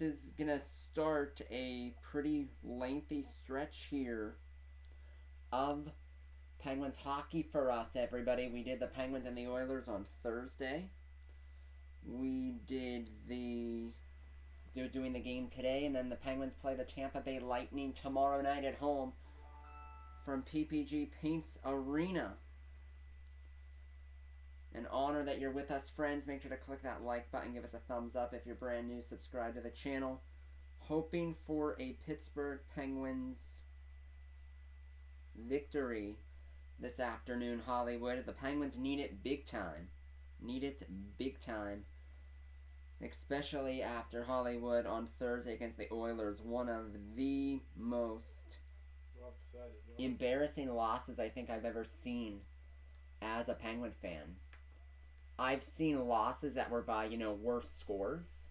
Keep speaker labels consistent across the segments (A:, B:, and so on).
A: this is going to start a pretty lengthy stretch here of Penguins hockey for us, everybody. We did the Penguins and the Oilers on Thursday. We did they're doing the game today, and then the Penguins play the Tampa Bay Lightning tomorrow night at home from PPG Paints Arena. An honor that you're with us, friends. Make sure to click that like button, give us a thumbs up if you're brand new, subscribe to the channel. Hoping for a Pittsburgh Penguins victory this afternoon, Hollywood. The Penguins need it big time. Need it big time. Especially after Hollywood on Thursday against the Oilers. One of the most embarrassing losses I think I've ever seen as a Penguin fan. I've seen losses that were by, worse scores.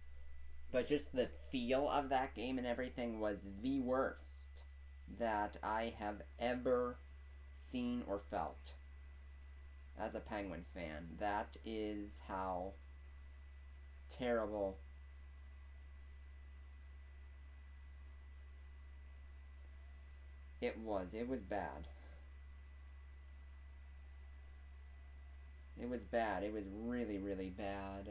A: But just the feel of that game and everything was the worst that I have ever seen or felt as a Penguin fan. That is how terrible it was. It was bad. It was bad. It was really, really bad.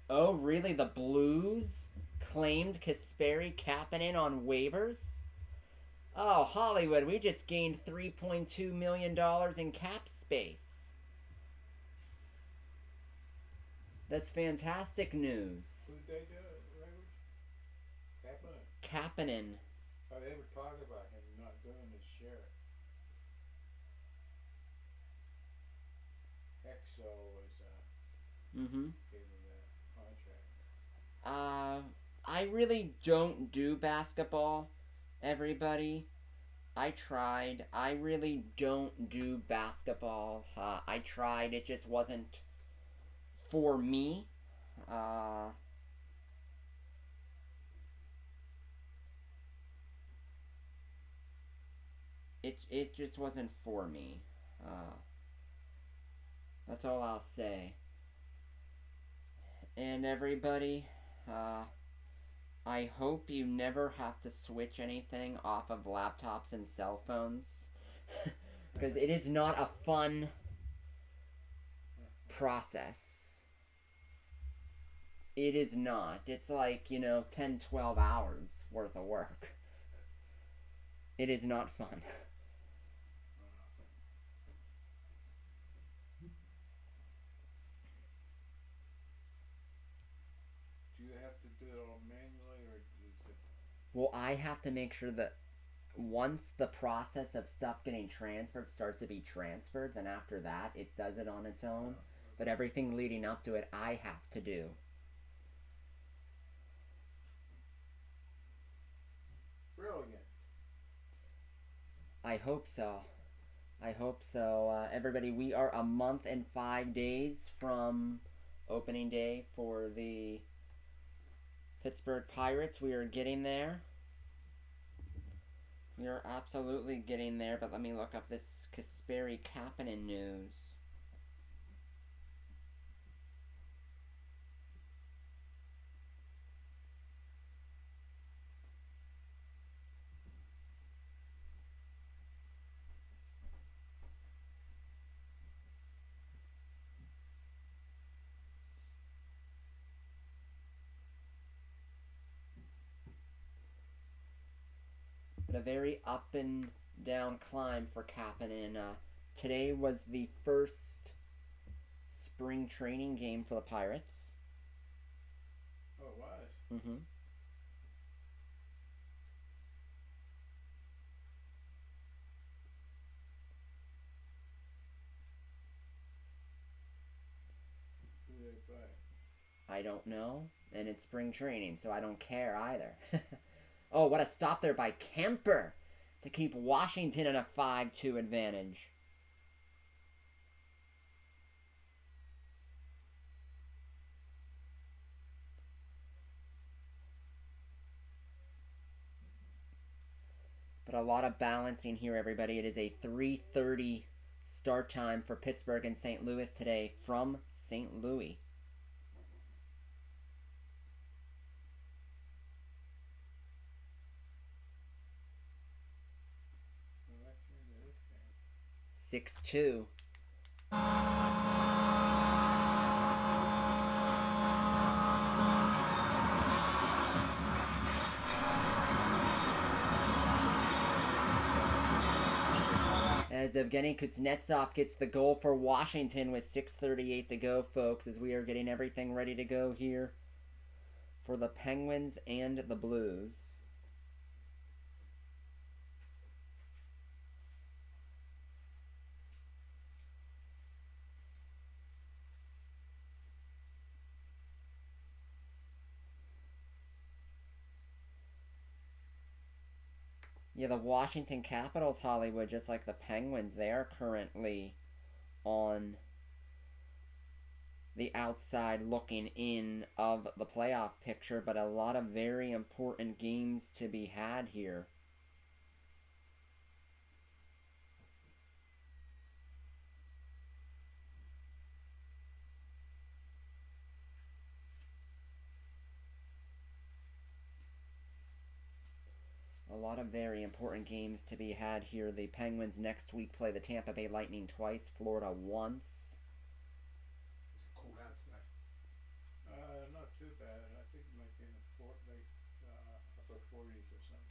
A: Oh, really? The Blues claimed Kasperi Kapanen on waivers? Oh, Hollywood, we just gained $3.2 million in cap space. That's fantastic news.
B: Who did they do?
A: Kapanen.
B: Oh, they were talking about him not doing his share. Exo was gave him that contract.
A: I really don't do basketball, everybody. I tried. I really don't do basketball. I tried. It just wasn't for me. It just wasn't for me. That's all I'll say. And everybody, I hope you never have to switch anything off of laptops and cell phones. Because it is not a fun process. It is not. It's like, 10, 12 hours worth of work. It is not fun.
B: Do you have to do it all manually, or is it?
A: Well, I have to make sure that once the process of stuff getting transferred starts to be transferred, then after that, it does it on its own. But everything leading up to it, I have to do.
B: Brilliant.
A: I hope so. I hope so. Everybody, we are a month and 5 days from opening day for the Pittsburgh Pirates. We are getting there. We are absolutely getting there, but let me look up this Kasperi Kapanen news. But a very up and down climb for Kapanen. Today was the first spring training game for the Pirates.
B: Oh, it was?
A: Mm-hmm.
B: Who did they play?
A: I don't know. And it's spring training, so I don't care either. Oh, what a stop there by Kemper to keep Washington in a 5-2 advantage. But a lot of balancing here, everybody. It is a 3:30 start time for Pittsburgh and St. Louis today from St. Louis. 6-2. As Evgeny Kuznetsov gets the goal for Washington with 6:38 to go, folks, as we are getting everything ready to go here for the Penguins and the Blues. Yeah, the Washington Capitals, Hollywood, just like the Penguins, they are currently on the outside looking in of the playoff picture, but a lot of very important games to be had here. A lot of very important games to be had here. The Penguins next week play the Tampa Bay Lightning twice, Florida once.
C: Is it cold outside?
B: Not too bad. I think it might be in the upper 40s or something.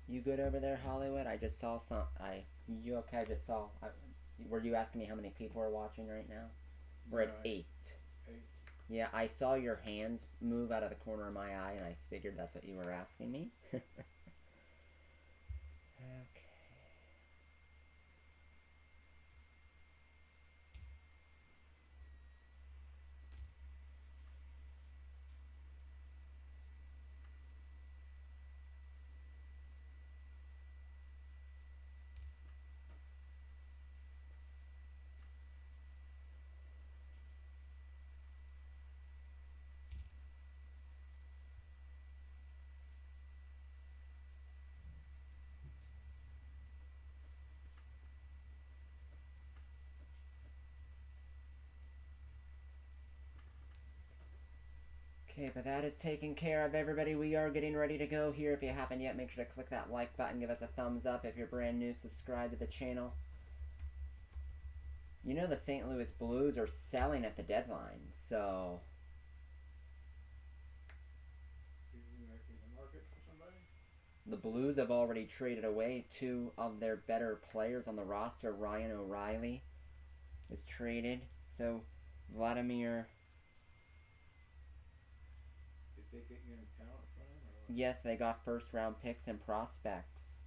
A: You good over there, Hollywood? I just saw some. You okay? I just saw. Were you asking me how many people are watching right now? We're at 8.
B: 8.
A: Yeah, I saw your hand move out of the corner of my eye, and I figured that's what you were asking me. Okay. Okay, but that is taken care of, everybody. We are getting ready to go here. If you haven't yet, make sure to click that like button. Give us a thumbs up. If you're brand new, subscribe to the channel. You know the St. Louis Blues are selling at the deadline, so...
B: In the market for somebody?
A: The Blues have already traded away 2 of their better players on the roster. Ryan O'Reilly is traded. So, Vladimir...
B: Did they get any talent from him? Or what?
A: Yes, they got first-round picks and prospects.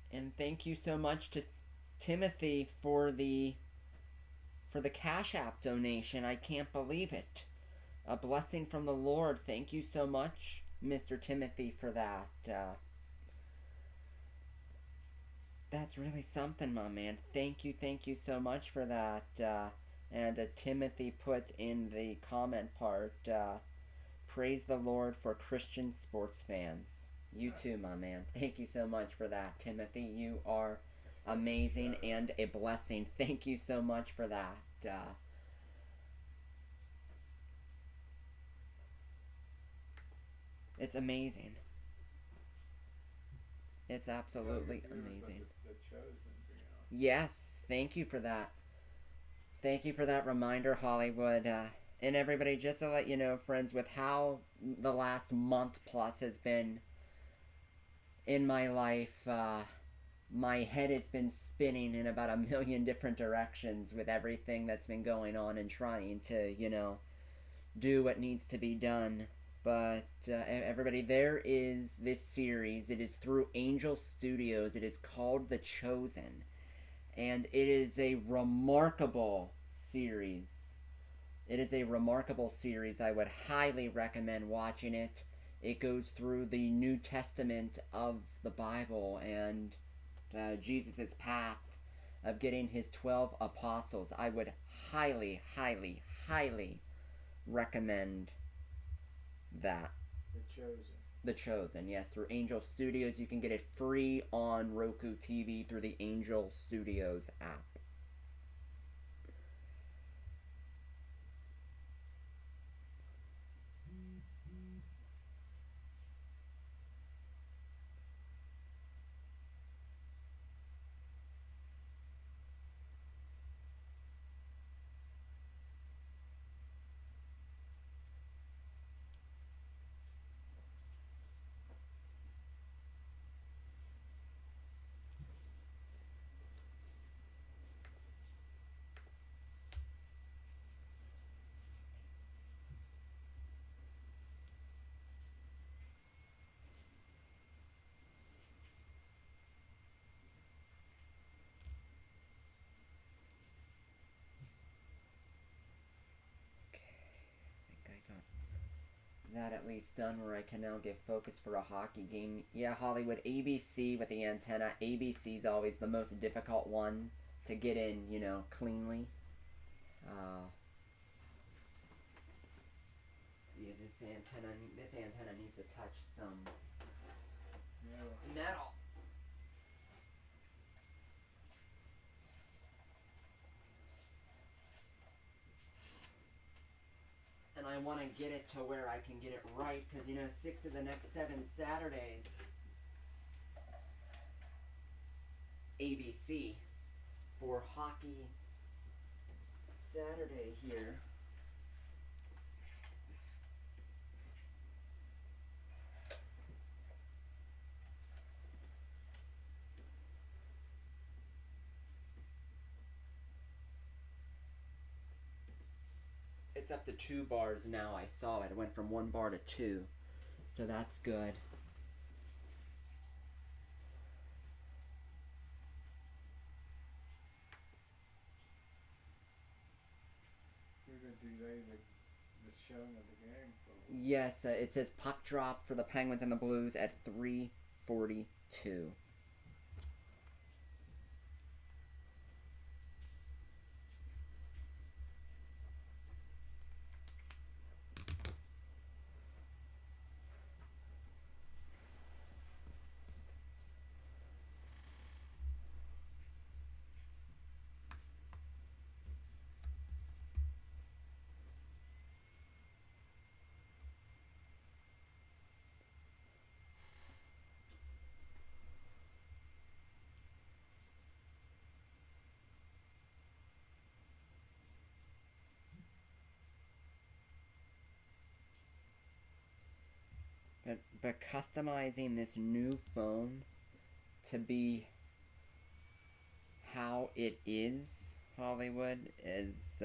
A: And thank you so much to Timothy for the Cash App donation. I can't believe it. A blessing from the Lord. Thank you so much, Mr. Timothy, for that. That's really something, my man. Thank you so much for that. And Timothy put in the comment part, praise the Lord for Christian sports fans. You too, my man. Thank you so much for that, Timothy. You are amazing and a blessing. Thank you so much for that. It's amazing. It's absolutely amazing.
B: The Chosen, you know.
A: Yes, thank you for that. Thank you for that reminder, Hollywood. And everybody, just to let you know, friends, with how the last month plus has been in my life, my head has been spinning in about a million different directions with everything that's been going on and trying to, do what needs to be done. But everybody, there is this series. It is through Angel Studios. It is called The Chosen. And it is a remarkable series. It is a remarkable series. I would highly recommend watching it. It goes through the New Testament of the Bible and Jesus' path of getting his 12 apostles. I would highly, highly, highly recommend that.
B: The Chosen.
A: The Chosen, yes, through Angel Studios. You can get it free on Roku TV through the Angel Studios app. That at least done where I can now get focused for a hockey game. Yeah, Hollywood, ABC with the antenna. ABC's always the most difficult one to get in, cleanly. See, this antenna needs to touch some metal. And I want to get it to where I can get it right, because 6 of the next 7 Saturdays, ABC for Hockey Saturday here. It's up to 2 bars now. I saw it. It went from 1 bar to 2. So that's good.
B: You're going to delay the showing of the game for a while.
A: Yes, it says puck drop for the Penguins and the Blues at 3:42. But customizing this new phone to be how it is, Hollywood, is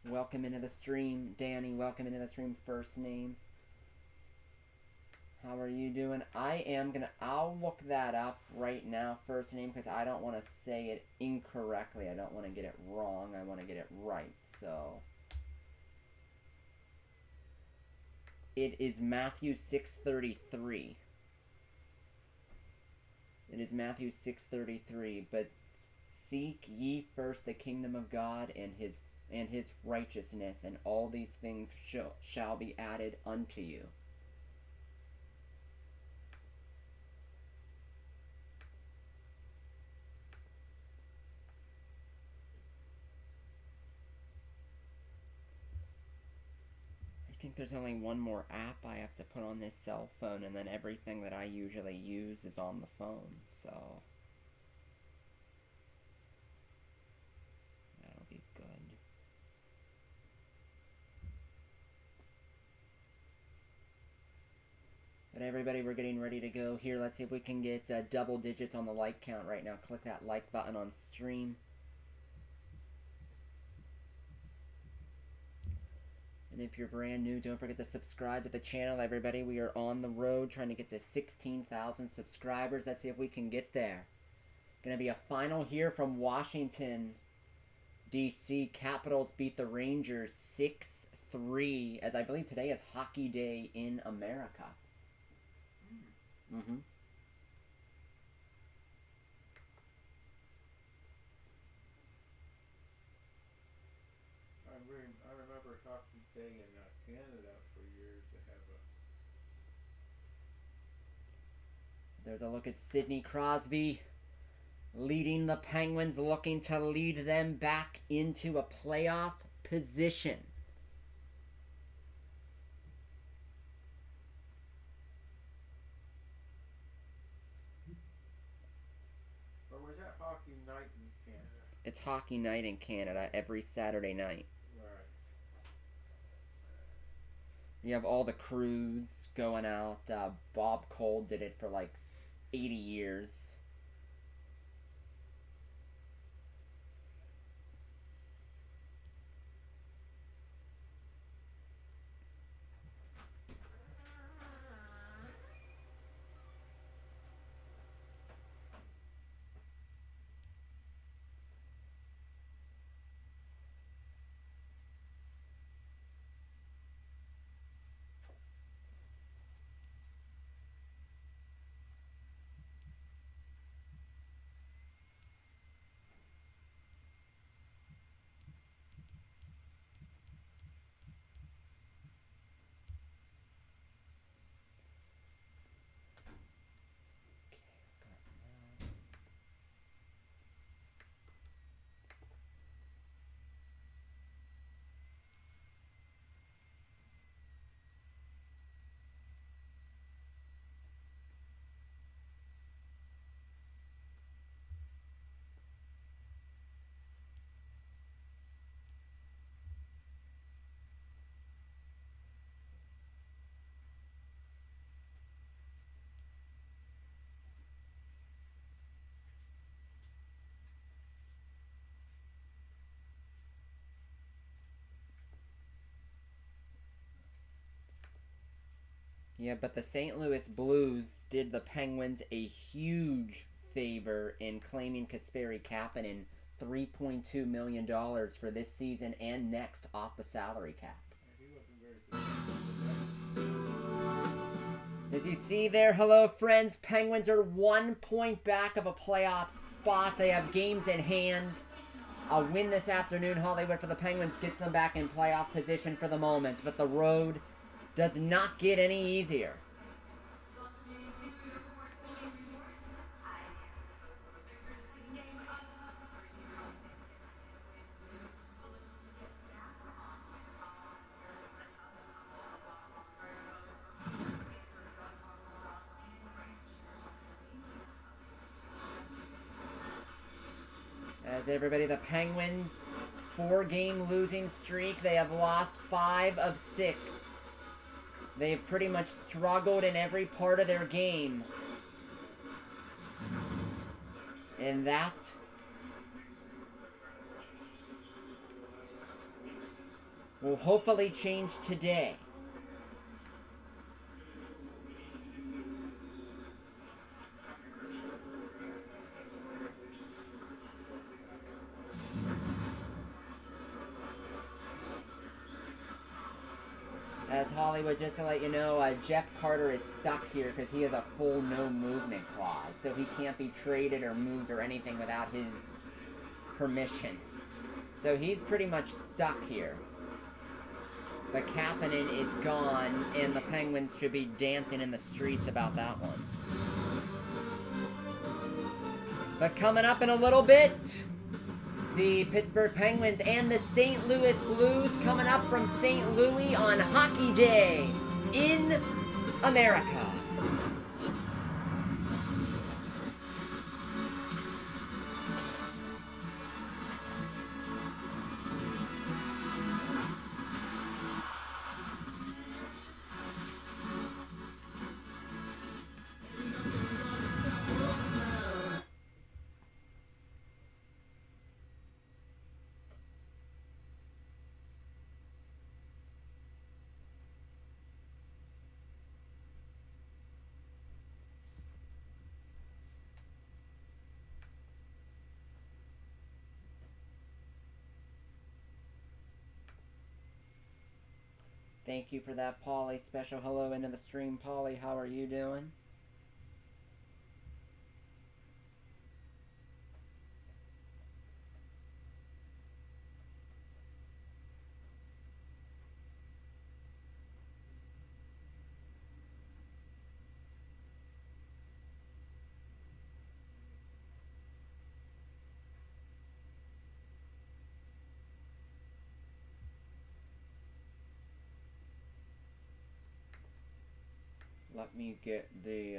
A: welcome into the stream, Danny. Welcome into the stream. First name. How are you doing? I'll look that up right now, first name, because I don't want to say it incorrectly. I don't want to get it wrong. I want to get it right. So it is Matthew 6:33. It is Matthew 6:33. But seek ye first the kingdom of God and his righteousness, and all these things shall be added unto you. I think there's only one more app I have to put on this cell phone, and then everything that I usually use is on the phone, so that'll be good. But everybody, we're getting ready to go here. Let's see if we can get double digits on the like count right now. Click that like button on stream. And if you're brand new, don't forget to subscribe to the channel, everybody. We are on the road trying to get to 16,000 subscribers. Let's see if we can get there. Going to be a final here from Washington, D.C. Capitals beat the Rangers 6-3, as I believe today is Hockey Day in America. Mm-hmm.
B: I remember Hockey Day in Canada for years to have a...
A: There's a look at Sidney Crosby leading the Penguins, looking to lead them back into a playoff position.
B: Or was that Hockey Night in Canada?
A: It's Hockey Night in Canada every Saturday night.
B: Right.
A: You have all the crews going out. Bob Cole did it for like 80 years. Yeah, but the St. Louis Blues did the Penguins a huge favor in claiming Kasperi Kapanen $3.2 million for this season and next off the salary cap.
B: He wasn't very good.
A: As you see there, hello friends, Penguins are 1 point back of a playoff spot. They have games in hand. A win this afternoon, Hollywood, for the Penguins gets them back in playoff position for the moment, but the road does not get any easier. As everybody, the Penguins, 4-game losing streak. They have lost 5 of 6. They've pretty much struggled in every part of their game. And that will hopefully change today. As Hollywood, just to let you know, Jeff Carter is stuck here because he has a full no movement clause. So he can't be traded or moved or anything without his permission. So he's pretty much stuck here. But Kapanen is gone, and the Penguins should be dancing in the streets about that one. But coming up in a little bit, The Pittsburgh Penguins and the St. Louis Blues coming up from St. Louis on Hockey Day in America. Thank you for that, Polly. Special hello into the stream, Polly. How are you doing? Let me get the,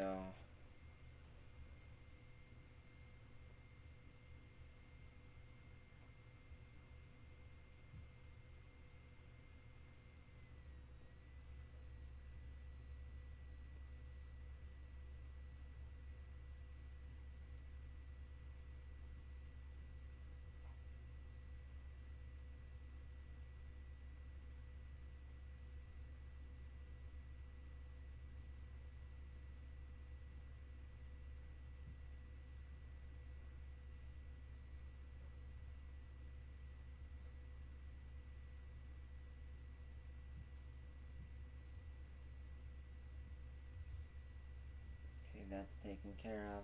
A: that's taken care of.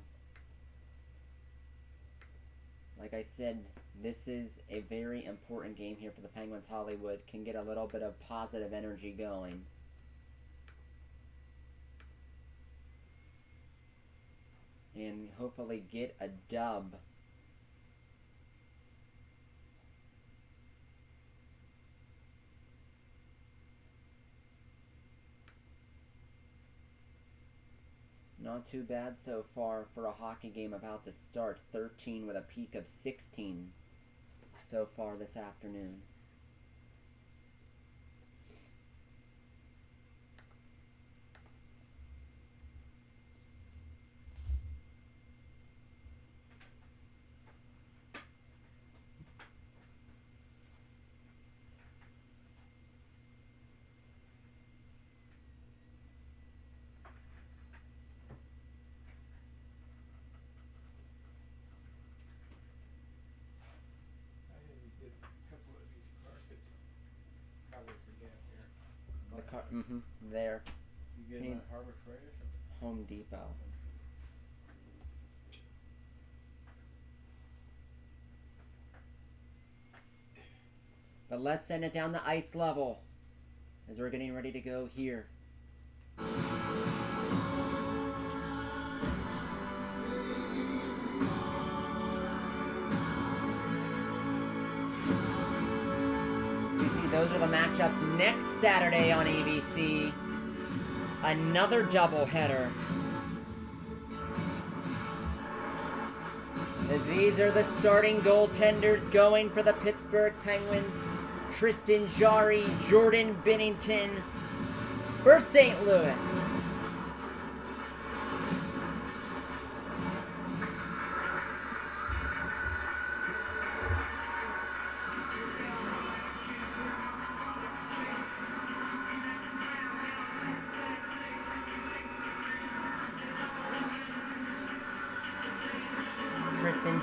A: Like I said, this is a very important game here for the Penguins. Hollywood can get a little bit of positive energy going. And hopefully get a dub. Not too bad so far for a hockey game about to start. 13 with a peak of 16 so far this afternoon. There.
B: You get them at Harbor Freight or something?
A: Home Depot. But let's send it down the ice level as we're getting ready to go here. Those are the matchups next Saturday on ABC. Another doubleheader. As these are the starting goaltenders going for the Pittsburgh Penguins. Tristan Jarry, Jordan Binnington for St. Louis.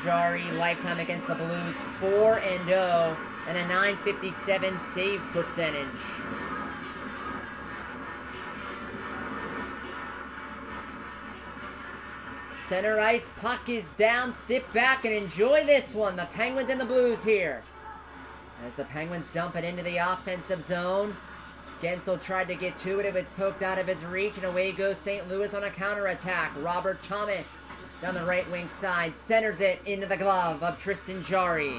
A: Jari, lifetime against the Blues, 4-0, and a .957 save percentage. Center ice, puck is down, sit back and enjoy this one. The Penguins and the Blues here. As the Penguins dump it into the offensive zone. Gensel tried to get to it, it was poked out of his reach, and away goes St. Louis on a counterattack. Robert Thomas down the right wing side, centers it into the glove of Tristan Jarry.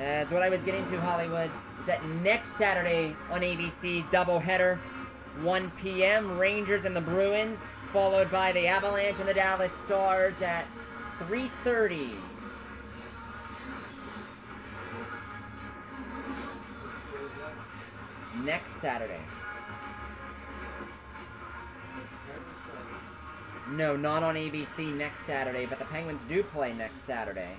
A: As what I was getting to, Hollywood, is that next Saturday on ABC, doubleheader, 1 p.m., Rangers and the Bruins, followed by the Avalanche and the Dallas Stars at 3:30. Next Saturday. No, not on ABC next Saturday, but the Penguins do play next Saturday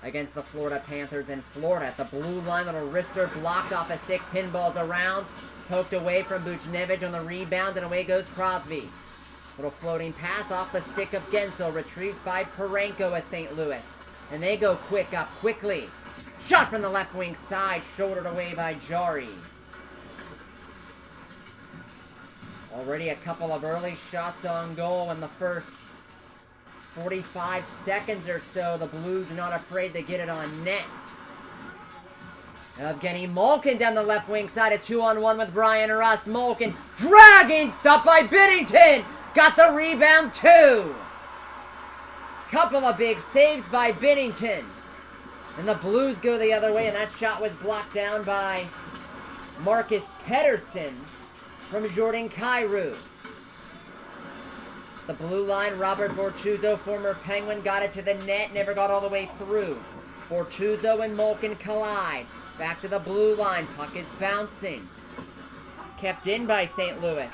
A: against the Florida Panthers in Florida. At the blue line, little wrister blocked off a stick, pinballs around, poked away from Buchnevich on the rebound, and away goes Crosby. Little floating pass off the stick of Gensel, retrieved by Parenko of St. Louis. And they go quick up quickly. Shot from the left wing side, shouldered away by Jarry. Already a couple of early shots on goal in the first 45 seconds or so. The Blues are not afraid to get it on net. Evgeny Malkin down the left wing side, a 2-on-1 with Brian Rust. Malkin dragging, stopped by Binnington. Got the rebound too. Couple of big saves by Binnington. And the Blues go the other way, and that shot was blocked down by Marcus Pettersson from Jordan Kyrou. The blue line, Robert Bortuzzo, former Penguin, got it to the net, never got all the way through. Bortuzzo and Malkin collide. Back to the blue line, puck is bouncing. Kept in by St. Louis.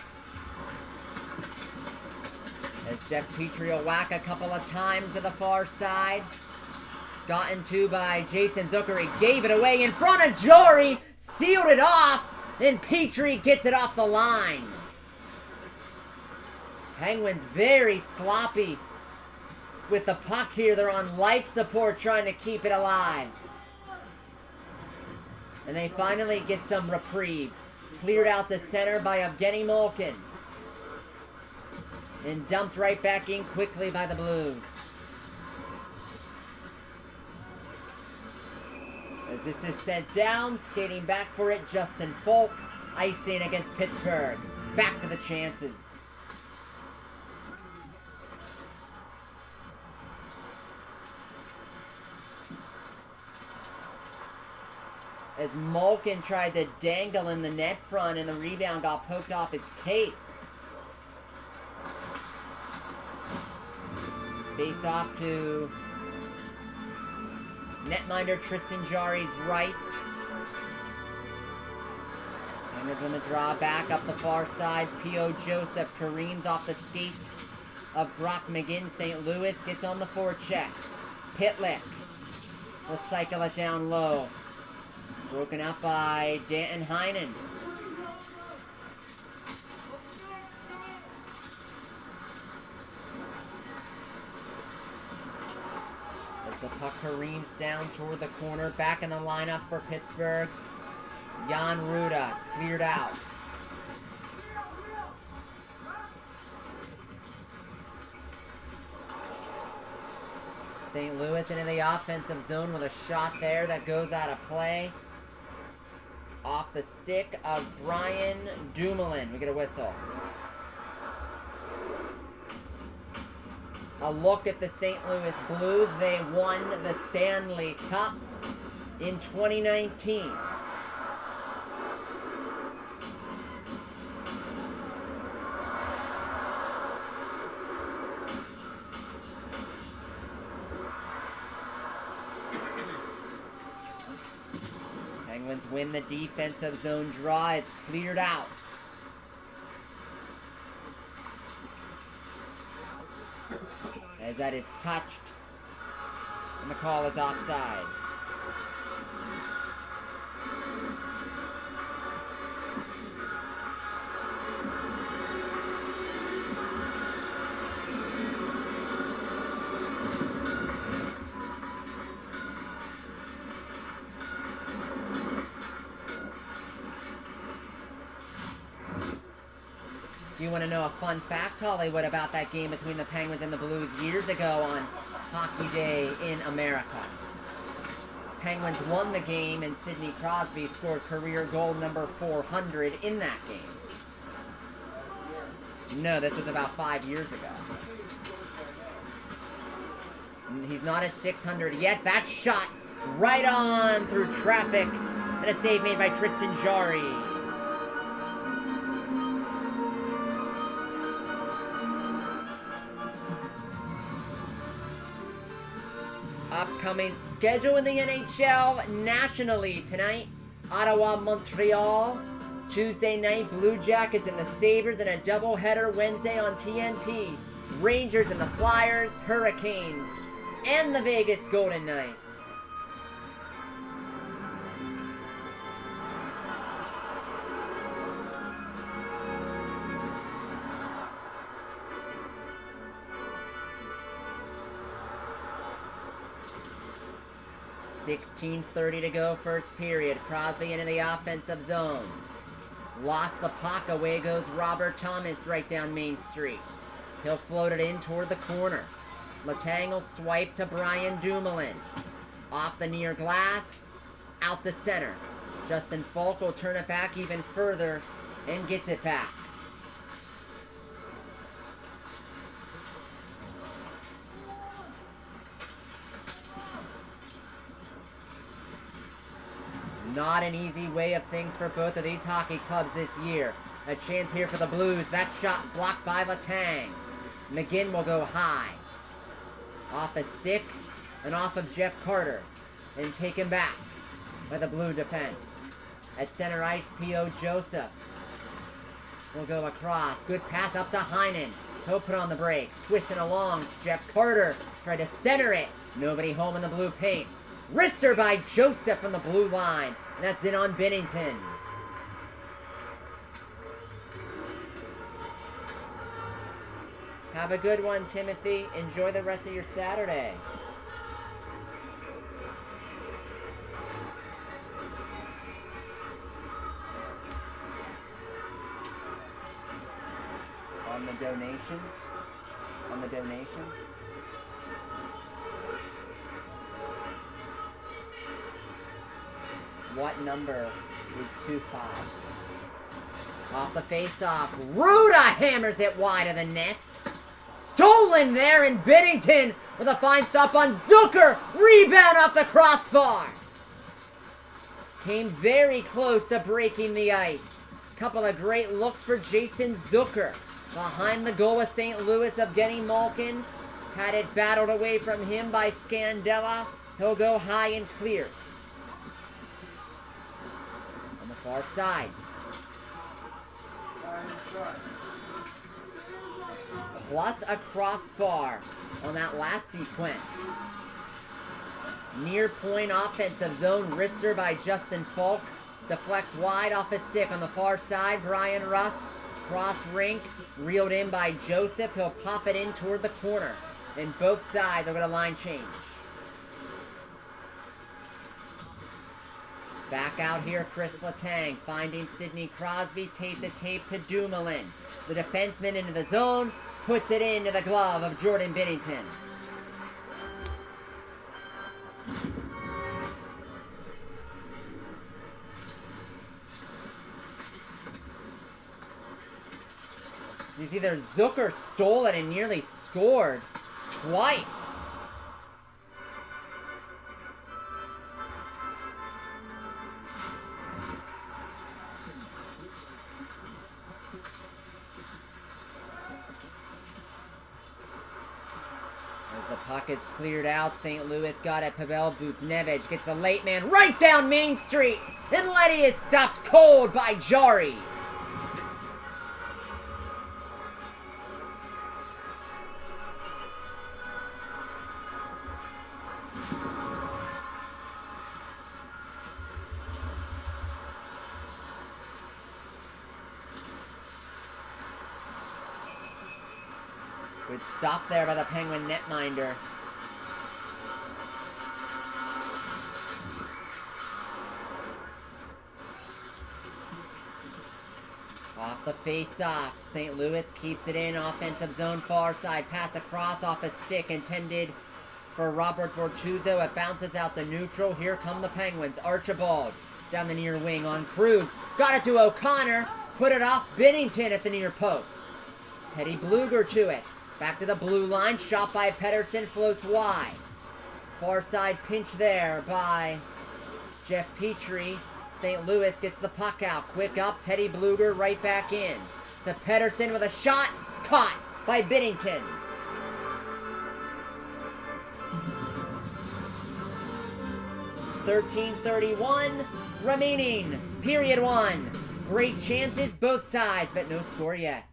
A: As Jeff Petrie will whack a couple of times to the far side. Gotten to by Jason Zucker. He gave it away in front of Jarry. Sealed it off. And Petrie gets it off the line. Penguins very sloppy with the puck here. They're on life support trying to keep it alive. And they finally get some reprieve. Cleared out the center by Evgeny Malkin. And dumped right back in quickly by the Blues. As this is sent down, skating back for it, Justin Falk, icing against Pittsburgh. Back to the chances. As Malkin tried to dangle in the net front and the rebound got poked off his tape. Face off to netminder Tristan Jarry's right. And they're going to draw back up the far side. P.O. Joseph careens off the skate of Brock McGinn. St. Louis gets on the forecheck. Pitlick will cycle it down low. Broken up by Danton Heinen. As the puck careens down toward the corner, back in the lineup for Pittsburgh. Jan Ruda cleared out. St. Louis into the offensive zone with a shot there that goes out of play. Off the stick of Brian Dumoulin. We get a whistle. A look at the St. Louis Blues. They won the Stanley Cup in 2019. Penguins win the defensive zone draw. It's cleared out. As that is touched. And the call is offside. Do you want to know a fun fact, Hollywood, about that game between the Penguins and the Blues years ago on Hockey Day in America? Penguins won the game, and Sidney Crosby scored career goal number 400 in that game. No, this was about 5 years ago. He's not at 600 yet. That shot Right on through traffic. And a save made by Tristan Jarry. Upcoming schedule in the NHL nationally tonight. Ottawa, Montreal. Tuesday night, Blue Jackets and the Sabres, and a doubleheader Wednesday on TNT. Rangers and the Flyers, Hurricanes, and the Vegas Golden Knights. .16:30 to go, first period. Crosby into the offensive zone. Lost the puck. Away goes Robert Thomas right down Main Street. He'll float it in toward the corner. Letang will swipe to Brian Dumoulin. Off the near glass. Out the center. Justin Falk will turn it back even further and gets it back. Not an easy way of things for both of these hockey clubs this year. A chance here for the Blues. That shot blocked by Letang. McGinn will go high. Off a stick and off of Jeff Carter. And taken back by the Blue defense. At center ice, P.O. Joseph will go across. Good pass up to Heinen. He'll put on the brakes. Twisting along. Jeff Carter tried to center it. Nobody home in the blue paint. Wrister by Joseph from the blue line. And that's in on Binnington. Have a good one, Timothy. Enjoy the rest of your Saturday. On the donation. On the donation. What number is 25? Off the face-off. Ruda hammers it wide of the net. Stolen there, and Binnington with a fine stop on Zucker. Rebound off the crossbar. Came very close to breaking the ice. Couple of great looks for Jason Zucker. Behind the goal with St. Louis of Genny Malkin. Had it battled away from him by Scandella. He'll go high and clear. On the far side. Plus a crossbar on that last sequence. Near point offensive zone. Wrister by Justin Falk. Deflects wide off a stick on the far side. Brian Rust. Cross rink. Reeled in by Joseph. He'll pop it in toward the corner. And both sides are going to line change. Back out here, Chris Letang. Finding Sidney Crosby. Tape to tape to Dumoulin. The defenseman into the zone. Puts it into the glove of Jordan Binnington. You see there, Zucker stole it and nearly scored twice. As the puck is cleared out, St. Louis got it. Pavel Buchnevich gets the late man right down Main Street. And Letty is stopped cold by Jarry. Good stop there by the Penguin netminder. Off the face-off. St. Louis keeps it in. Offensive zone far side. Pass across off a stick intended for Robert Bortuzzo. It bounces out the neutral. Here come the Penguins. Archibald down the near wing on Krug. Got it to O'Connor. Put it off Binnington at the near post. Teddy Bluger to it. Back to the blue line. Shot by Pettersson. Floats wide. Far side pinch there by Jeff Petrie. St. Louis gets the puck out. Quick up. Teddy Bluger right back in. To Pettersson with a shot. Caught by Binnington. .13:31 remaining. Period 1. Great chances, both sides, but no score yet.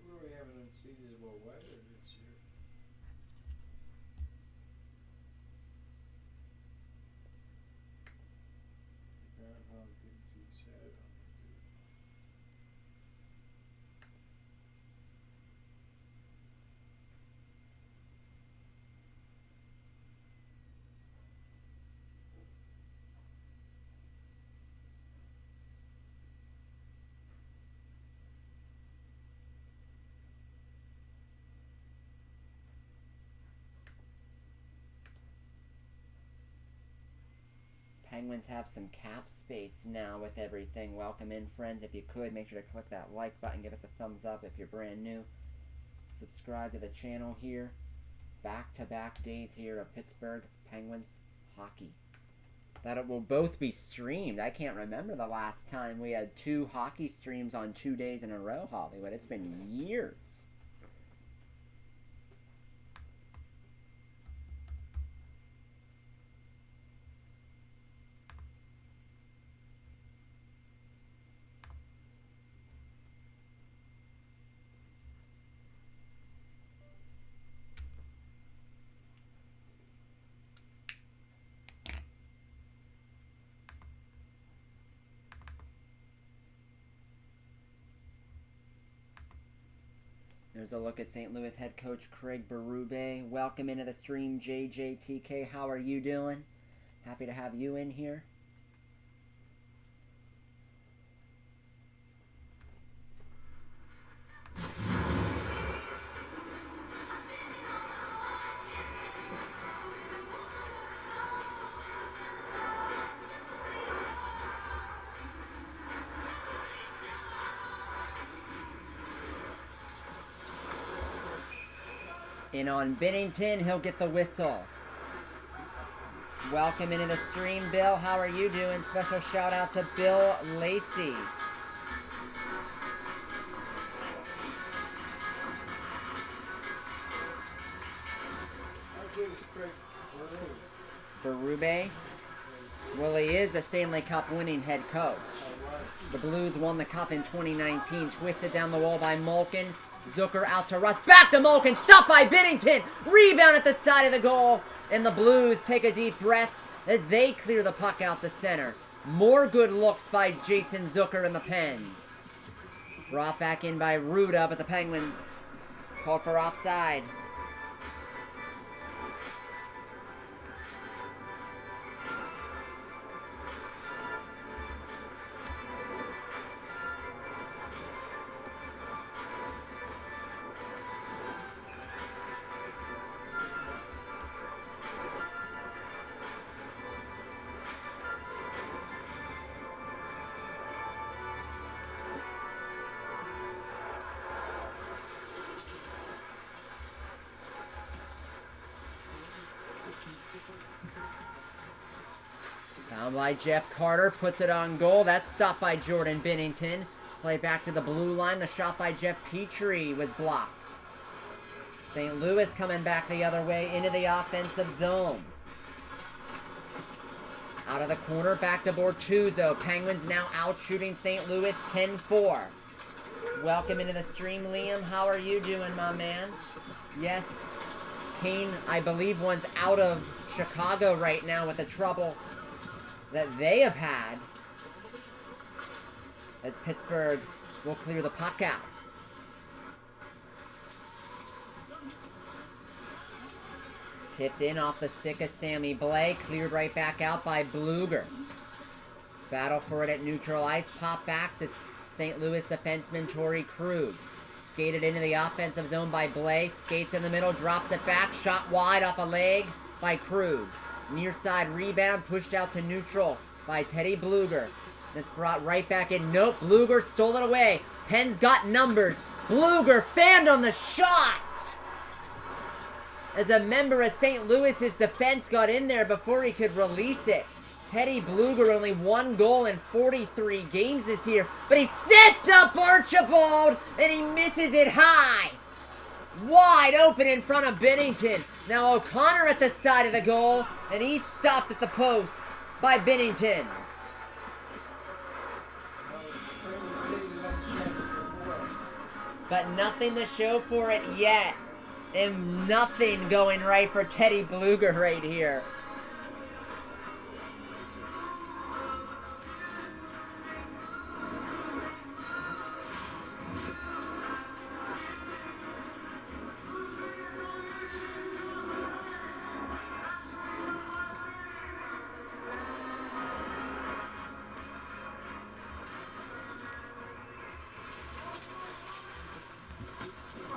B: Where we haven't unseated about Wagner this year. Groundhog didn't see Shadow on it, dude.
A: Penguins have some cap space now with everything. Welcome in, friends. If you could, make sure to click that like button. Give us a thumbs up if you're brand new. Subscribe to the channel here. Back-to-back days here of Pittsburgh Penguins hockey. That it will both be streamed. I can't remember the last time we had 2 hockey streams on 2 days in a row, Hollywood. It's been years. There's a look at St. Louis head coach Craig Berube. Welcome into the stream, JJTK. How are you doing? Happy to have you in here. In on Binnington, he'll get the whistle. Welcome into the stream, Bill. How are you doing? Special shout out to Bill Lacey.
B: How good is Craig
A: Berube? Well, he is the Stanley Cup winning head coach. The Blues won the Cup in 2019. Twisted down the wall by Malkin. Zucker out to Russ. Back to Malkin. Stopped by Binnington. Rebound at the side of the goal. And the Blues take a deep breath as they clear the puck out to center. More good looks by Jason Zucker and the Pens. Brought back in by Ruda, but the Penguins called for offside. Found by Jeff Carter, puts it on goal. That's stopped by Jordan Binnington. Play back to the blue line. The shot by Jeff Petrie was blocked. St. Louis coming back the other way into the offensive zone. Out of the corner, back to Bortuzzo. Penguins now out shooting St. Louis 10-4. Welcome into the stream, Liam. How are you doing, my man? Yes, Kane, I believe, one's out of Chicago right now with the trouble that they have had as Pittsburgh will clear the puck out. Tipped in off the stick of Sammy Blais. Cleared right back out by Bluger. Battle for it at neutral ice. Pop back to St. Louis defenseman Torrey Krug. Skated into the offensive zone by Blais. Skates in the middle. Drops it back. Shot wide off a leg by Krug. Near side rebound. Pushed out to neutral by Teddy Bluger. That's brought right back in. Nope. Bluger stole it away. Penn's got numbers. Blueger fanned on the shot. As a member of St. Louis's defense got in there before he could release it. Teddy Blueger only 1 goal in 43 games this year, but he sets up Archibald and he misses it high. Wide open in front of Binnington. Now O'Connor at the side of the goal, and he's stopped at the post by Binnington. But nothing to show for it yet. And nothing going right for Teddy Blueger right here.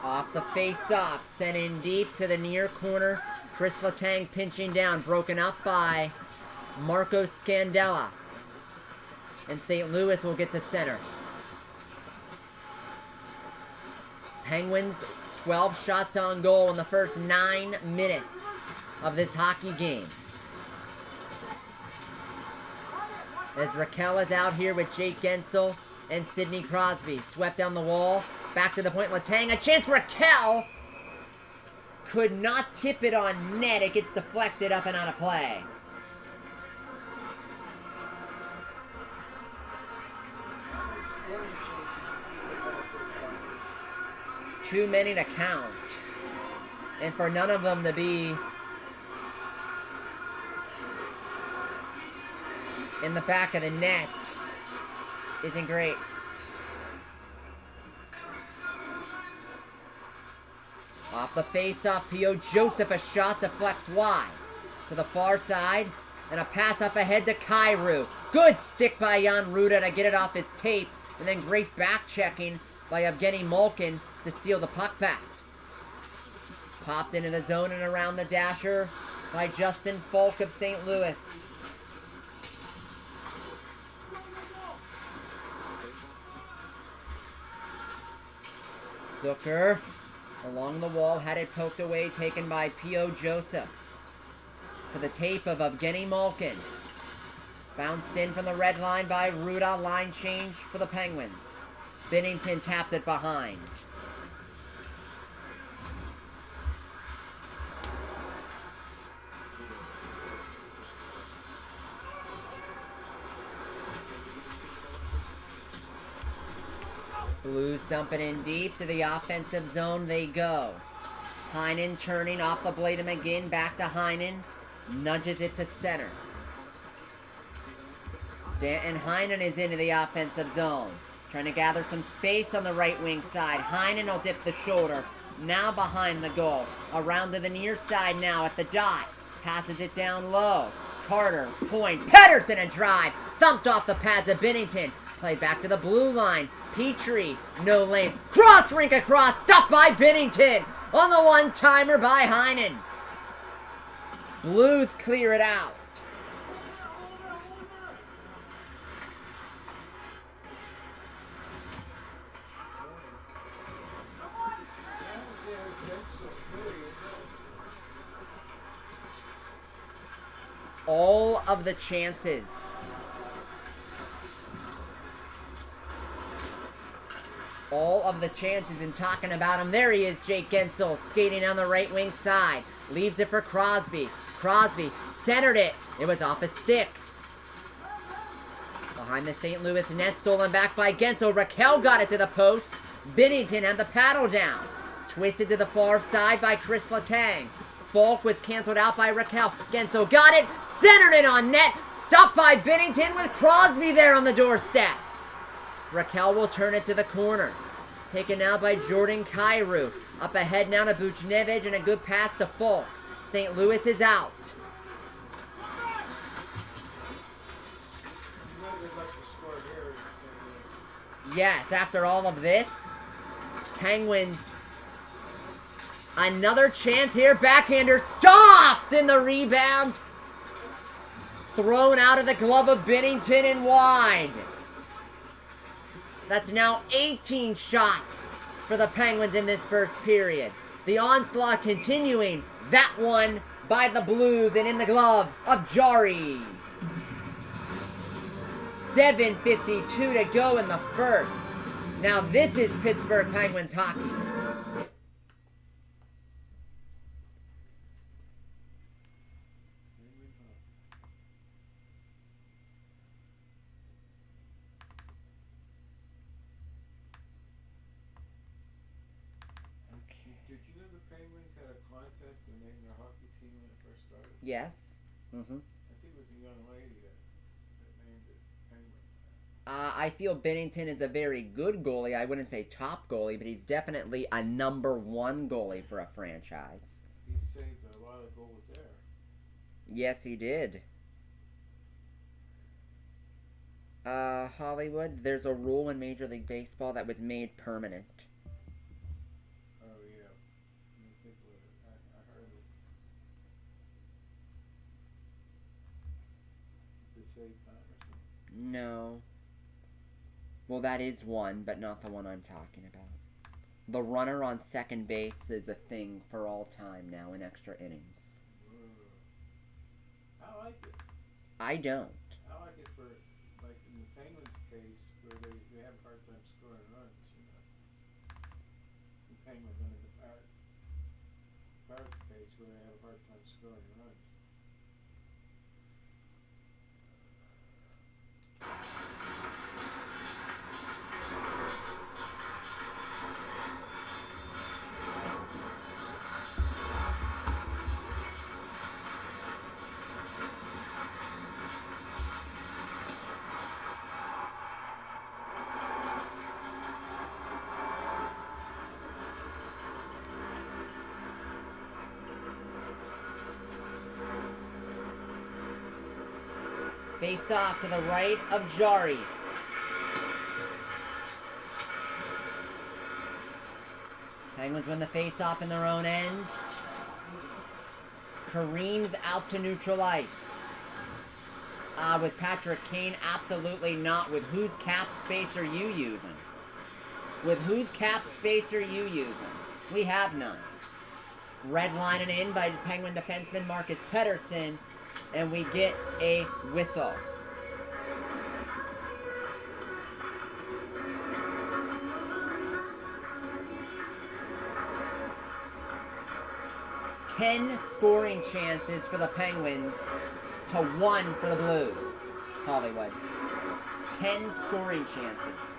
A: Off the face-off, sent in deep to the near corner. Chris Letang pinching down, broken up by Marco Scandella. And St. Louis will get to center. Penguins, 12 shots on goal in the first 9 minutes of this hockey game. As Raquel is out here with Jake Gensel and Sidney Crosby. Swept down the wall. Back to the point, Letang. A chance, Raquel! Could not tip it on net. It gets deflected up and out of play. Too many to count. And for none of them to be in the back of the net isn't great. Off the face-off, P.O. Joseph, a shot deflects wide to the far side, and a pass up ahead to Kyrou. Good stick by Jan Ruda to get it off his tape, and then great back-checking by Evgeny Malkin to steal the puck back. Popped into the zone and around the dasher by Justin Falk of St. Louis. Zucker along the wall, had it poked away, taken by P.O. Joseph. To the tape of Evgeny Malkin. Bounced in from the red line by Ruda, line change for the Penguins. Binnington tapped it behind. Blues dumping in deep to the offensive zone they go. Heinen turning off the blade of McGinn, back to Heinen. Nudges it to center. And Heinen is into the offensive zone. Trying to gather some space on the right wing side. Heinen will dip the shoulder. Now behind the goal. Around to the near side now at the dot. Passes it down low. Carter, point. Pettersson a drive. Thumped off the pads of Binnington. Played back to the blue line. Petrie, no lane. Cross rink across. Stopped by Binnington. On the one-timer by Heinen. Blues clear it out. All of the chances. All of the chances in talking about him. There he is, Jake Gensel, skating down the right wing side. Leaves it for Crosby. Crosby centered it. It was off his stick. Behind the St. Louis net, stolen back by Gensel. Raquel got it to the post. Binnington had the paddle down. Twisted to the far side by Chris Letang. Falk was canceled out by Raquel. Gensel got it. Centered it on net. Stopped by Binnington with Crosby there on the doorstep. Raquel will turn it to the corner. Taken now by Jordan Kyrou. Up ahead now to Buchnevich and a good pass to Falk. St. Louis is out. Yes, after all of this, Penguins, another chance here. Backhander stopped in the rebound. Thrown out of the glove of Binnington and wide. That's now 18 shots for the Penguins in this first period. The onslaught continuing. That one by the Blues and in the glove of Jarry. 7:52 to go in the first. Now this is Pittsburgh Penguins hockey.
B: Did you know the Penguins had a contest to name their hockey team when it first started?
A: Yes. Mm-hmm.
B: I think it was a young lady that named it Penguins.
A: I feel Binnington is a very good goalie. I wouldn't say top goalie, but he's definitely a number one goalie for a franchise.
B: He saved a lot of goals there.
A: Yes, he did. Hollywood, there's a rule in Major League Baseball that was made permanent.
B: Oh, yeah. Let me think of it. I heard it. To save time or something.
A: No. Well, that is one, but not the one I'm talking about. The runner on second base is a thing for all time now in extra innings.
B: I like it.
A: I don't.
B: I like it for, like, in the Penguins case, where they have a hard time scoring runs, you know. The Penguins under the Pirates case, where they have a hard time scoring runs.
A: Face off to the right of Jarry. Penguins win the face off in their own end. Kareem's out to neutral ice. With Patrick Kane, absolutely not. With whose cap space are you using? With whose cap space are you using? We have none. Redlining in by Penguin defenseman Marcus Pettersson. And we get a whistle. Ten scoring chances for the Penguins to 1 for the Blues. Hollywood. 10 scoring chances.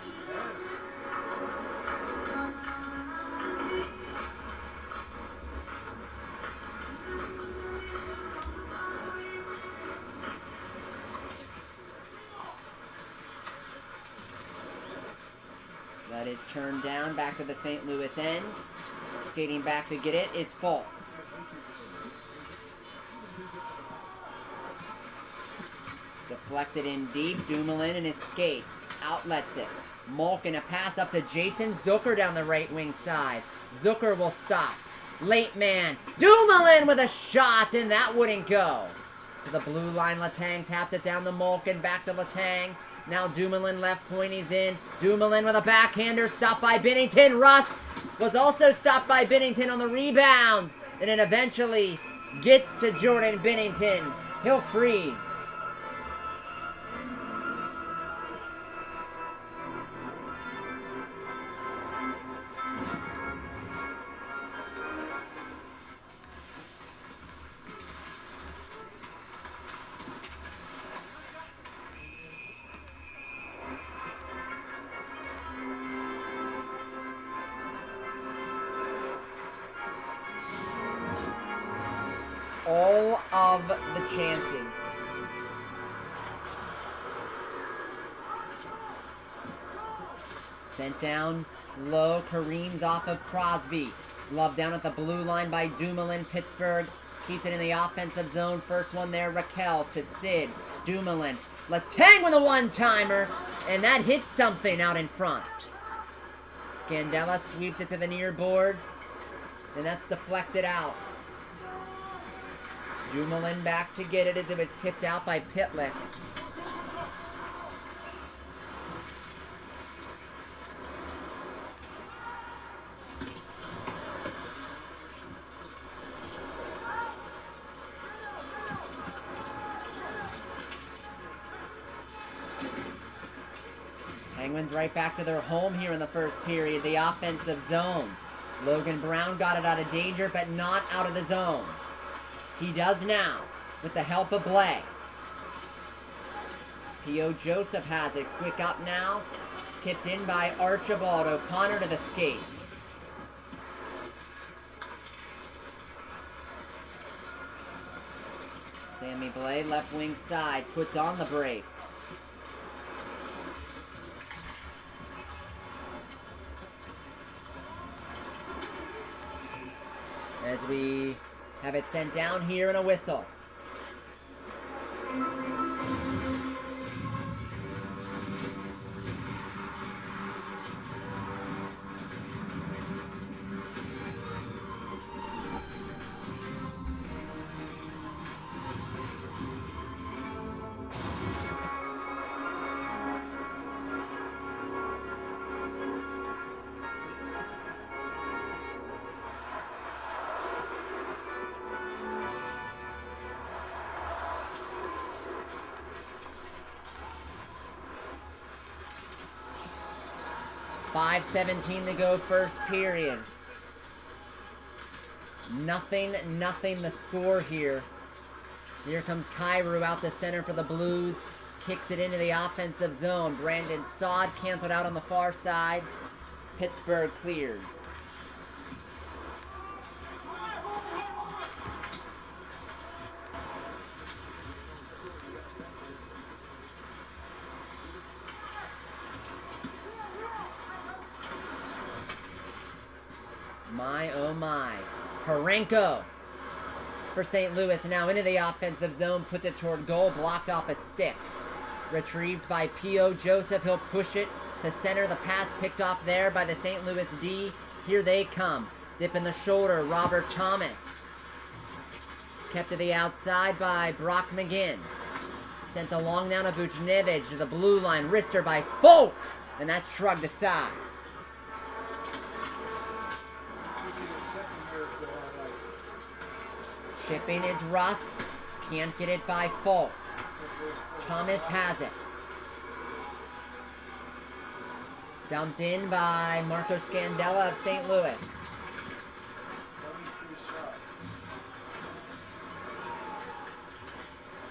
A: That is turned down, back to the St. Louis end. Skating back to get it is Falk. Deflected in deep, Dumoulin and his skates. Outlets it. Malkin a pass up to Jason Zucker down the right wing side. Zucker will stop. Late man. Dumoulin with a shot, and that wouldn't go. To the blue line, Letang taps it down to Malkin, back to Letang. Now Dumoulin left point, he's in. Dumoulin with a backhander, stopped by Binnington. Rust was also stopped by Binnington on the rebound. And it eventually gets to Jordan Binnington. He'll freeze. All of the chances. Sent down low. Kareem's off of Crosby. Glove down at the blue line by Dumoulin. Pittsburgh keeps it in the offensive zone. First one there, Raquel to Sid. Dumoulin. Letang with a one-timer. And that hits something out in front. Scandella sweeps it to the near boards. And that's deflected out. Dumoulin back to get it as it was tipped out by Pitlick. Penguins right back to their home here in the first period. The offensive zone. Logan Brown got it out of danger, but not out of the zone. He does now, with the help of Blais. P.O. Joseph has it. Quick up now. Tipped in by Archibald. O'Connor to the skate. Sammy Blais, left wing side, puts on the brakes. As we have it sent down here in a whistle. .5:17 to go first period. Nothing the score here. Here comes Kyrou out the center for the Blues. Kicks it into the offensive zone. Brandon Saad canceled out on the far side. Pittsburgh clears. My, oh my. Parenko for St. Louis. Now into the offensive zone. Puts it toward goal. Blocked off a stick. Retrieved by P.O. Joseph. He'll push it to center. The pass picked off there by the St. Louis D. Here they come. Dip in the shoulder. Robert Thomas. Kept to the outside by Brock McGinn. Sent along down to Buchnevich to the blue line. Wrister by Folk. And that's shrugged aside. Chipping is Rust. Can't get it by Folk. Thomas has it. Dumped in by Marco Scandella of St. Louis.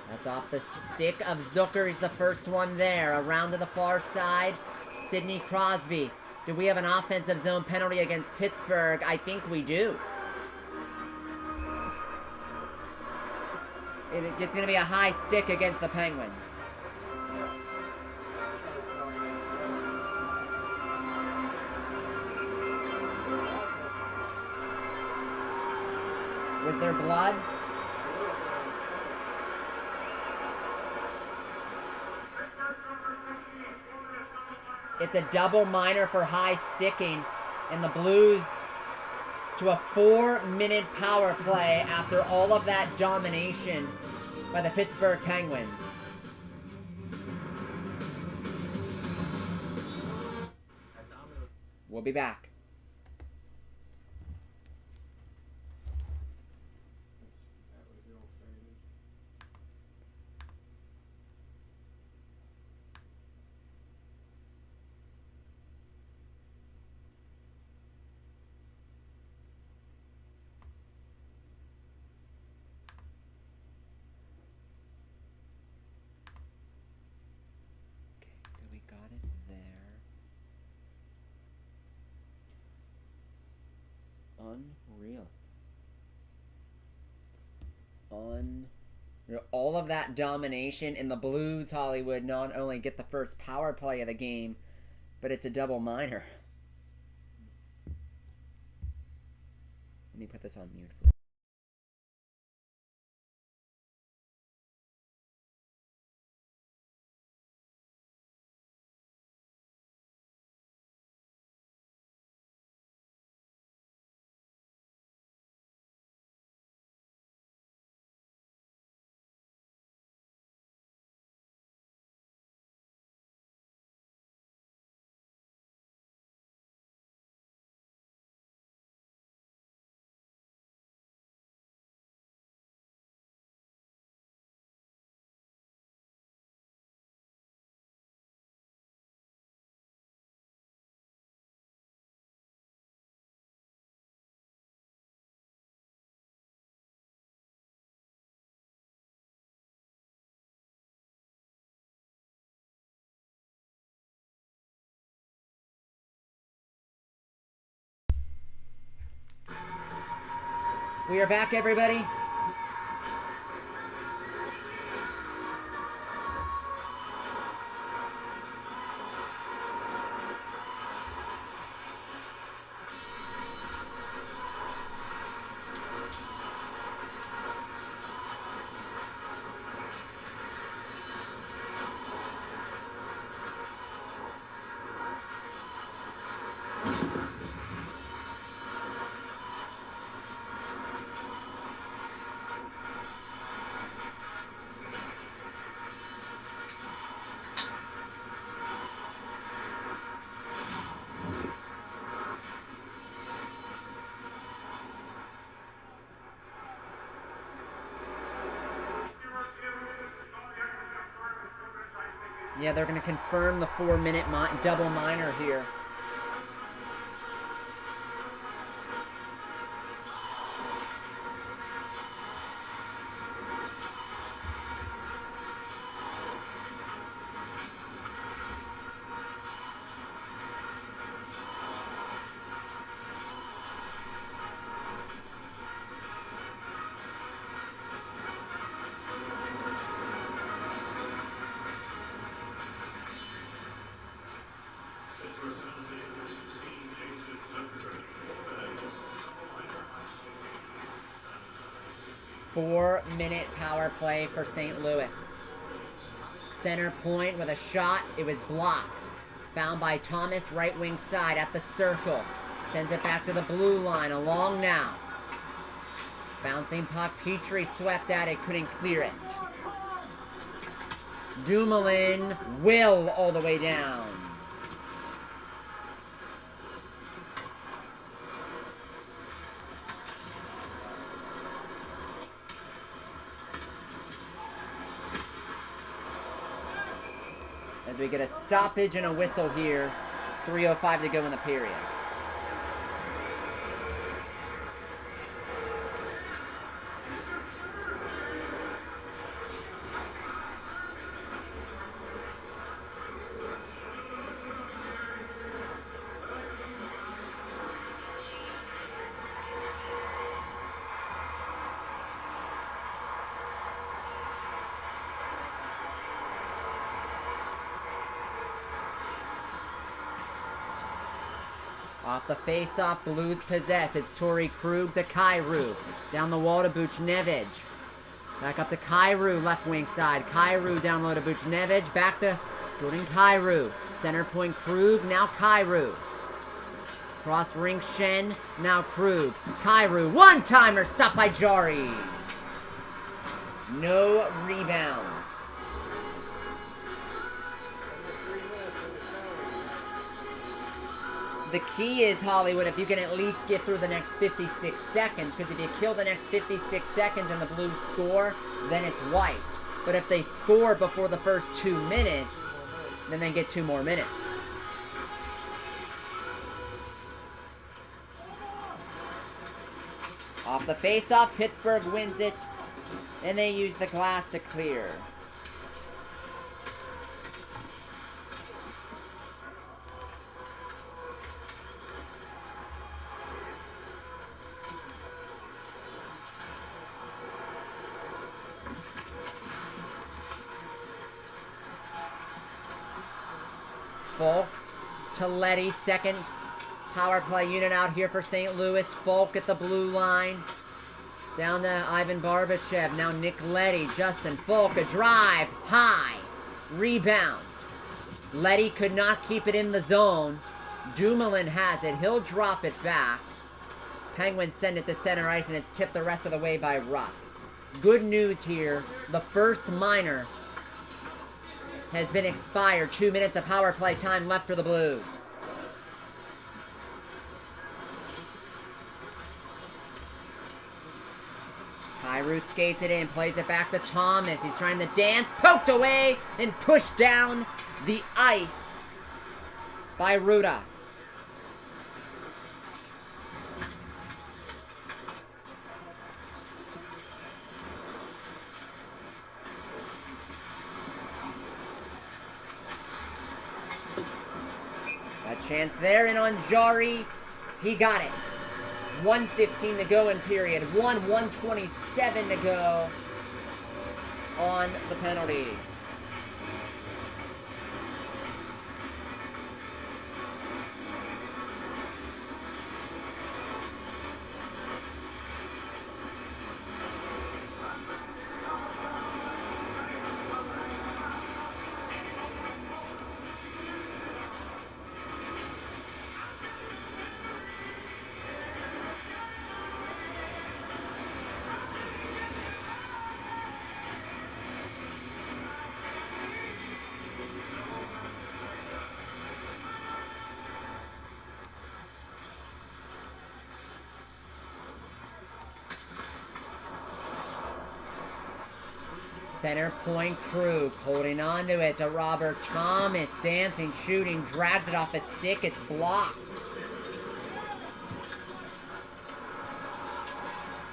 A: That's off the stick of Zucker. He's the first one there. Around to the far side. Sidney Crosby. Do we have an offensive zone penalty against Pittsburgh? I think we do. It's going to be a high stick against the Penguins. Was there blood? It's a double minor for high sticking, and the Blues to a 4-minute power play after all of that domination by the Pittsburgh Penguins. We'll be back.
B: That was the old faded.
A: Okay, so we got it there. Unreal. All of that domination, and the Blues, Hollywood, not only get the first power play of the game, but it's a double minor. Let me put this on mute for We are back, everybody. Yeah, they're going to confirm the 4-minute double minor here. Four-minute power play for St. Louis. Center point with a shot. It was blocked. Found by Thomas, right wing side at the circle. Sends it back to the blue line. Along now. Bouncing puck. Petrie swept at it. Couldn't clear it. Dumoulin will all the way down. As we get a stoppage and a whistle here. 3:05 to go in the period. Off the face-off, Blues possess. It's Torrey Krug to Kyrou. Down the wall to Buchnevich. Back up to Kyrou, left wing side. Kyrou down low to Buchnevich. Back to Jordan Kyrou. Center point Krug, now Kyrou. Cross rink Shen, now Krug. Kyrou, one-timer, stopped by Jari. No rebound. The key is, Hollywood, if you can at least get through the next 56 seconds, because if you kill the next 56 seconds and the Blues score, then it's wiped. But if they score before the first 2 minutes, then they get 2 more minutes. Off the face-off, Pittsburgh wins it, and they use the glass to clear. Folk to Letty, second power play unit out here for St. Louis. Folk at the blue line. Down to Ivan Barbashev. Now Nick Letty. Justin Folk, a drive. High. Rebound. Letty could not keep it in the zone. Dumoulin has it. He'll drop it back. Penguins send it to center ice, and it's tipped the rest of the way by Rust. Good news here. The first minor has been expired. 2 minutes of power play time left for the Blues. Kyrou skates it in, plays it back to Thomas. He's trying to dance, poked away, and pushed down the ice by Ruda. A chance there, and on Jari, he got it. 1:15 to go in period 1, 1:27 to go on the penalty. Center point Krug holding on to it to Robert Thomas. Dancing, shooting, drags it off his stick. It's blocked.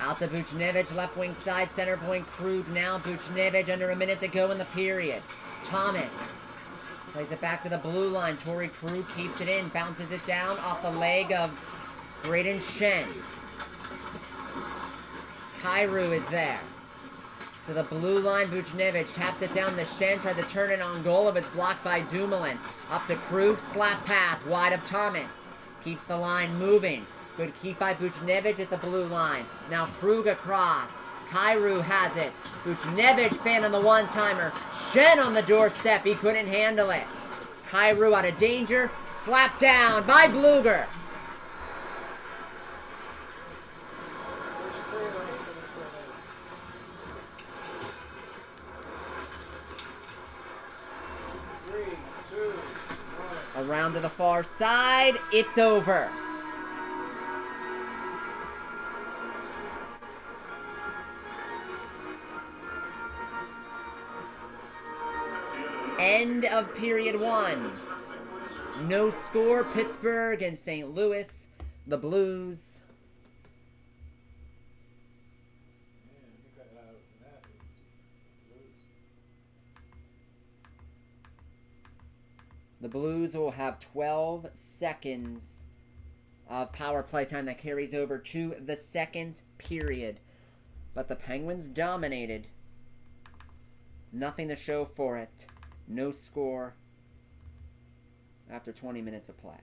A: Out to Buchnevich, left wing side. Center point Krug now. Buchnevich under a minute to go in the period. Thomas plays it back to the blue line. Torrey Krug keeps it in. Bounces it down off the leg of Braden Shen. Kyrou is there. To the blue line, Buchnevich taps it down to Shen, tried to turn it on goal, but it's blocked by Dumoulin. Up to Krug, slap pass, wide of Thomas. Keeps the line moving. Good keep by Buchnevich at the blue line. Now Krug across. Kyrou has it. Buchnevich fan on the one-timer. Shen on the doorstep, he couldn't handle it. Kyrou out of danger, slapped down by Bluger. Around to the far side, it's over. End of period 1. No score, Pittsburgh and St. Louis. The Blues. The Blues will have 12 seconds of power play time that carries over to the second period. But the Penguins dominated. Nothing to show for it. No score after 20 minutes of play.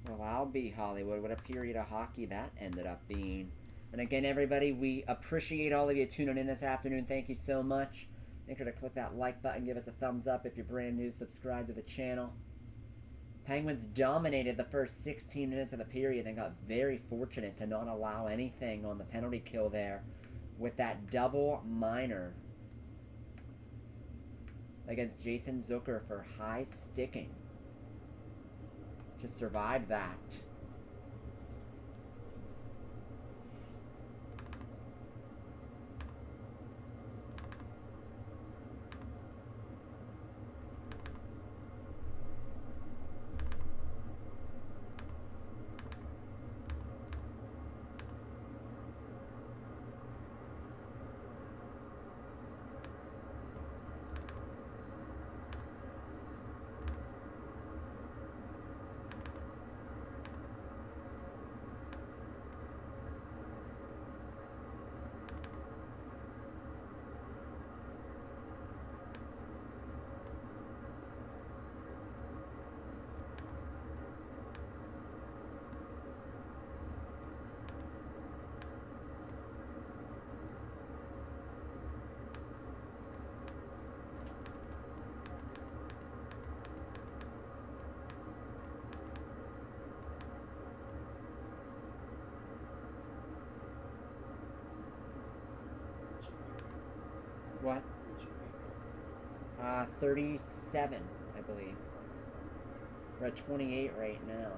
A: Well, I'll be Hollywood. What a period of hockey that ended up being. And again, everybody, we appreciate all of you tuning in this afternoon. Thank you so much. Make sure to click that like button. Give us a thumbs up if you're brand new. Subscribe to the channel. Penguins dominated the first 16 minutes of the period and got very fortunate to not allow anything on the penalty kill there with that double minor against Jason Zucker for high sticking. To survive that. What? 37, I believe. We're at 28 right now.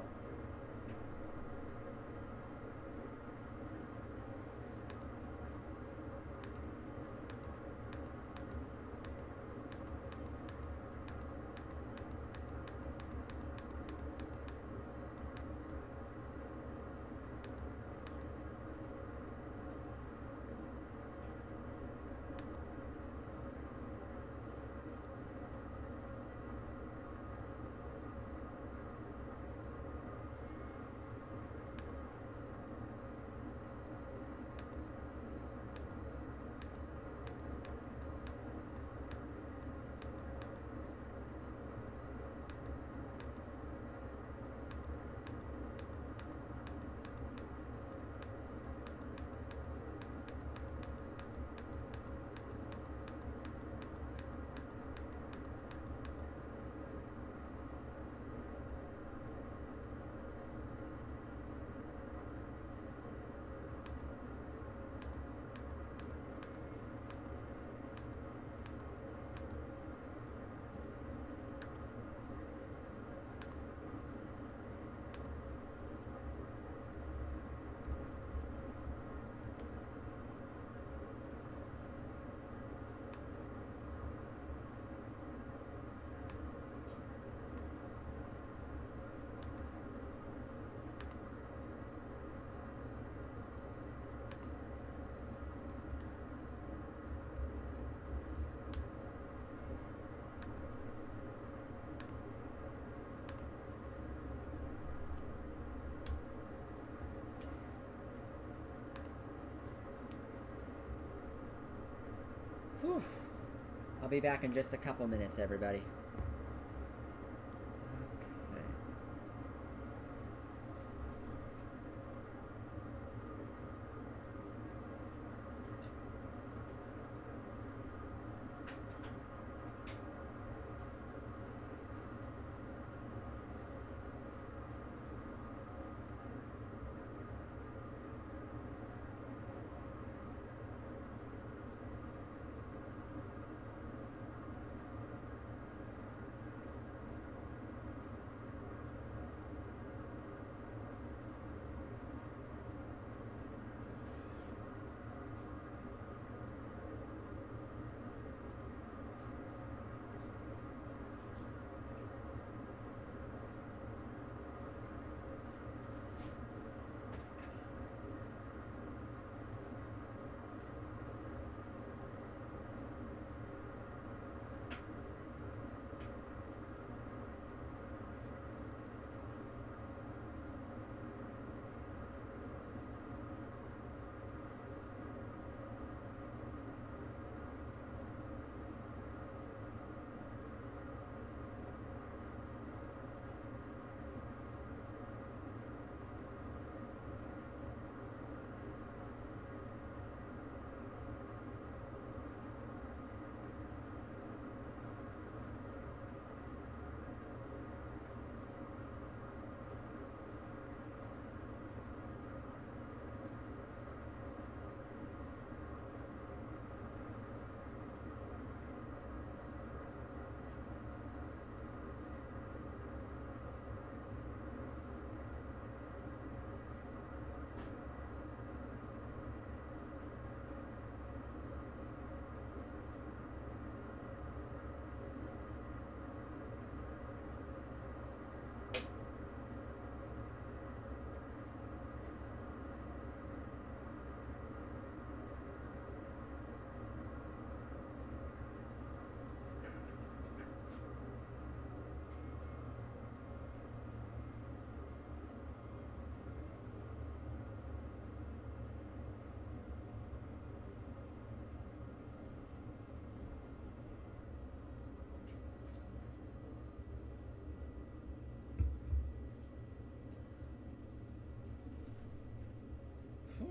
A: Whew. I'll be back in just a couple minutes, everybody.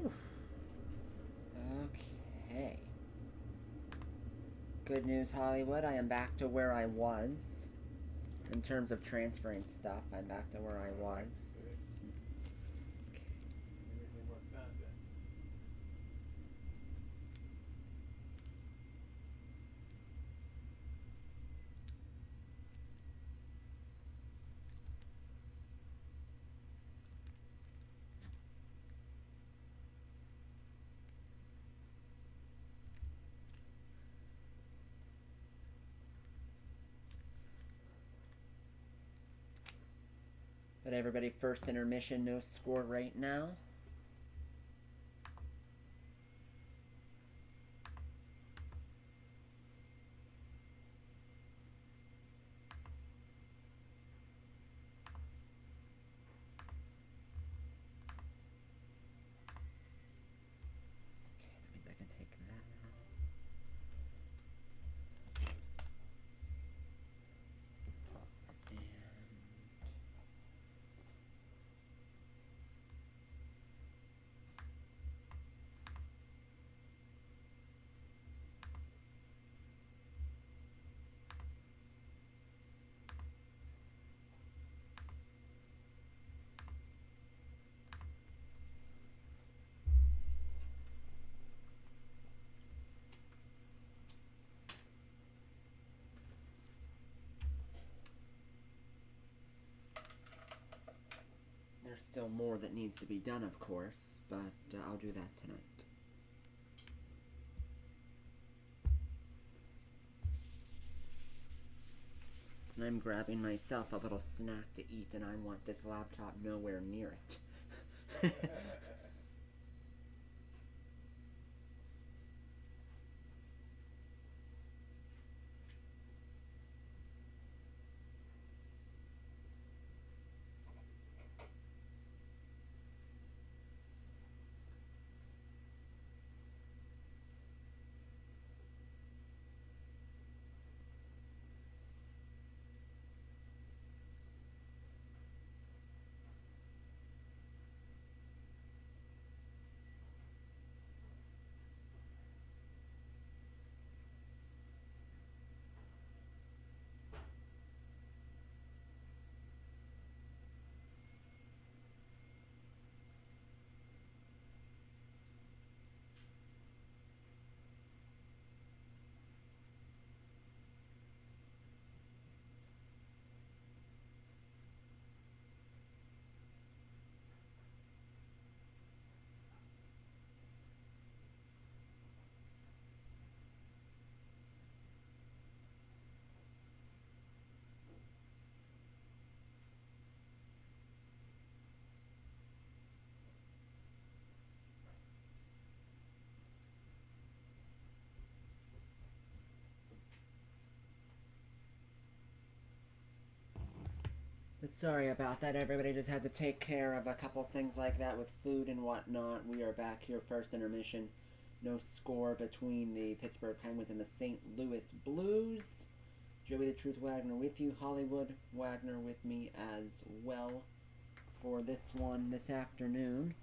A: Okay. Okay. Good news, Hollywood. I am back to where I was. In terms of transferring stuff, I'm back to where I was.
B: Everything worked out then.
A: But everybody, first intermission, no score right now. Okay, that means I can take that out. There's still more that needs to be done, of course, but I'll do that tonight. And I'm grabbing myself a little snack to eat, and I want this laptop nowhere near it. Sorry about that, everybody. Just had to take care of a couple things like that with food and whatnot. We are back here, first intermission. No score between the Pittsburgh Penguins and the St. Louis Blues. Joey the Truth Wagner with you. Hollywood Wagner with me as well for this one this afternoon.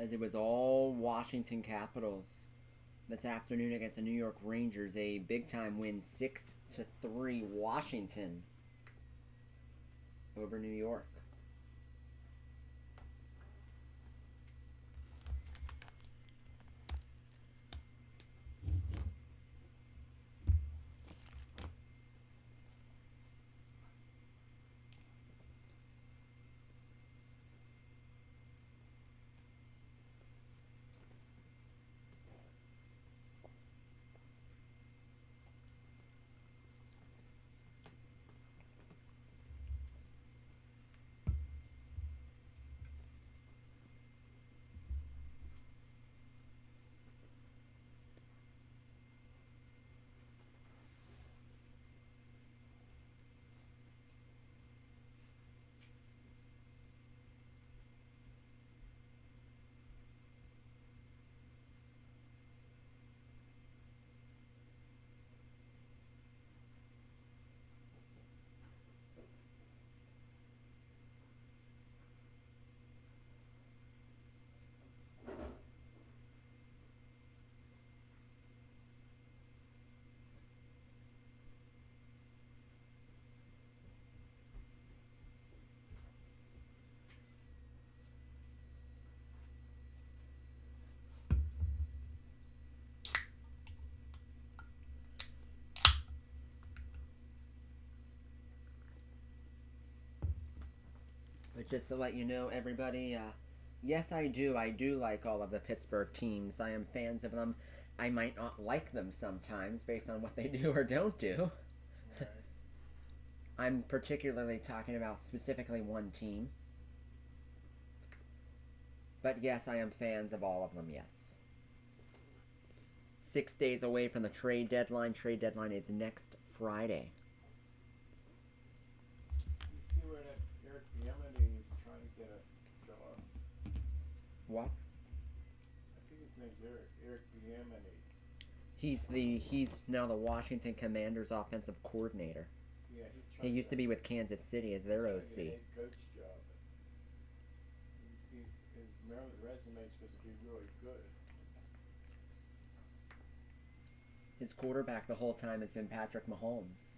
A: As it was all Washington Capitals this afternoon against the New York Rangers. A big-time win, 6-3 Washington over New York. But just to let you know, everybody, yes, I do like all of the Pittsburgh teams. I am fans of them. I might not like them sometimes based on what they do or don't do.
B: Right.
A: I'm particularly talking about specifically one team. But yes, I am fans of all of them, yes. 6 days away from the trade deadline. Trade deadline is next Friday.
B: You see where that Eric Bieniemy is trying to get a job?
A: What?
B: I think his name's Eric Bieniemy.
A: He's now the Washington Commanders offensive coordinator.
B: Yeah, he's
A: He
B: trying
A: used to be with Kansas City as their
B: trying
A: OC.
B: to get a head coach job. His resume is supposed to be really good.
A: His quarterback the whole time has been Patrick Mahomes.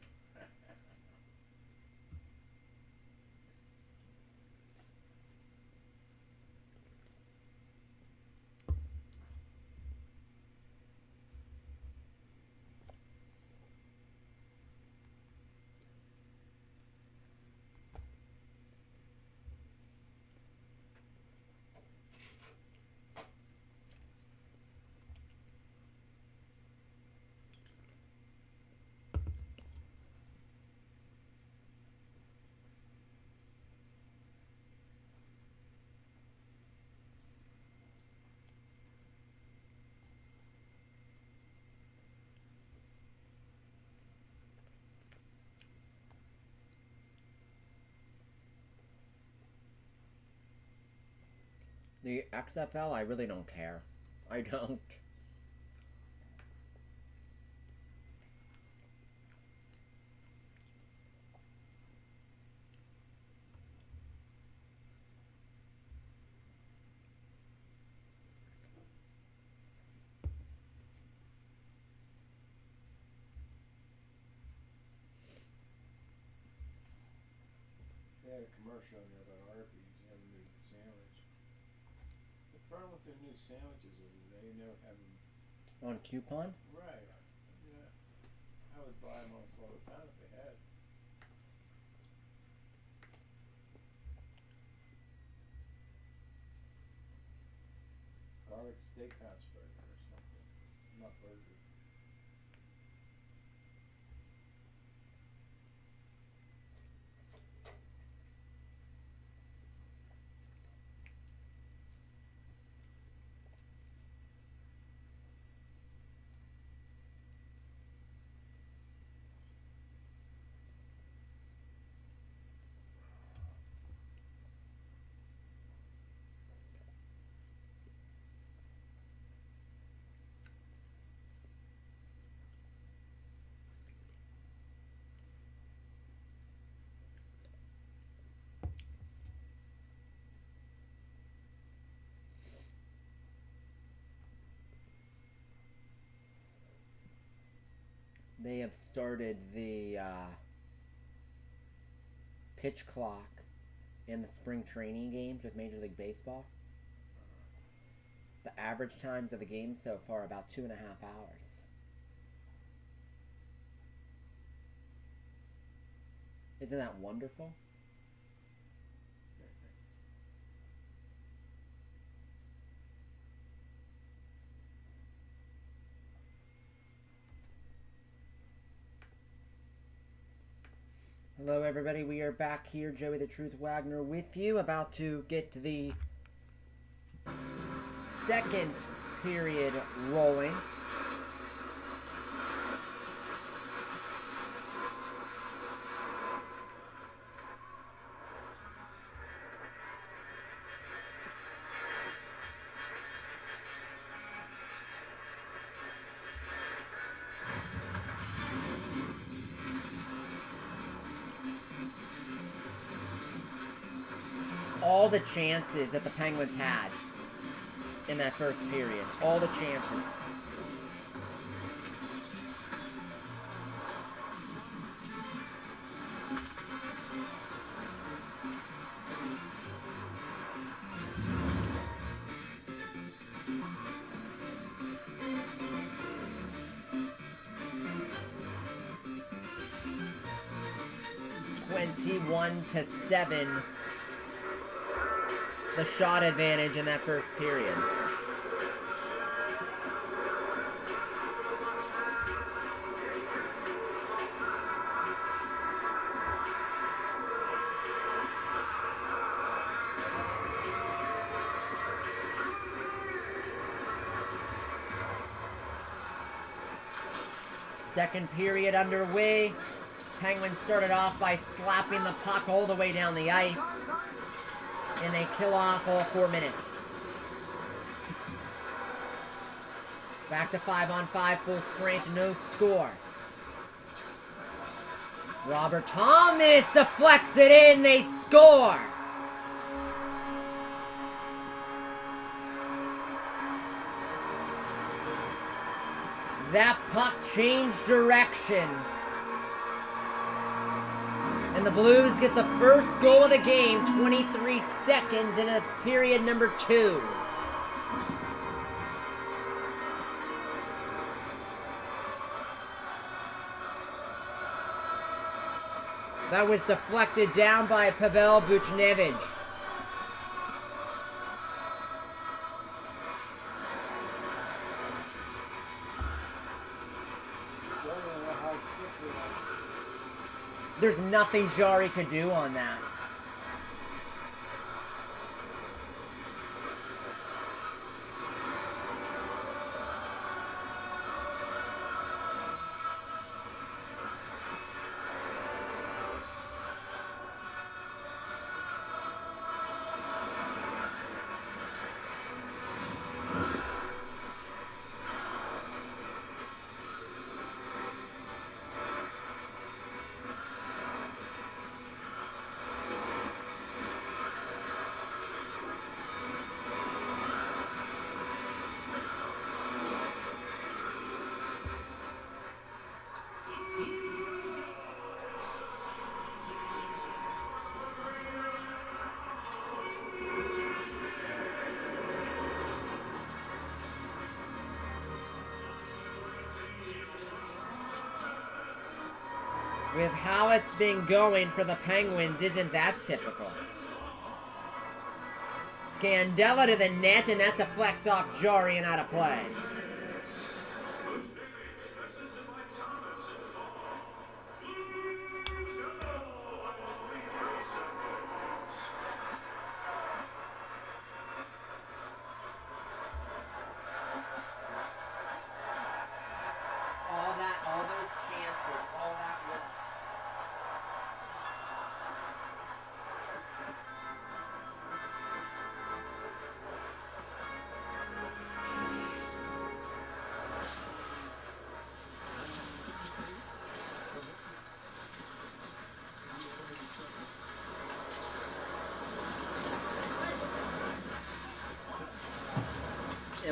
A: The XFL, I really don't care. I don't.
B: They had a commercial on there about Arby's. You have a new sandwich. The problem with their new sandwiches is they never have them
A: On coupon?
B: right. Yeah, I would buy them almost all the time if they had. Garlic steakhouse burger or something. not burger.
A: They have started the pitch clock in the spring training games with Major League Baseball. The average times of the game so far about 2.5 hours. Isn't that wonderful? Hello everybody, we are back here, Joey the Truth Wagner with you, about to get to the second period rolling. All the chances that the Penguins had in that first period. All the chances. (21-7). The shot advantage in that first period. Second period underway. Penguins started off by slapping the puck all the way down the ice. And they kill off all 4 minutes. Back to 5-on-5, full strength, no score. Robert Thomas deflects it in, they score! That puck changed direction. And the Blues get the first goal of the game, 23 seconds into period number 2. That was deflected down by Pavel Buchnevich. There's nothing Jari could do on that. With how it's been going for the Penguins, isn't that typical? Scandella to the net, and that deflects off Jari and out of play.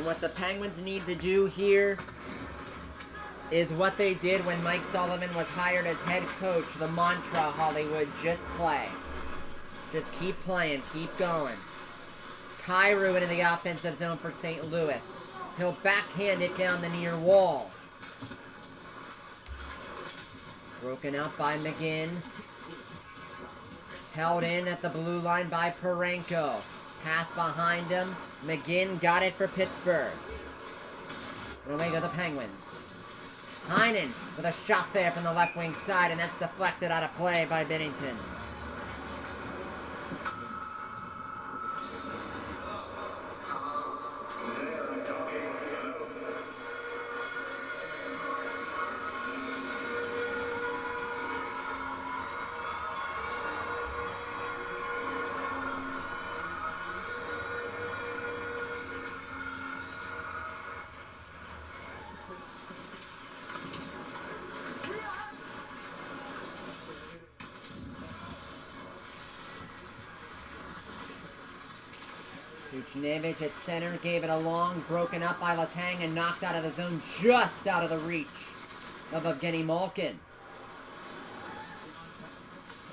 A: what the Penguins need to do here is what they did when Mike Sullivan was hired as head coach. The mantra, Hollywood, just play. Just keep playing, keep going. Kyrou into the offensive zone for St. Louis. He'll backhand it down the near wall. Broken up by McGinn. Held in at the blue line by Parenko. Pass behind him. McGinn got it for Pittsburgh. And away go the Penguins. Heinen with a shot there from the left wing side, and that's deflected out of play by Binnington. Buchnevich at center gave it a long, broken up by Letang and knocked out of the zone, just out of the reach of Evgeny Malkin.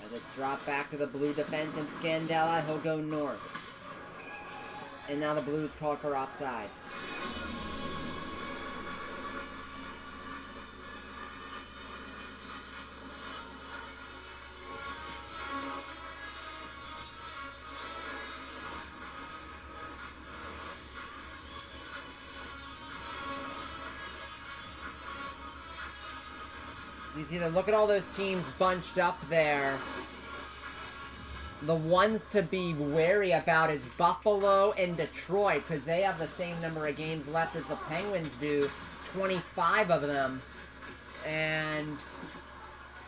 A: As it's dropped back to the blue defense and Scandella, he'll go north. And now the Blues called for offside. You see them, look at all those teams bunched up there. The ones to be wary about is Buffalo and Detroit, because they have the same number of games left as the Penguins do, 25 of them. And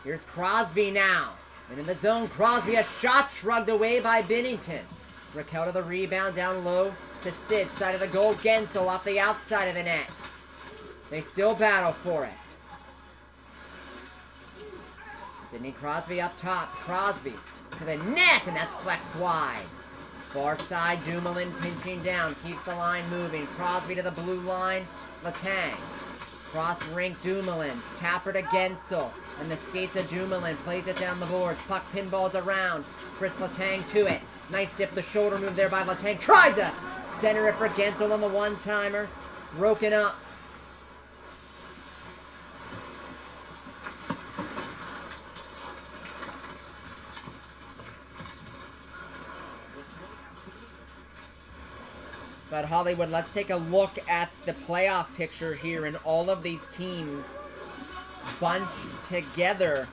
A: here's Crosby now. And in the zone, Crosby, a shot shrugged away by Binnington. Raquel to the rebound, down low to Sid, side of the goal. Gensel off the outside of the net. They still battle for it. Sidney Crosby up top. Crosby to the net, and that's flexed wide. Far side, Dumoulin pinching down. Keeps the line moving. Crosby to the blue line. Letang. Cross rink, Dumoulin. Tapper to Gensel. And the skates of Dumoulin. Plays it down the boards. Puck pinballs around. Chris Letang to it. Nice dip the shoulder move there by Letang. Tried to center it for Gensel on the one-timer. Broken up. But Hollywood, let's take a look at the playoff picture here, and all of these teams bunched together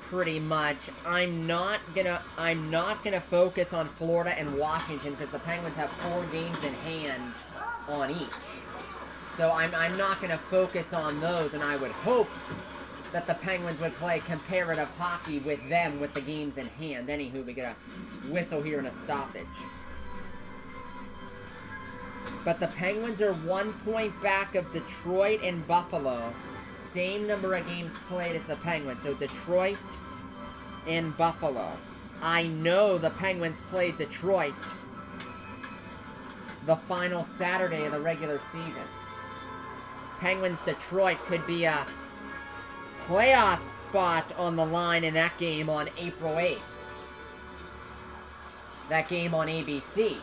A: pretty much. I'm not gonna focus on Florida and Washington because the Penguins have 4 games in hand on each. So I'm not gonna focus on those, and I would hope that the Penguins would play comparative hockey with them with the games in hand. Anywho, we get a whistle here and a stoppage. But the Penguins are 1 point back of Detroit and Buffalo. Same number of games played as the Penguins. So Detroit and Buffalo. I know the Penguins played Detroit the final Saturday of the regular season. Penguins-Detroit could be a playoff spot on the line in that game on April 8th. That game on ABC.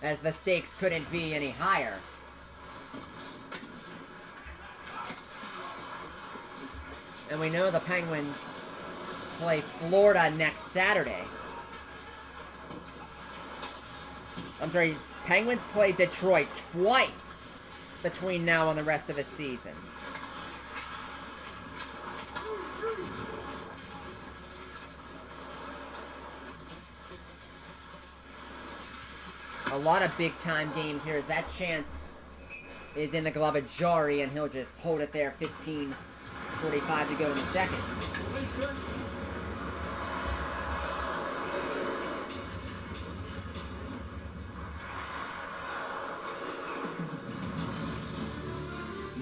A: As the stakes couldn't be any higher. And we know the Penguins play Florida next Saturday. I'm sorry, Penguins play Detroit twice between now and the rest of the season. A lot of big-time games here as that chance is in the glove of Jarry, and he'll just hold it there. 15:45 to go in the second.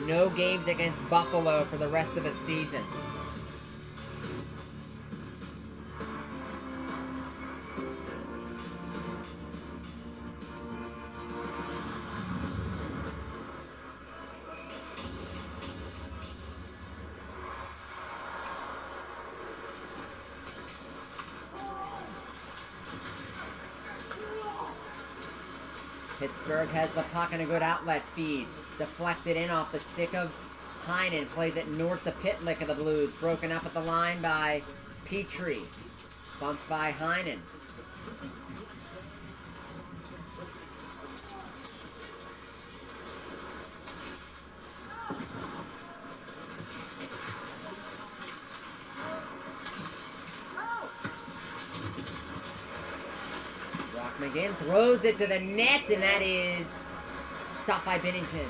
A: No games against Buffalo for the rest of the season. Pittsburgh has the puck and a good outlet feed. Deflected in off the stick of Heinen. Plays it north to Pitlick of the Blues. Broken up at the line by Petrie. Bumped by Heinen. Again, throws it to the net, and that is stopped by Binnington.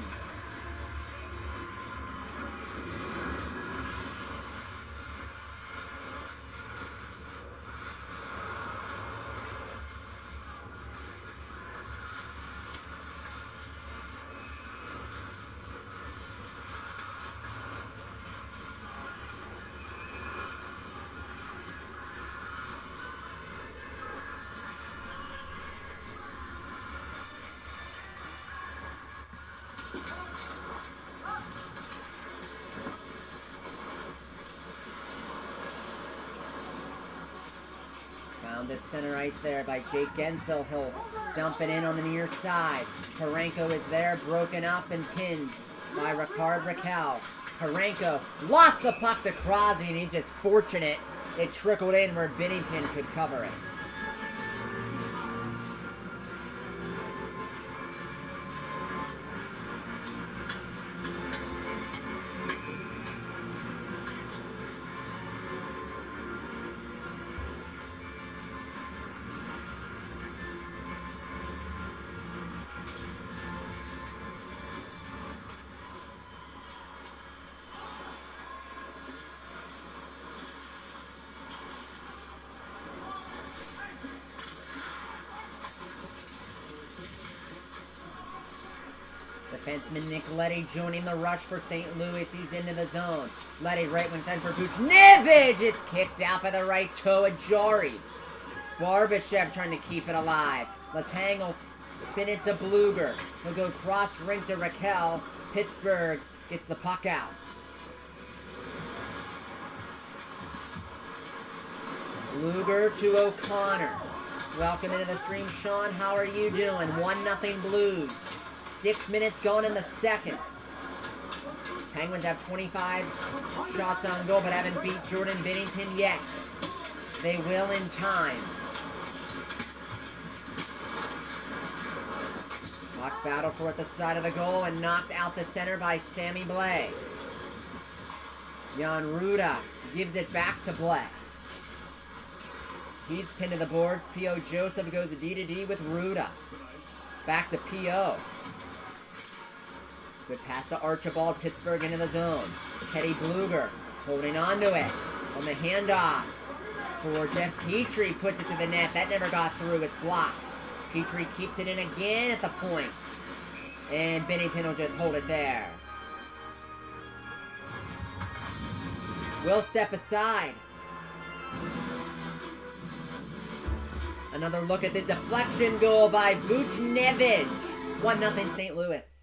A: Found at center ice there by Jake Gensel. He'll dump it in on the near side. Parenko is there, broken up and pinned by Ricard Raquel. Parenko lost the puck to Crosby, and he's just fortunate it trickled in where Binnington could cover it. Defenseman Nick Leddy joining the rush for St. Louis. He's into the zone. Leddy right wing side for Buchnevich. It's kicked out by the right toe of Jari. Barbashev trying to keep it alive. Letang will spin it to Bluger. He'll go cross rink to Raquel. Pittsburgh gets the puck out. Bluger to O'Connor. Welcome into the stream, Sean. How are you doing? 1-0 Blues. 6 minutes going in the second. Penguins have 25 shots on goal, but haven't beat Jordan Binnington yet. They will in time. Puck battle for at the side of the goal and knocked out the center by Sammy Blais. Jan Ruda gives it back to Blais. He's pinned to the boards. P.O. Joseph goes D-to-D with Ruda. Back to P.O. Good pass to Archibald. Pittsburgh into the zone. Teddy Bluger holding on to it. On the handoff for Jeff Petrie. Puts it to the net. That never got through. It's blocked. Petrie keeps it in again at the point. And Binnington will just hold it there. Will step aside. Another look at the deflection goal by Buchnevich. 1-0 St. Louis.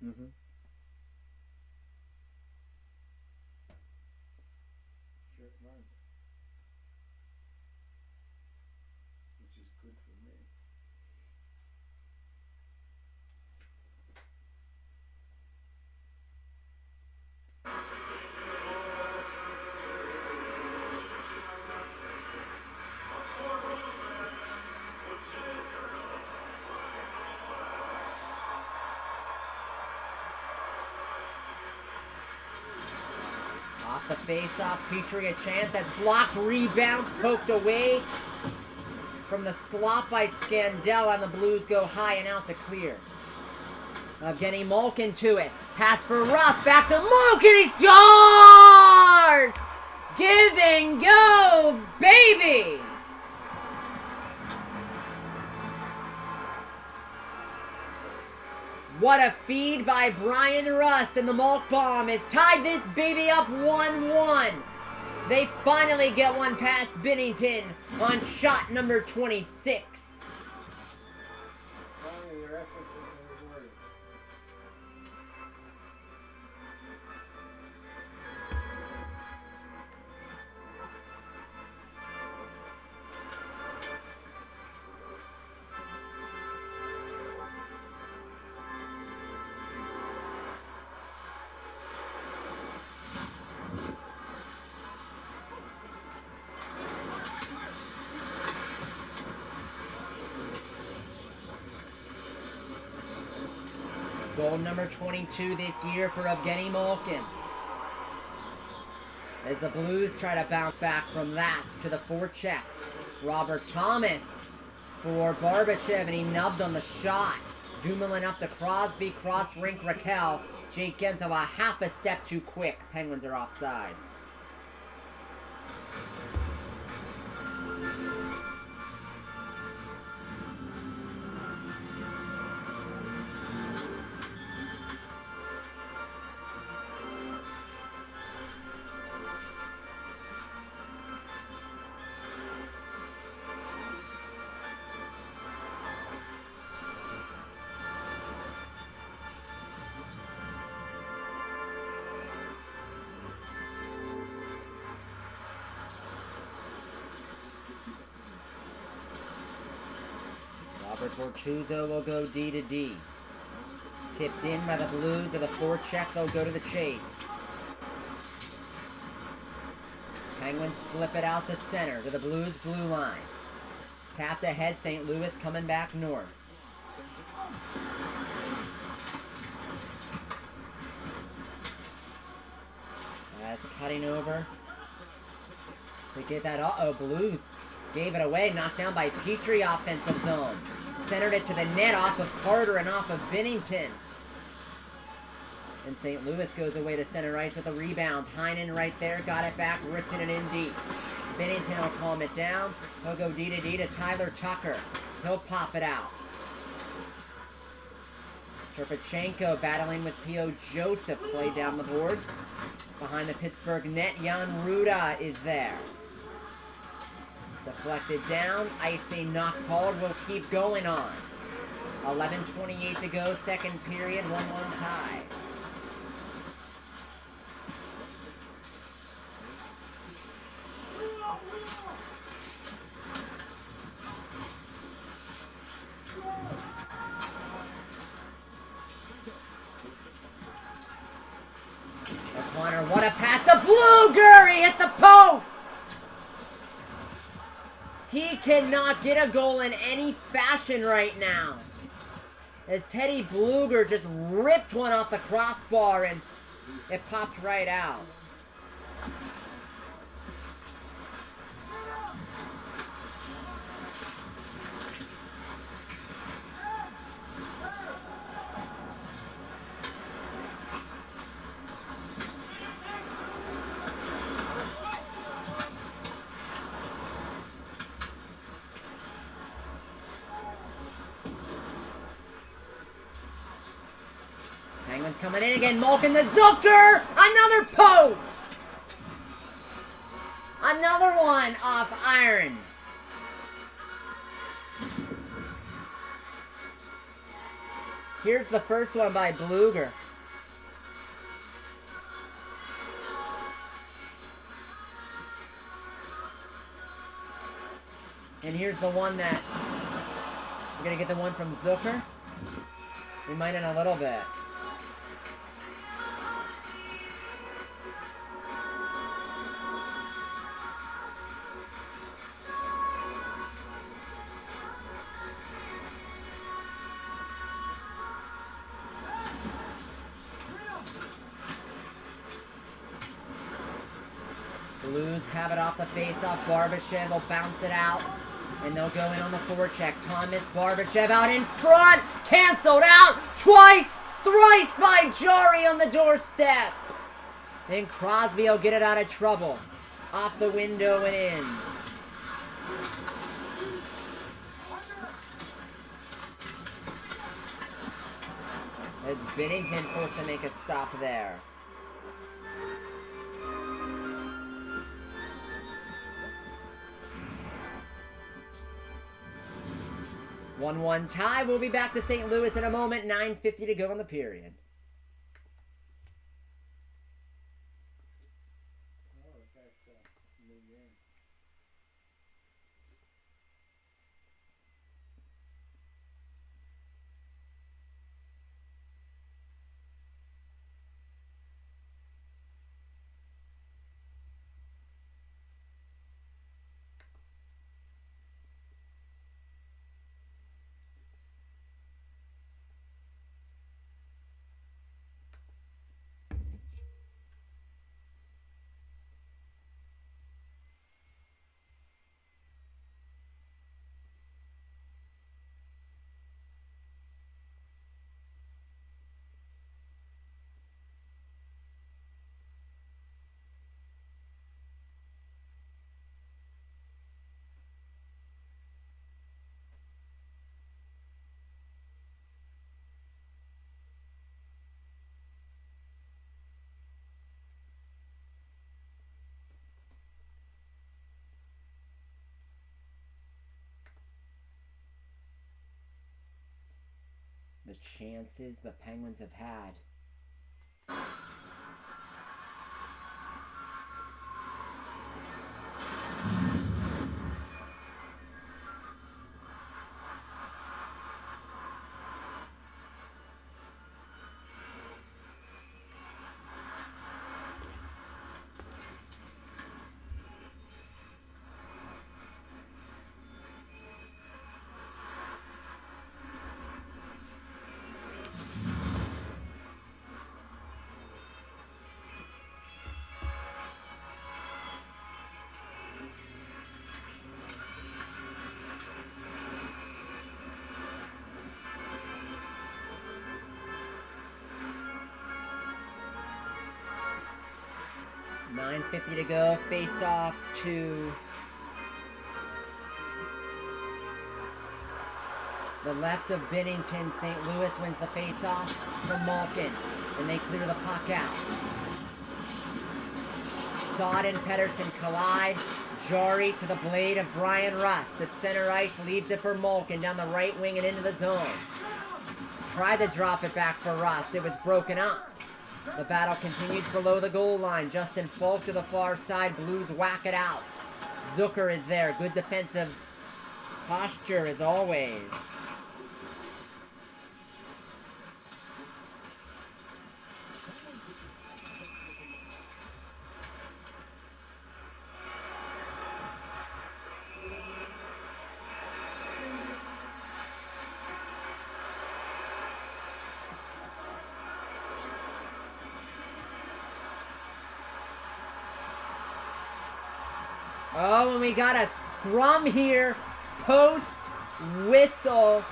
A: Mm-hmm.
B: Short month. Which is good for me.
A: Off the face-off, Petrie a chance. That's blocked, rebound, poked away from the slot by Scandell, and the Blues go high and out to clear. Evgeny Malkin to it. Pass for Ruff, back to Malkin, he scores! Give and go, baby! What a feed by Brian Russ, and the Malk bomb has tied this baby up 1-1. They finally get one past Binnington on shot number 26.
B: Finally, your efforts have been rewarded.
A: Goal number 22 this year for Evgeny Malkin. As the Blues try to bounce back from that to the forecheck. Robert Thomas for Barbashev, and he nubbed on the shot. Dumoulin up to Crosby, cross-rink Raquel. Jake Genzo a half a step too quick. Penguins are offside. Robert Bortuzzo will go D to D. Tipped in by the Blues of the forecheck, they'll go to the chase. Penguins flip it out to center to the Blues blue line. Tapped ahead, St. Louis coming back north. As cutting over to get that, Blues gave it away, knocked down by Petrie, offensive zone. Centered it to the net off of Carter and off of Binnington. And St. Louis goes away to center ice with a rebound. Heinen right there, got it back, wristing it in deep. Binnington will calm it down. He'll go D to D to Tyler Tucker. He'll pop it out. Terpachenko battling with P.O. Joseph, played down the boards. Behind the Pittsburgh net, Jan Ruda is there. Deflected down, icing not called, will keep going on. 11:28 to go, second period, 1-1 tie. O'Connor, what a pass to Blueger! He hit the post! He cannot get a goal in any fashion right now. As Teddy Blueger just ripped one off the crossbar and it popped right out. Penguins coming in again. Malkin to Zucker. Another post. Another one off iron. Here's the first one by Bluger. And here's the one that... We're going to get the one from Zucker. We might in a little bit. Blues have it off the face-off. Barbashev will bounce it out. And they'll go in on the forecheck. Thomas Barbashev out in front. Canceled out. Twice. Thrice by Jarry on the doorstep. Then Crosby will get it out of trouble. Off the window and in. As Binnington forced to make a stop there. 1-1 tie. We'll be back to St. Louis in a moment. 9:50 to go in the period.
B: Oh, in fact, new game.
A: The chances the Penguins have had. $9.50 to go. Face off to the left of Binnington. St. Louis wins the face off from Malkin. And they clear the puck out. Saad and Pedersen collide. Jarry to the blade of Brian Rust at center ice. Leaves it for Malkin down the right wing and into the zone. Tried to drop it back for Rust. It was broken up. The battle continues below the goal line. Justin Falk to the far side. Blues whack it out. Zucker is there. Good defensive posture as always. Oh, and we got a scrum here. Post whistle.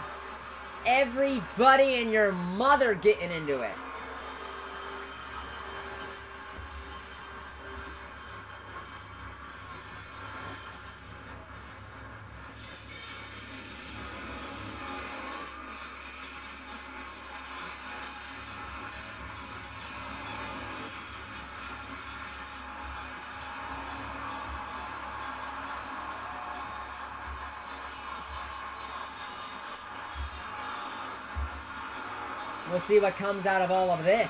A: Everybody and your mother getting into it. We'll see what comes out of all of this.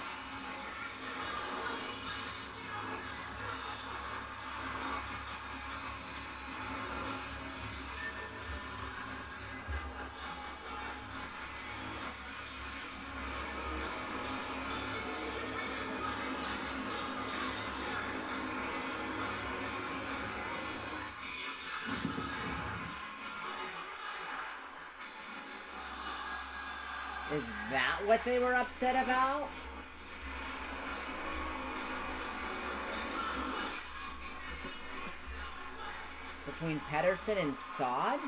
A: Is that what they were upset about? Between Pedersen and Sod?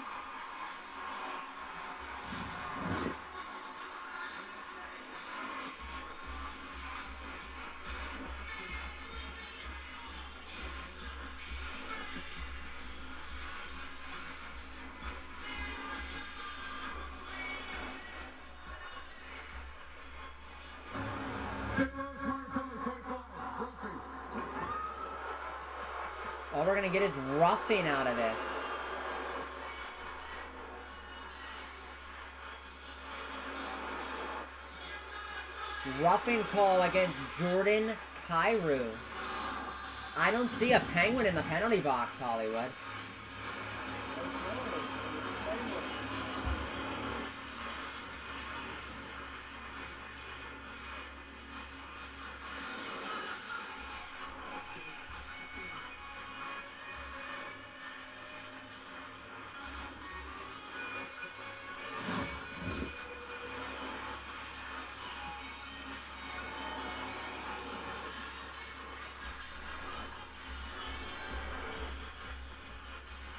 A: All we're gonna get is roughing out of this. Roughing call against Jordan Kyrou. I don't see a Penguin in the penalty box, Hollywood.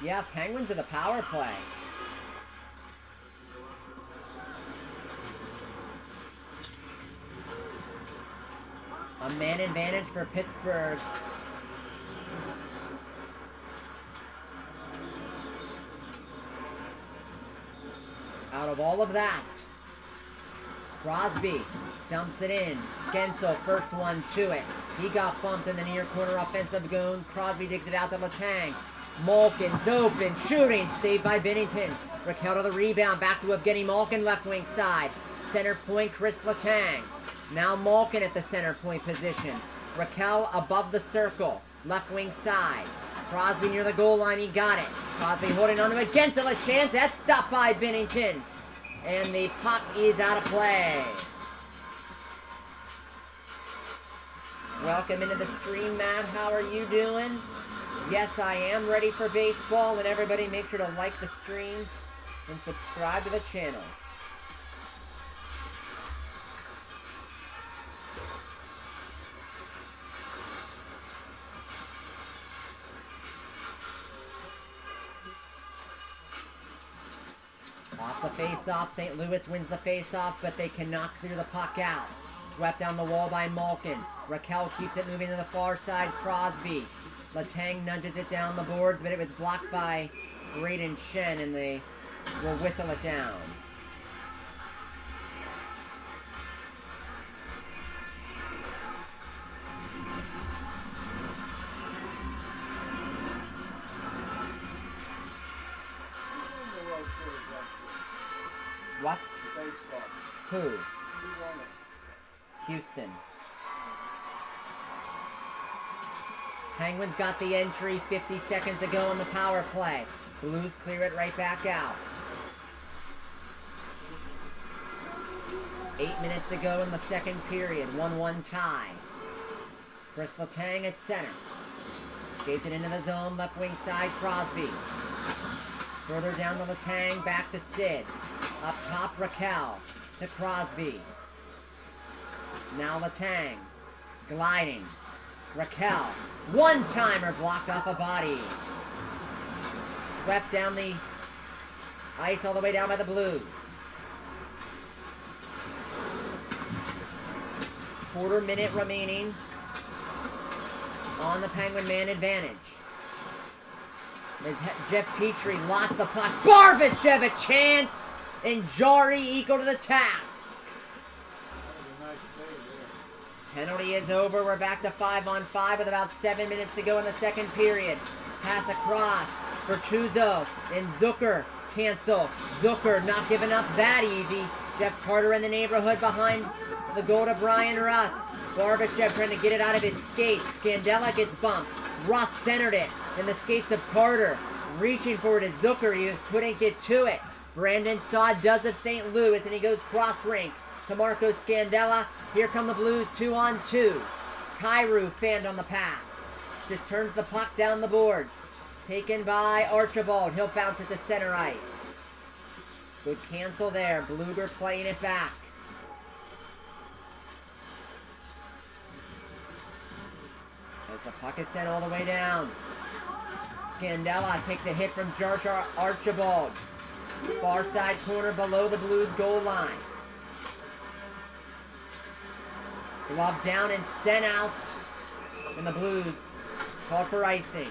A: Yeah, Penguins in the power play. A man advantage for Pittsburgh. Out of all of that, Crosby dumps it in. Gensel, first one to it. He got bumped in the near corner offensive zone. Crosby digs it out to Letang. Malkin's open, shooting, saved by Binnington. Raquel to the rebound, back to Evgeny Malkin, left wing side. Center point, Chris Letang. Now Malkin at the center point position. Raquel above the circle, left wing side. Crosby near the goal line, he got it. Crosby holding on to it, Gensel a chance, that's stopped by Binnington. And the puck is out of play. Welcome into the stream, Matt. How are you doing? Yes, I am ready for baseball, and everybody make sure to like the stream and subscribe to the channel. Off the face-off, St. Louis wins the face-off, but they cannot clear the puck out. Swept down the wall by Malkin. Raquel keeps it moving to the far side, Crosby. Letang nudges it down the boards, but it was blocked by Braden Shen, and they will whistle it down. What?
B: Baseball.
A: Who?
B: Who won it?
A: Houston. Penguins got the entry 50 seconds ago on the power play. Blues clear it right back out. 8 minutes to go in the second period. 1-1 tie. Chris Letang at center. Skates it into the zone. Left wing side, Crosby. Further down to Letang. Back to Sid. Up top, Raquel. To Crosby. Now Letang. Gliding. Raquel. One-timer blocked off a body. Swept down the ice all the way down by the Blues. Quarter minute remaining on the Penguin man advantage. As Jeff Petrie lost the puck. Barbashev a chance, and Jari equal to the task. Penalty is over. We're back to 5-on-5 with about 7 minutes to go in the second period. Pass across for Tuzo and Zucker. Cancel. Zucker not giving up that easy. Jeff Carter in the neighborhood behind The goal to Brian Rust. Barbashev trying to get it out of his skates. Scandella gets bumped. Rust centered it. And the skates of Carter. Reaching for it is Zucker. He couldn't get to it. Brandon Saad does of St. Louis, and he goes cross rink to Marco Scandella. Here come the Blues 2-on-2. Kyrou fanned on the pass. Just turns the puck down the boards. Taken by Archibald. He'll bounce it to center ice. Good cancel there. Bluger playing it back. As the puck is sent all the way down. Scandella takes a hit from Josh Archibald. Far side corner below the Blues goal line. Glove down and sent out. And the Blues called for icing.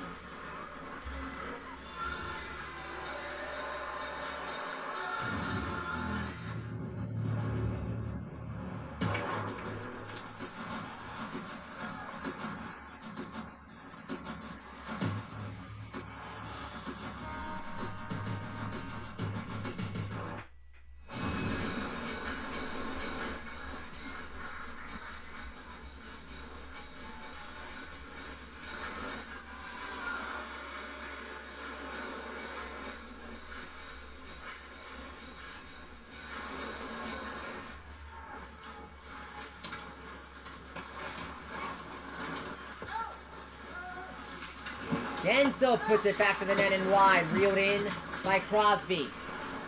A: Gensel puts it back to the net and wide. Reeled in by Crosby.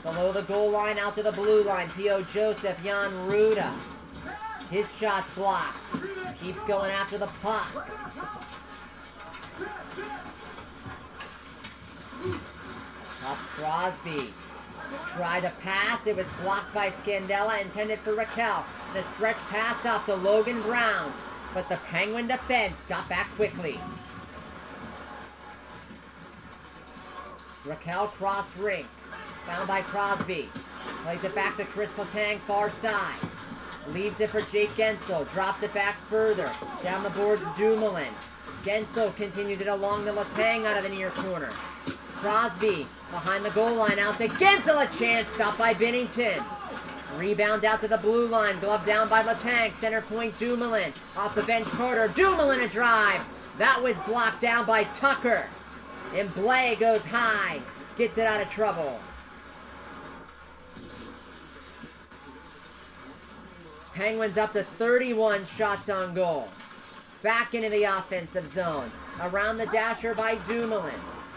A: Below the goal line, out to the blue line. P.O. Joseph, Jan Ruda. His shot's blocked. Keeps going after the puck. Up Crosby. Tried to pass. It was blocked by Scandella. Intended for Raquel. And a stretch pass up to Logan Brown. But the Penguin defense got back quickly. Raquel cross rink. Found by Crosby. Plays it back to Chris Letang, far side. Leaves it for Jake Gensel. Drops it back further. Down the boards, Dumoulin. Gensel continued it along the Letang out of the near corner. Crosby behind the goal line. Out to Gensel. A chance. Stopped by Binnington. Rebound out to the blue line. Glove down by Letang. Center point, Dumoulin. Off the bench, Carter. Dumoulin a drive. That was blocked down by Tucker. And Blay goes high. Gets it out of trouble. Penguins up to 31 shots on goal. Back into the offensive zone. Around the dasher by Dumoulin.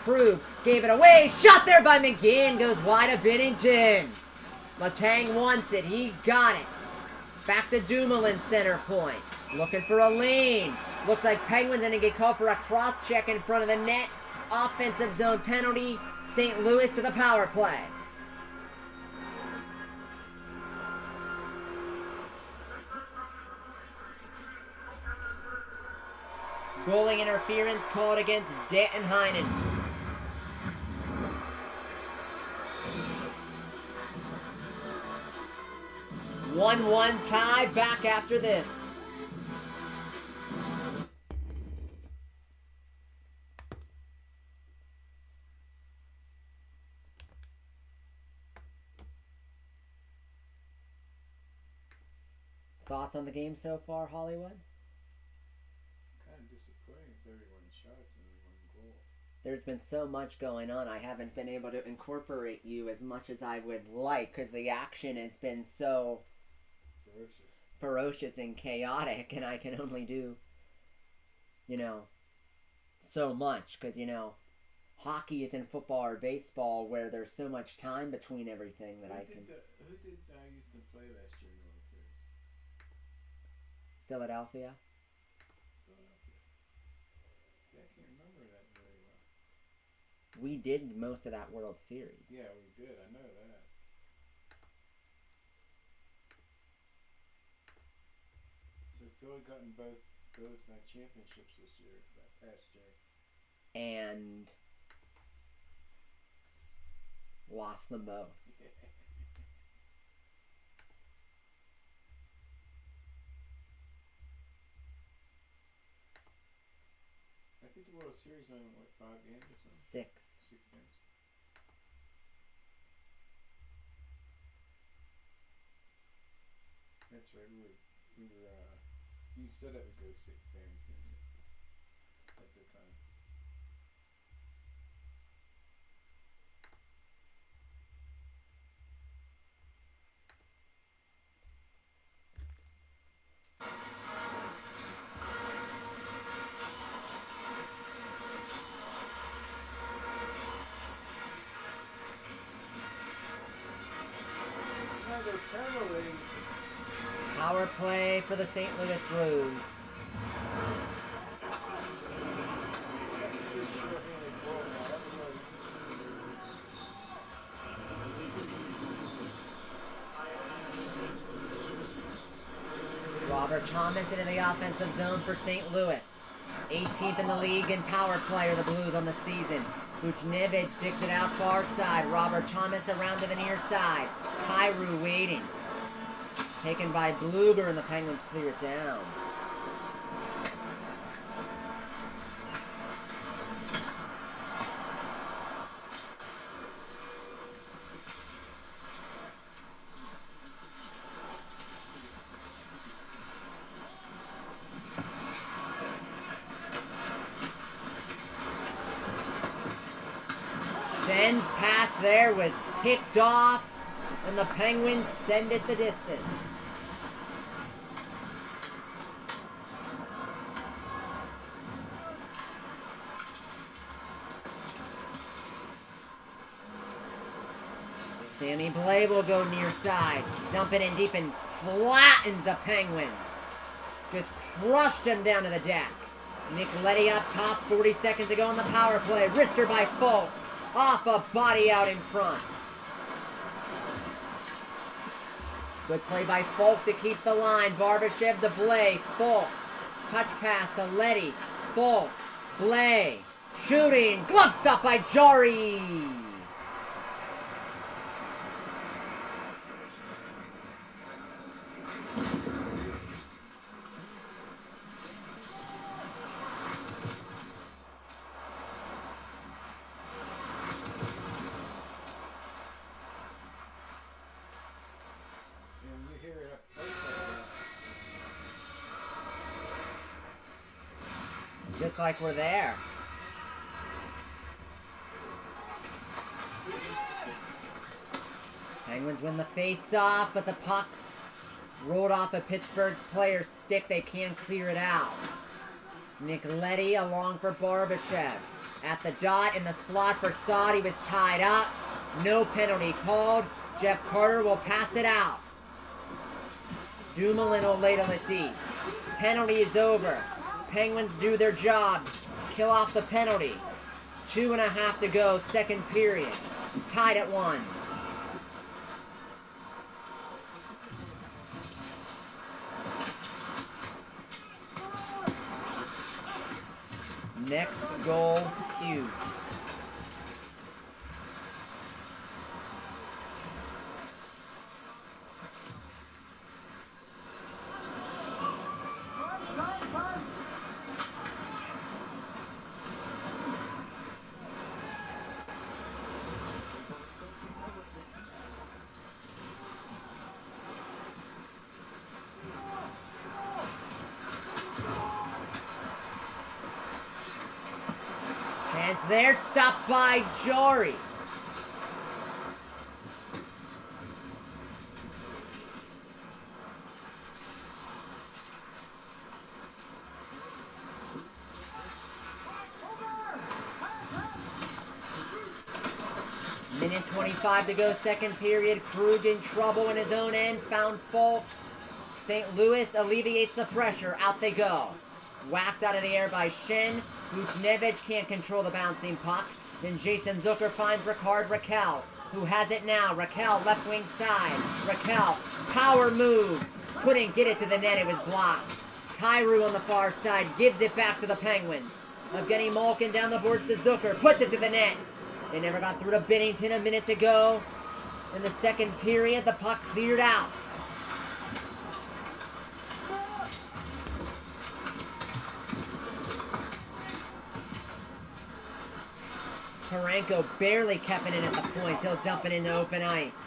A: Krug gave it away. Shot there by McGinn. Goes wide of Binnington. Letang wants it. He got it. Back to Dumoulin, center point. Looking for a lane. Looks like Penguins going to get called for a cross check in front of the net. Offensive zone penalty. St. Louis to the power play. Goalie interference called against Danton Heinen. One tie, back after this. Thoughts on the game so far, Hollywood?
B: Kind of disappointing, 31 shots and only 1 goal.
A: There's been so much going on. I haven't been able to incorporate you as much as I would like because the action has been so ferocious and chaotic, and I can only do, so much because, hockey isn't football or baseball where there's so much time between everything that I can...
B: Who did Houston play last year in the World Series?
A: Philadelphia.
B: See, I can't remember that very well.
A: We did most of that World Series.
B: Yeah, we did. I know that. So Philly gotten both championships this year, that past year.
A: And lost them both.
B: I think the World Series only went 5 games or something?
A: 6.
B: 6 games. That's right. you said it would go 6 games at the time. Another penalty.
A: Power play for the St. Louis Blues. Robert Thomas into the offensive zone for St. Louis. 18th in the league in power play are the Blues on the season. Buchnevich digs it out far side. Robert Thomas around to the near side. Kyrou waiting. Taken by Bluger, and the Penguins clear it down. Schen's pass there was picked off, and the Penguins send it the distance. Sammy Blais will go near side, dump it in deep and flattens the Penguin. Just crushed him down to the deck. Nick Leddy up top, 40 seconds to go on the power play. Wrister by Folk, off a body out in front. Good play by Folk to keep the line. Barbashev to Blais, Folk. Touch pass to Leddy, Folk, Blais. Shooting, glove stop by Jarry. Just like we're there. Penguins win the face-off, but the puck rolled off of Pittsburgh's player's stick. They can't clear it out. Nick Leddy along for Barbashev. At the dot in the slot for Saad. He was tied up. No penalty called. Jeff Carter will pass it out. Dumoulin will ladle it deep. Penalty is over. Penguins do their job. Kill off the penalty. 2.5 to go, second period. Tied at 1. Next goal, huge. Chance there, stopped by Jory. Minute 25 to go, second period. Krug in trouble in his own end, found Folk. St. Louis alleviates the pressure, out they go. Whacked out of the air by Schenn. Buchnevich can't control the bouncing puck. Then Jason Zucker finds Ricard Raquel, who has it now. Raquel, left wing side. Raquel, power move. Couldn't get it to the net, it was blocked. Kyrou on the far side gives it back to the Penguins. Evgeny Malkin down the boards to Zucker, puts it to the net. They never got through to Binnington, a minute to go. In the second period, the puck cleared out. Parenko barely kept it in at the point. He'll dump it into open ice.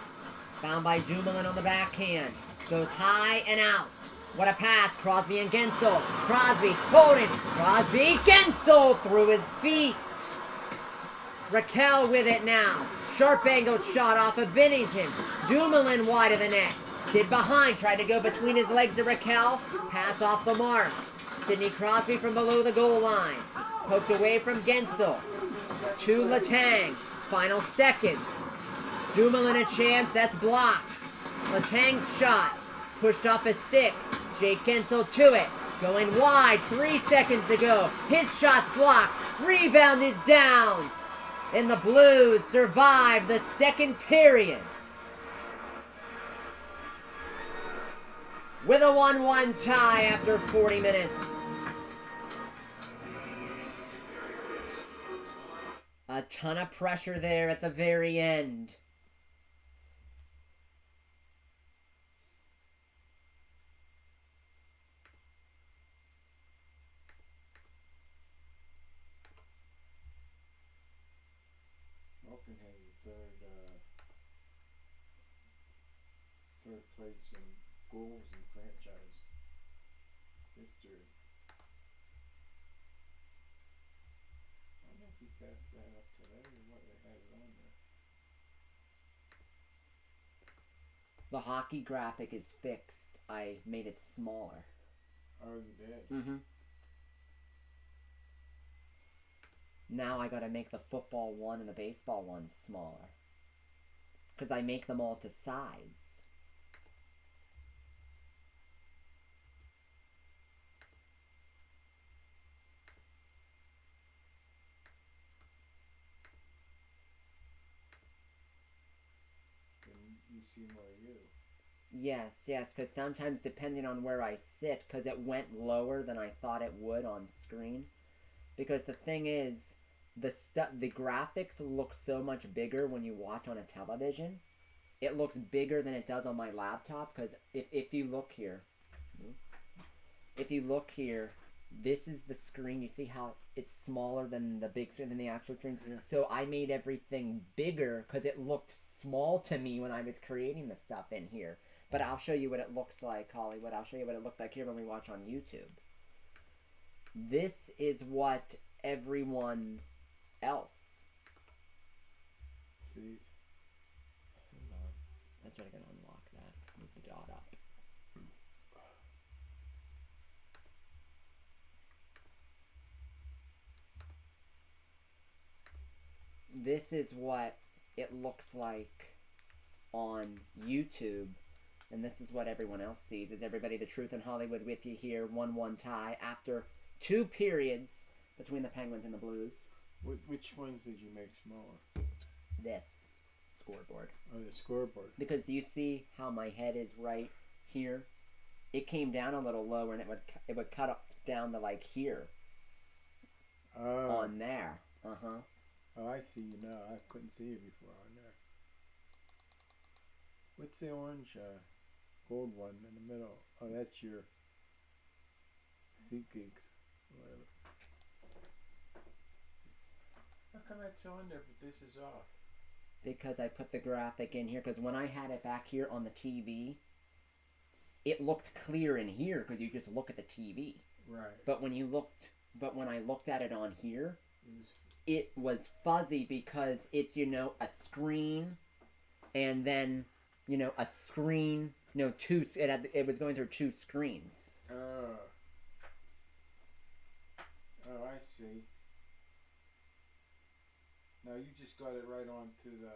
A: Found by Dumoulin on the backhand. Goes high and out. What a pass. Crosby and Gensel. Crosby holding. Crosby. Gensel through his feet. Raquel with it now. Sharp angled shot off of Bennington. Dumoulin wide of the net. Sid behind. Tried to go between his legs to Raquel. Pass off the mark. Sidney Crosby from below the goal line. Poked away from Gensel. To Letang. Final seconds. Dumoulin a chance. That's blocked. Letang's shot. Pushed off his stick. Jake Gensel to it. Going wide. 3 seconds to go. His shot's blocked. Rebound is down. And the Blues survive the second period with a 1-1 tie after 40 minutes. A ton of pressure there at the very end.
B: Malkin has the third place in goals in franchise history. I don't know if he passed that up today or what they had it on there.
A: The hockey graphic is fixed. I made it smaller.
B: Oh, you did?
A: Mm-hmm. Now I gotta make the football one and the baseball one smaller. Because I make them all to size.
B: And you see more of you.
A: Yes, because sometimes depending on where I sit, because it went lower than I thought it would on screen. Because the thing is, the graphics look so much bigger when you watch on a television. It looks bigger than it does on my laptop, because if you look here, this is the screen. You see how it's smaller than the big screen, than the actual screen?
B: Yeah.
A: So I made everything bigger because it looked small to me when I was creating the stuff in here. But I'll show you what it looks like, Hollywood. I'll show you what it looks like here when we watch on YouTube. This is what everyone else
B: sees.
A: Hold on. That's right, I gotta unlock that. Move the dot up. This is what it looks like on YouTube, and this is what everyone else sees. Is everybody the Truth in Hollywood with you here? 1-1 tie after 2 periods between the Penguins and the Blues.
B: Which ones did you make smaller?
A: This scoreboard.
B: Oh, the scoreboard.
A: Because do you see how my head is right here? It came down a little lower, and it would cut up down to like here. On there. Uh-huh.
B: Oh, I see you now. I couldn't see you before on there. What's the orange, gold one in the middle? Oh, that's your SeatGeeks. Whatever. How come that's on there, but this is off?
A: Because I put the graphic in here. Because when I had it back here on the TV, it looked clear in here because you just look at the TV.
B: Right.
A: But when I looked at it on here, it was fuzzy because it's, a screen, and then, a screen, it was going through 2 screens.
B: Oh, I see. Now you just got it right onto the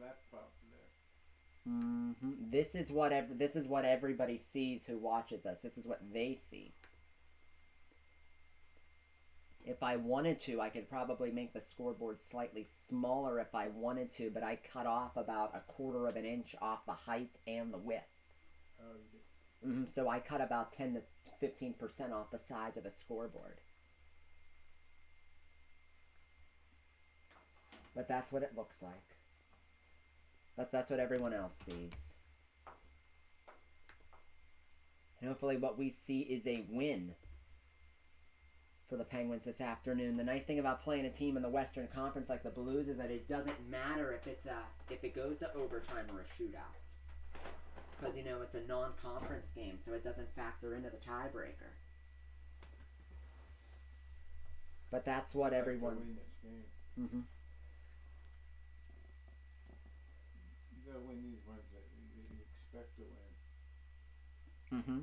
B: laptop there.
A: Mm-hmm. This is what everybody sees who watches us. This is what they see. If I wanted to, I could probably make the scoreboard slightly smaller if I wanted to, but I cut off about 1/4 of an inch off the height and the width.
B: Oh, you did.
A: Mm-hmm. So I cut about 10 to 15% off the size of the scoreboard. But that's what it looks like. That's what everyone else sees. And hopefully what we see is a win for the Penguins this afternoon. The nice thing about playing a team in the Western Conference like the Blues is that it doesn't matter if it goes to overtime or a shootout. Because, you know, it's a non-conference game, so it doesn't factor into the tiebreaker. But that's what everyone...
B: To win this game.
A: Mm-hmm.
B: You gotta win these ones that you expect to win.
A: Mm-hmm.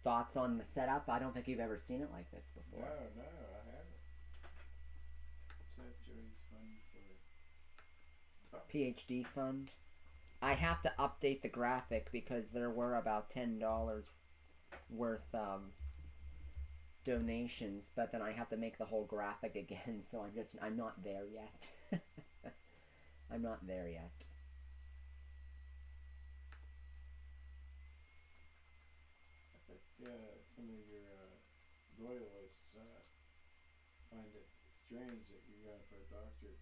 A: Thoughts on the setup? I don't think you've ever seen it like this before.
B: No, I haven't. Let's have Joey's fund for
A: PhD fund. I have to update the graphic because there were about $10 worth donations, but then I have to make the whole graphic again, so I'm not there yet. I'm not there yet.
B: I bet some of your loyalists find it strange that you're going for a doctorate.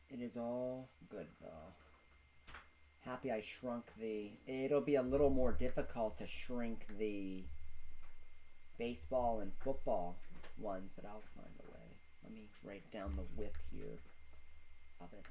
A: It is all good, though. Happy I shrunk the... It'll be a little more difficult to shrink the baseball and football ones, but I'll find a way. Let me write down the width here of it.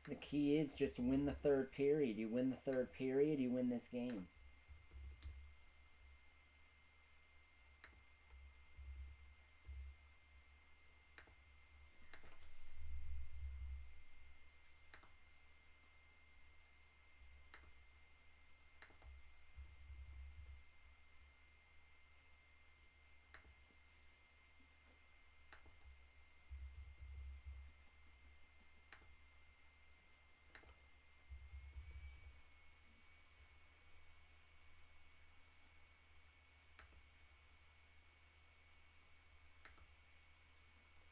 A: The key is just win the third period. You win the third period, you win this game.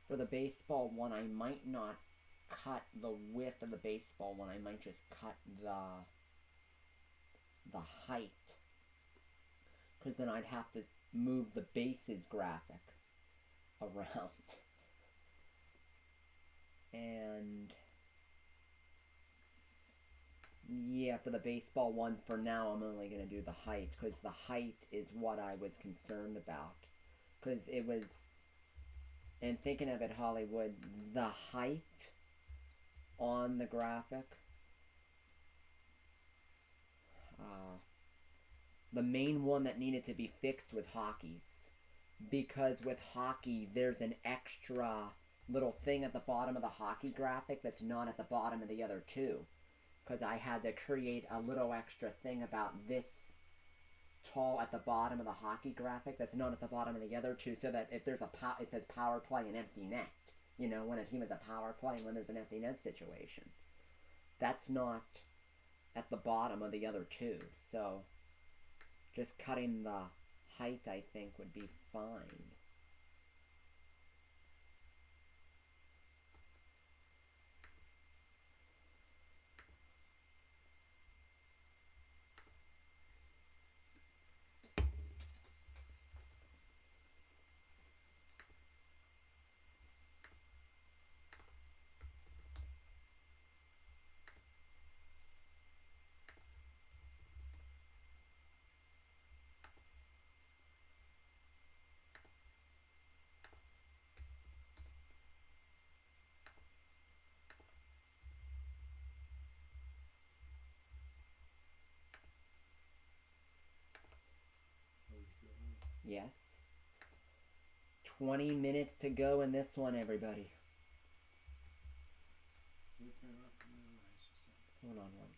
A: For the baseball one, I might not cut the width of the baseball one. I might just cut the height. Because then I'd have to move the bases graphic around. And yeah, for the baseball one, for now, I'm only going to do the height. Because the height is what I was concerned about. Because it was... And thinking of it, Hollywood, the height on the graphic, the main one that needed to be fixed was hockey's. Because with hockey, there's an extra little thing at the bottom of the hockey graphic that's not at the bottom of the other two. Because I had to create a little extra thing about this tall at the bottom of the hockey graphic that's not at the bottom of the other two, so that if there's it says power play and empty net, you know, when a team is a power play and when there's an empty net situation. That's not at the bottom of the other two, so just cutting the height, I think, would be fine. Yes. 20 minutes to go in this one, everybody.
B: We'll turn off from the lights.
A: Hold on one second.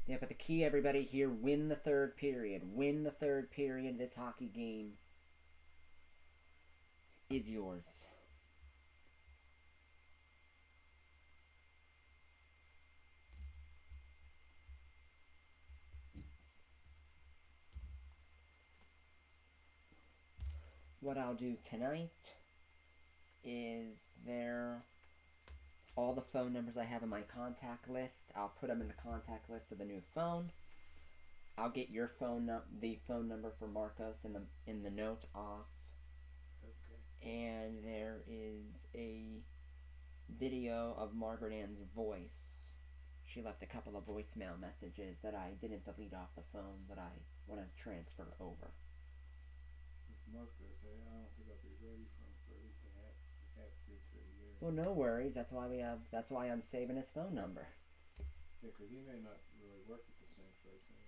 A: Yeah, but the key, everybody, here, win the third period. Win the third period. This hockey game is yours. What I'll do tonight is all the phone numbers I have in my contact list. I'll put them in the contact list of the new phone. I'll get your the phone number for Marcos in the note off.
B: Okay.
A: And there is a video of Margaret Ann's voice. She left a couple of voicemail messages that I didn't delete off the phone that I want to transfer over.
B: With Marcos, I don't think I'll be ready for him for at least half year to a year.
A: Well, no worries. That's why I'm saving his phone number.
B: Yeah, because he may not really work at the same place anymore.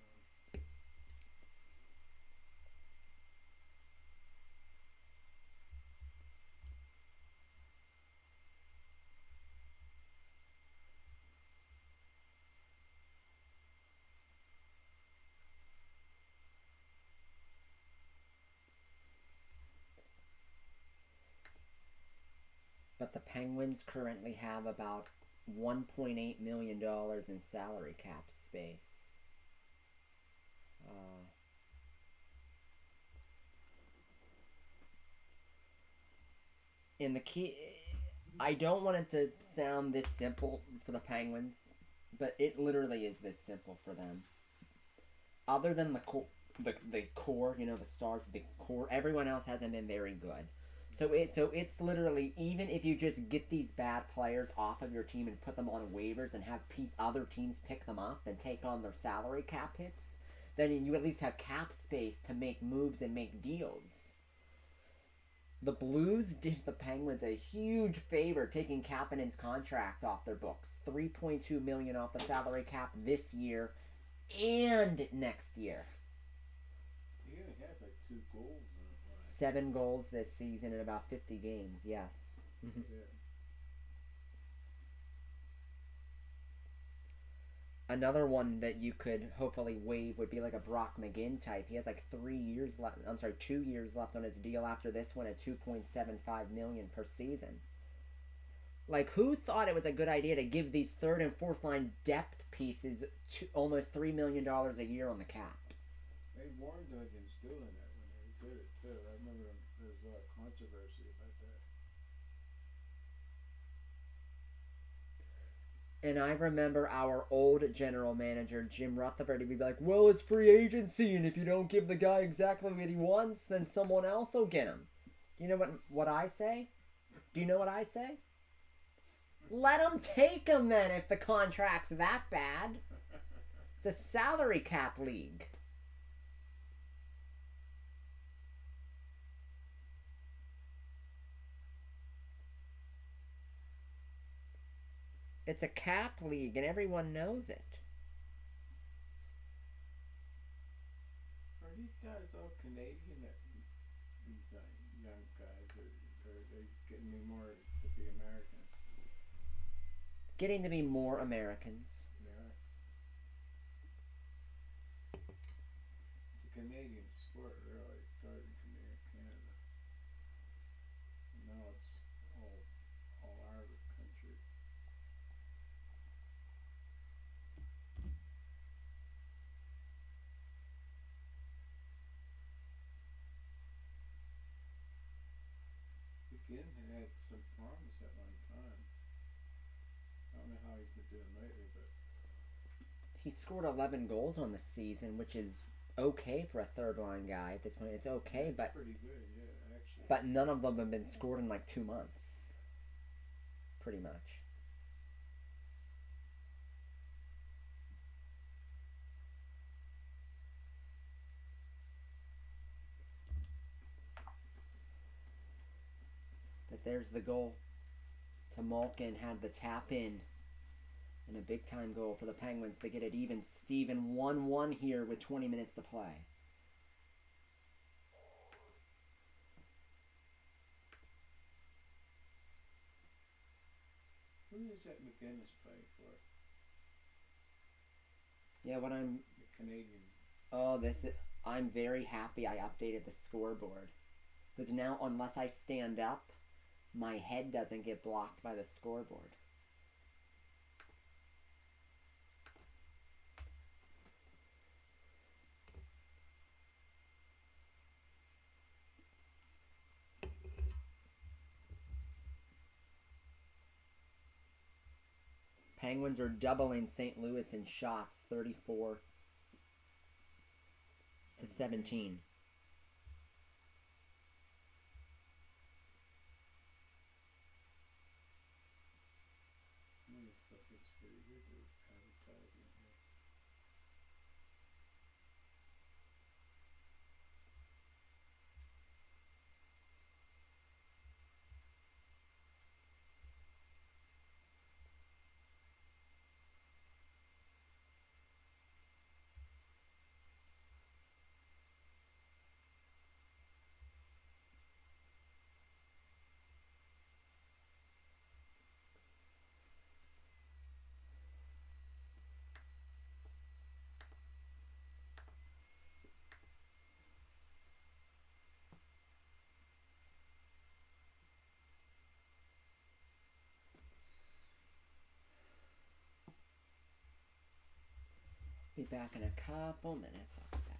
A: But the Penguins currently have about $1.8 million in salary cap space. And the key, I don't want it to sound this simple for the Penguins, but it literally is this simple for them. Other than the core, you know, the stars, the core, everyone else hasn't been very good. So it's literally, even if you just get these bad players off of your team and put them on waivers and have other teams pick them up and take on their salary cap hits, then you at least have cap space to make moves and make deals. The Blues did the Penguins a huge favor taking Kapanen's contract off their books. $3.2 million off the salary cap this year and next year.
B: He only has like 2 goals in his life.
A: 7 goals this season in about 50 games, yes.
B: Yeah.
A: Another one that you could hopefully waive would be like a Brock McGinn type. He has like 2 years left on his deal after this one at $2.75 million per season. Like, who thought it was a good idea to give these third and fourth line depth pieces almost $3 million a year on the cap?
B: They warned him against doing that when they did it too. I remember there was a lot of controversy about that.
A: And I remember our old general manager, Jim Rutherford, he'd be like, well, it's free agency, and if you don't give the guy exactly what he wants, then someone else will get him. You know what I say? Do you know what I say? Let him take him then if the contract's that bad. It's a salary cap league. It's a cap league, and everyone knows it.
B: Are these guys all Canadian? These young guys, or are they getting more to be American?
A: Getting to be more Americans.
B: They are. It's a Canadian sport, really. It started in Canada. And now it's all our country. McGinn had some promise at one time. I don't know how he's been doing lately, but
A: He scored 11 goals on the season, which is okay for a third-line guy at this point. It's okay,
B: That's pretty good, yeah, actually.
A: but none of them have been scored in like 2 months. Pretty much. But there's the goal to Malkin, had the tap in. And a big time goal for the Penguins to get it even. Steven 1-1 here with 20 minutes to play.
B: Who is that McGinnis playing for?
A: Yeah, what I'm...
B: The Canadian.
A: Oh, I'm very happy I updated the scoreboard. Because now, unless I stand up, my head doesn't get blocked by the scoreboard. Penguins are doubling St. Louis in shots, 34-17.
B: Some of this stuff looks pretty good, the advertising here.
A: Be back in a couple minutes. I'll be back.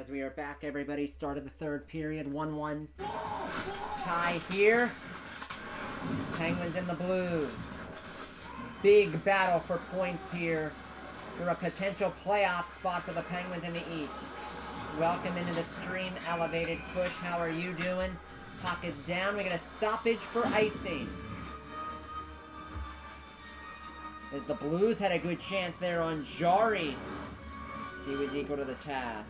A: As we are back, everybody, start of the third period, 1-1 tie here. Penguins and the Blues. Big battle for points here for a potential playoff spot for the Penguins in the East. Welcome into the stream, Elevated Push. How are you doing? Puck is down. We get a stoppage for icing. As the Blues had a good chance there on Jari. He was equal to the task.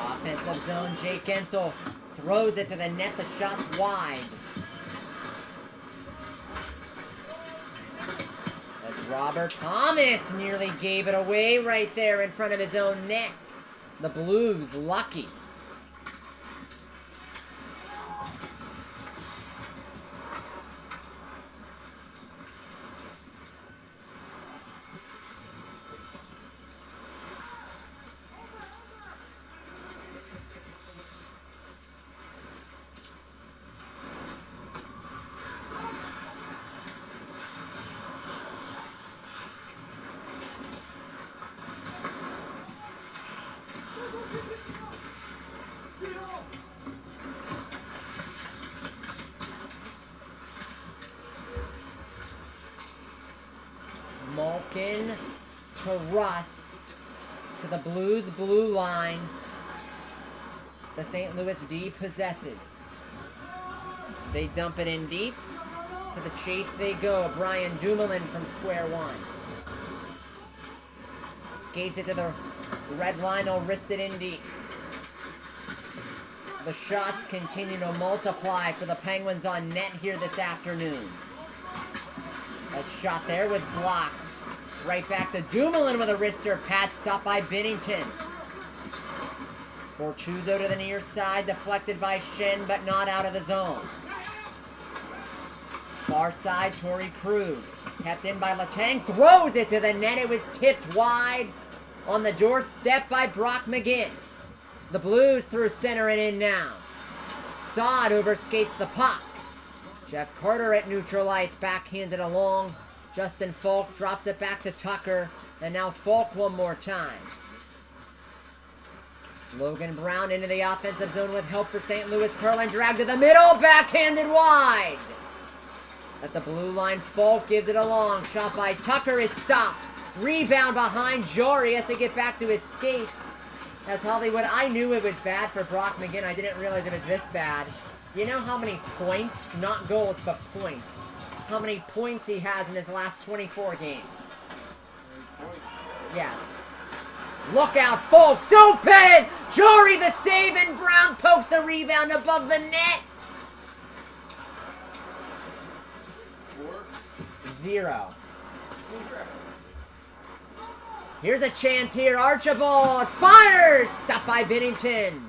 A: Offensive zone, Jake Gensel throws it to the net, the shot's wide. As Robert Thomas nearly gave it away right there in front of his own net. The Blues lucky. Malkin to Rust to the Blues blue line. The St. Louis D possesses. They dump it in deep. To the chase they go. Brian Dumoulin from square one. Skates it to the red line. He'll wrist it in deep. The shots continue to multiply for the Penguins on net here this afternoon. That shot there was blocked. Right back to Dumoulin with a wrister. Patch stopped by Binnington. Bortuzzo to the near side. Deflected by Shen, but not out of the zone. Far side, Torrey Krug. Kept in by Letang. Throws it to the net. It was tipped wide on the doorstep by Brock McGinn. The Blues through center and in now. Saad overskates the puck. Jeff Carter at neutral ice, backhanded along. Justin Falk drops it back to Tucker. And now Falk one more time. Logan Brown into the offensive zone with help for St. Louis. Curlin dragged to the middle, backhanded wide. At the blue line, Falk gives it a long shot by Tucker is stopped. Rebound behind Jory, has to get back to his skates. As Hollywood, I knew it was bad for Brock McGinn. I didn't realize it was this bad. You know how many points, not goals, but points, how many points he has in his last 24 games? Yes. Look out, folks! Open! Jory the save, and Brown pokes the rebound above the net. 0. Here's a chance here. Archibald fires! Stopped by Binnington.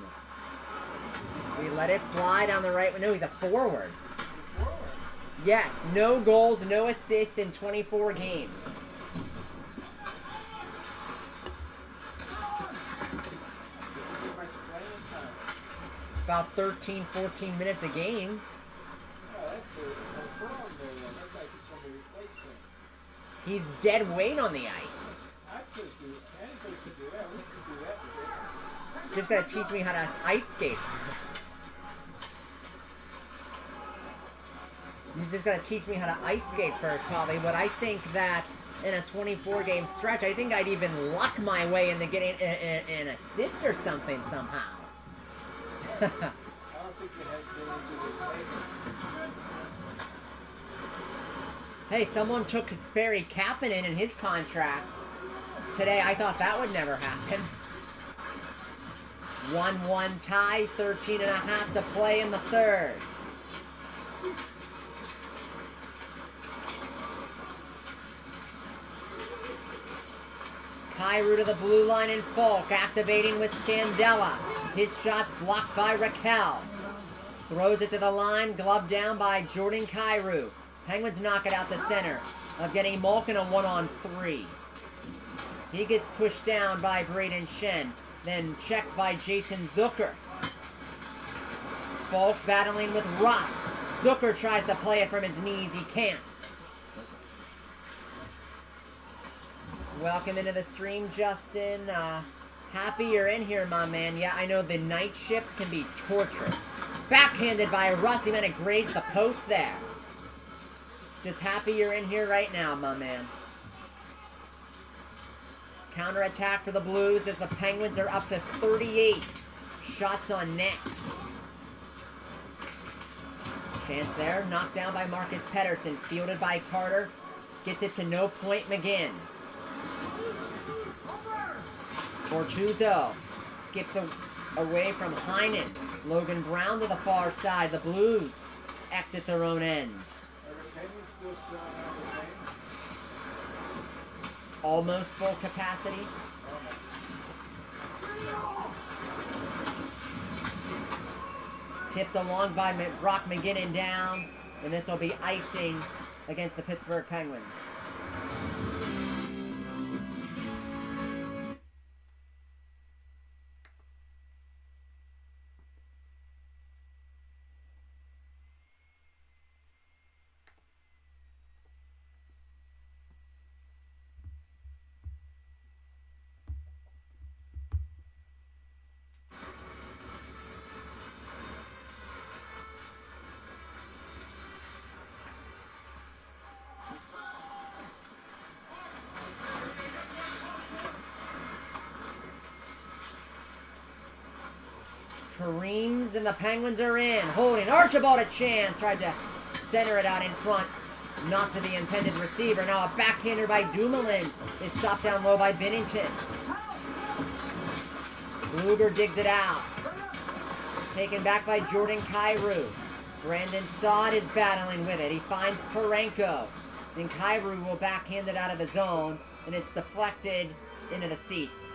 A: We let it fly down the right. No, he's a forward.
B: He's a forward.
A: Yes, no goals, no assists in 24 games. About 13, 14 minutes a game.
B: Yeah, that's a problem there. That's like somebody replace him.
A: He's dead weight on the ice.
B: I could do it. Anybody could do that. We could do that.
A: Just gotta teach me how to ice skate. You just gotta teach me how to ice skate first, Hollywood. I think that in a 24-game stretch, I think I'd even luck my way into getting an assist or something somehow.
B: I don't think you had to do it.
A: Hey, someone took Kasperi Kapanen in his contract today. I thought that would never happen. 1-1 tie, 13.5 to play in the third. Kyrou to the blue line and Falk, activating with Scandella. His shot's blocked by Raquel. Throws it to the line, gloved down by Jordan Kyrou. Penguins knock it out the center. of getting Malkin a 1-on-3. He gets pushed down by Braden Shen, then checked by Jason Zucker. Falk battling with Rust. Zucker tries to play it from his knees. He can't. Welcome into the stream, Justin. Happy you're in here, my man. Yeah, I know the night shift can be torture. Backhanded by Rust. He meant to graze the post there. Just happy you're in here right now, my man. Counterattack for the Blues as the Penguins are up to 38 shots on net. Chance there, knocked down by Marcus Pettersson, fielded by Carter, gets it to No Point McGinn. Bortuzzo skips away from Heinen. Logan Brown to the far side. The Blues exit their own end.
B: Are the Penguins still selling out the games?
A: Almost full capacity. Tipped along by Brock McGinnon down, and this will be icing against the Pittsburgh Penguins. Kareem's and the Penguins are in. Holding. Archibald a chance. Tried to center it out in front. Not to the intended receiver. Now a backhander by Dumoulin is stopped down low by Binnington. Luger digs it out. Taken back by Jordan Kyrou. Brandon Saad is battling with it. He finds Parenko. Then Kyrou will backhand it out of the zone. And it's deflected into the seats.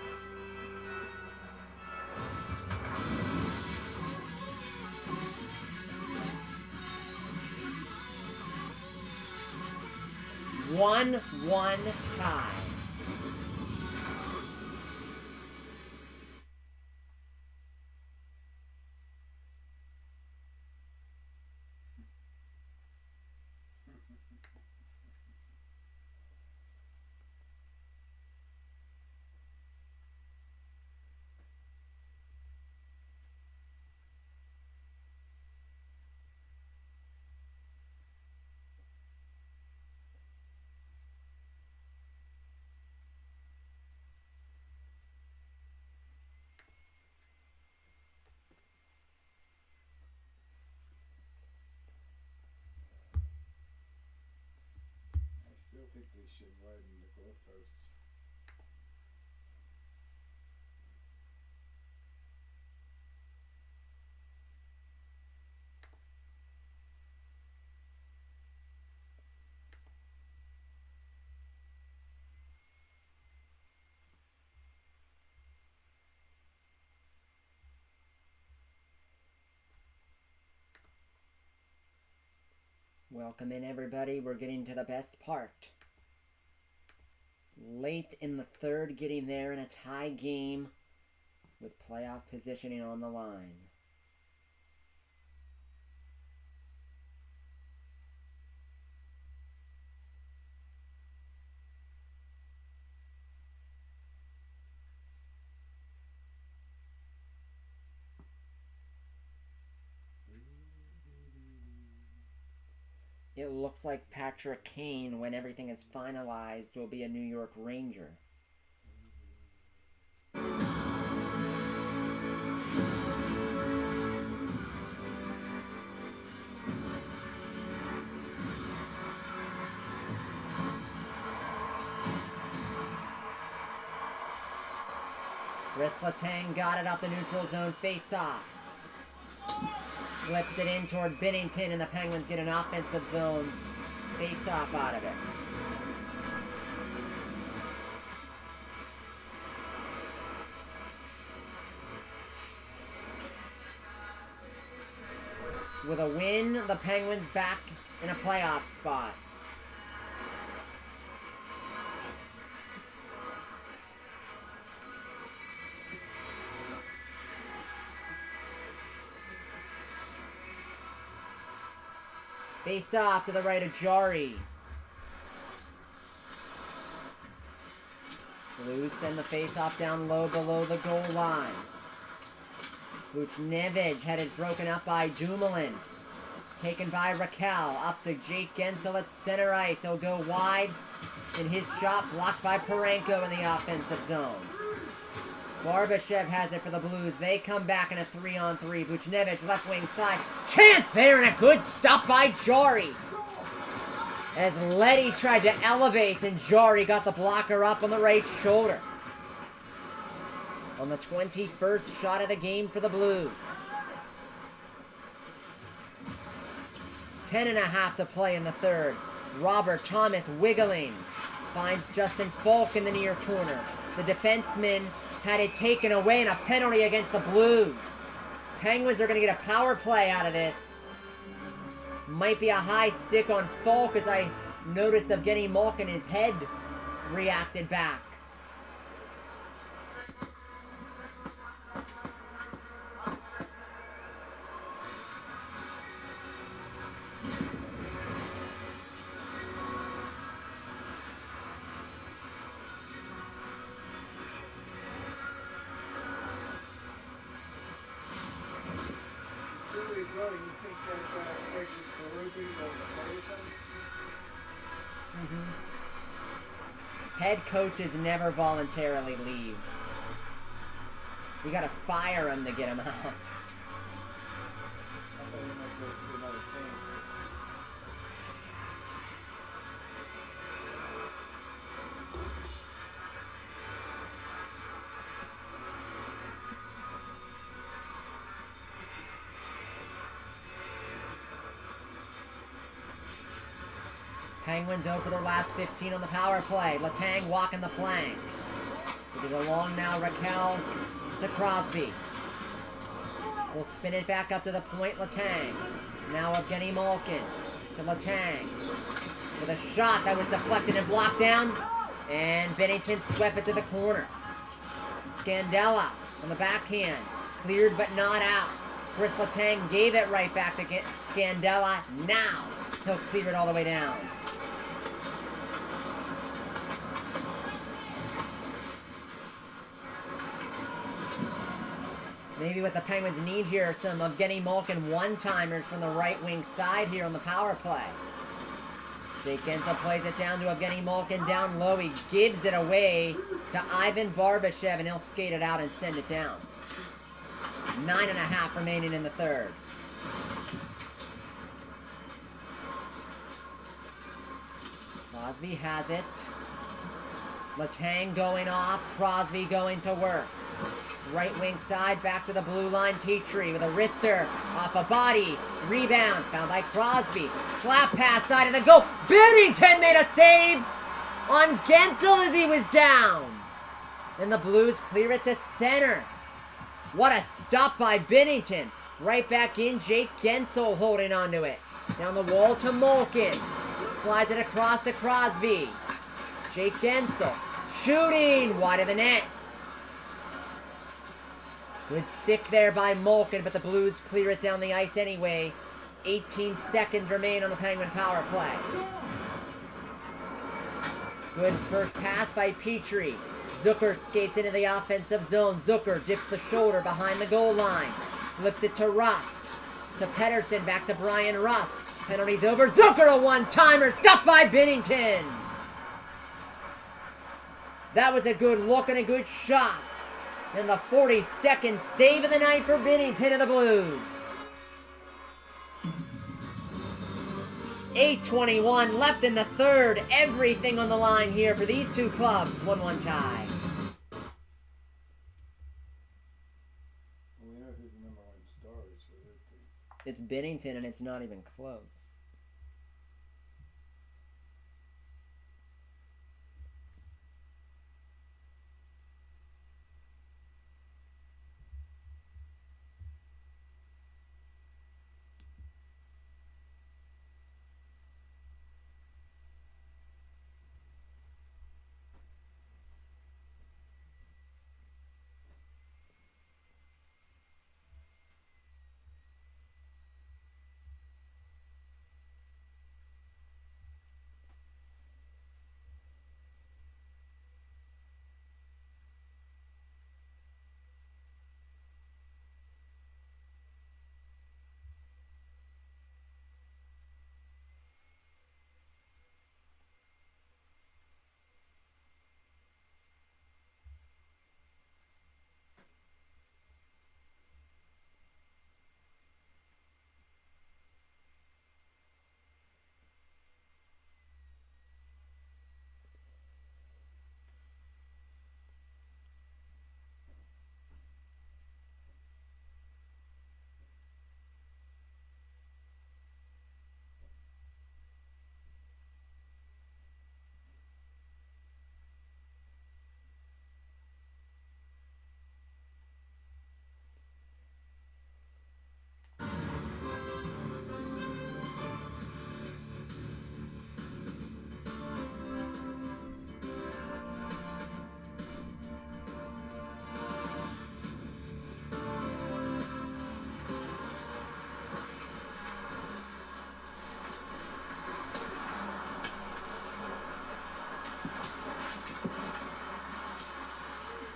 A: One tie.
B: I think they should widen the goalposts.
A: Welcome in, everybody. We're getting to the best part. Late in the third, getting there in a tie game with playoff positioning on the line. It looks like Patrick Kane, when everything is finalized, will be a New York Ranger. Chris Letang got it off the neutral zone face-off. Flips it in toward Binnington, and the Penguins get an offensive zone face-off out of it. With a win, the Penguins back in a playoff spot. Face off to the right of Jari. Blues send the face off down low below the goal line. Buchnevich had it broken up by Dumoulin. Taken by Raquel. Up to Jake Gensel at center ice. He'll go wide. And his shot blocked by Parenko in the offensive zone. Barbashev has it for the Blues. They come back in a 3-on-3. Buchnevich left wing side. Chance there and a good stop by Jari. As Letty tried to elevate and Jari got the blocker up on the right shoulder. On the 21st shot of the game for the Blues. 10.5 to play in the third. Robert Thomas wiggling. Finds Justin Falk in the near corner. The defenseman had it taken away and a penalty against the Blues. Penguins are going to get a power play out of this. Might be a high stick on Falk as I noticed Evgeny Malkin, his head reacted back. Head coaches never voluntarily leave. You gotta fire him to get him out.
B: I thought he might go to another team.
A: Penguins over their last 15 on the power play. Letang walking the plank. It is along now, Raquel to Crosby. We'll spin it back up to the point, Letang. Now Evgeny Malkin to Letang. With a shot that was deflected and blocked down. And Bennington swept it to the corner. Scandella on the backhand. Cleared but not out. Chris Letang gave it right back to Scandella. Now he'll clear it all the way down. Maybe what the Penguins need here are some Evgeny Malkin one-timers from the right wing side here on the power play. Jake Gensel plays it down to Evgeny Malkin down low. He gives it away to Ivan Barbashev, and he'll skate it out and send it down. 9.5 remaining in the third. Crosby has it. Letang going off. Crosby going to work. Right wing side, back to the blue line. Petrie with a wrister, off a body, rebound, found by Crosby. Slap pass, side of the goal. Bennington made a save on Gensel as he was down. And the Blues clear it to center. What a stop by Bennington. Right back in, Jake Gensel holding onto it. Down the wall to Malkin. Slides it across to Crosby. Jake Gensel shooting wide of the net. Good stick there by Malkin, but the Blues clear it down the ice anyway. 18 seconds remain on the Penguin power play. Good first pass by Petrie. Zucker skates into the offensive zone. Zucker dips the shoulder behind the goal line. Flips it to Rust. To Pettersson, back to Brian Rust. Penalty's over. Zucker a one-timer. Stopped by Binnington. That was a good look and a good shot. And the 42nd save of the night for Binnington of the Blues. 8:21 left in the third. Everything on the line here for these two clubs. 1-1 tie.
B: We know who the number one star is for their team.
A: It's Binnington, and it's not even close.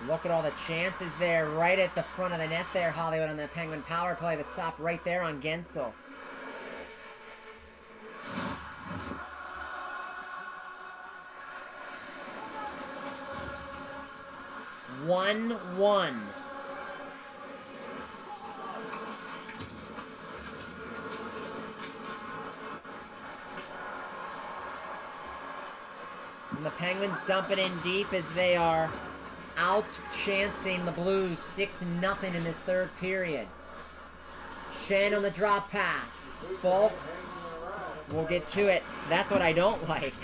A: Look at all the chances there, right at the front of the net there, Hollywood, on the Penguin power play. The stop right there on Gensel. One. And the Penguins dump it in deep as they are out-chancing the Blues 6-0 in this third period. Shen on the drop pass. Falk. We'll get to it. That's what I don't like.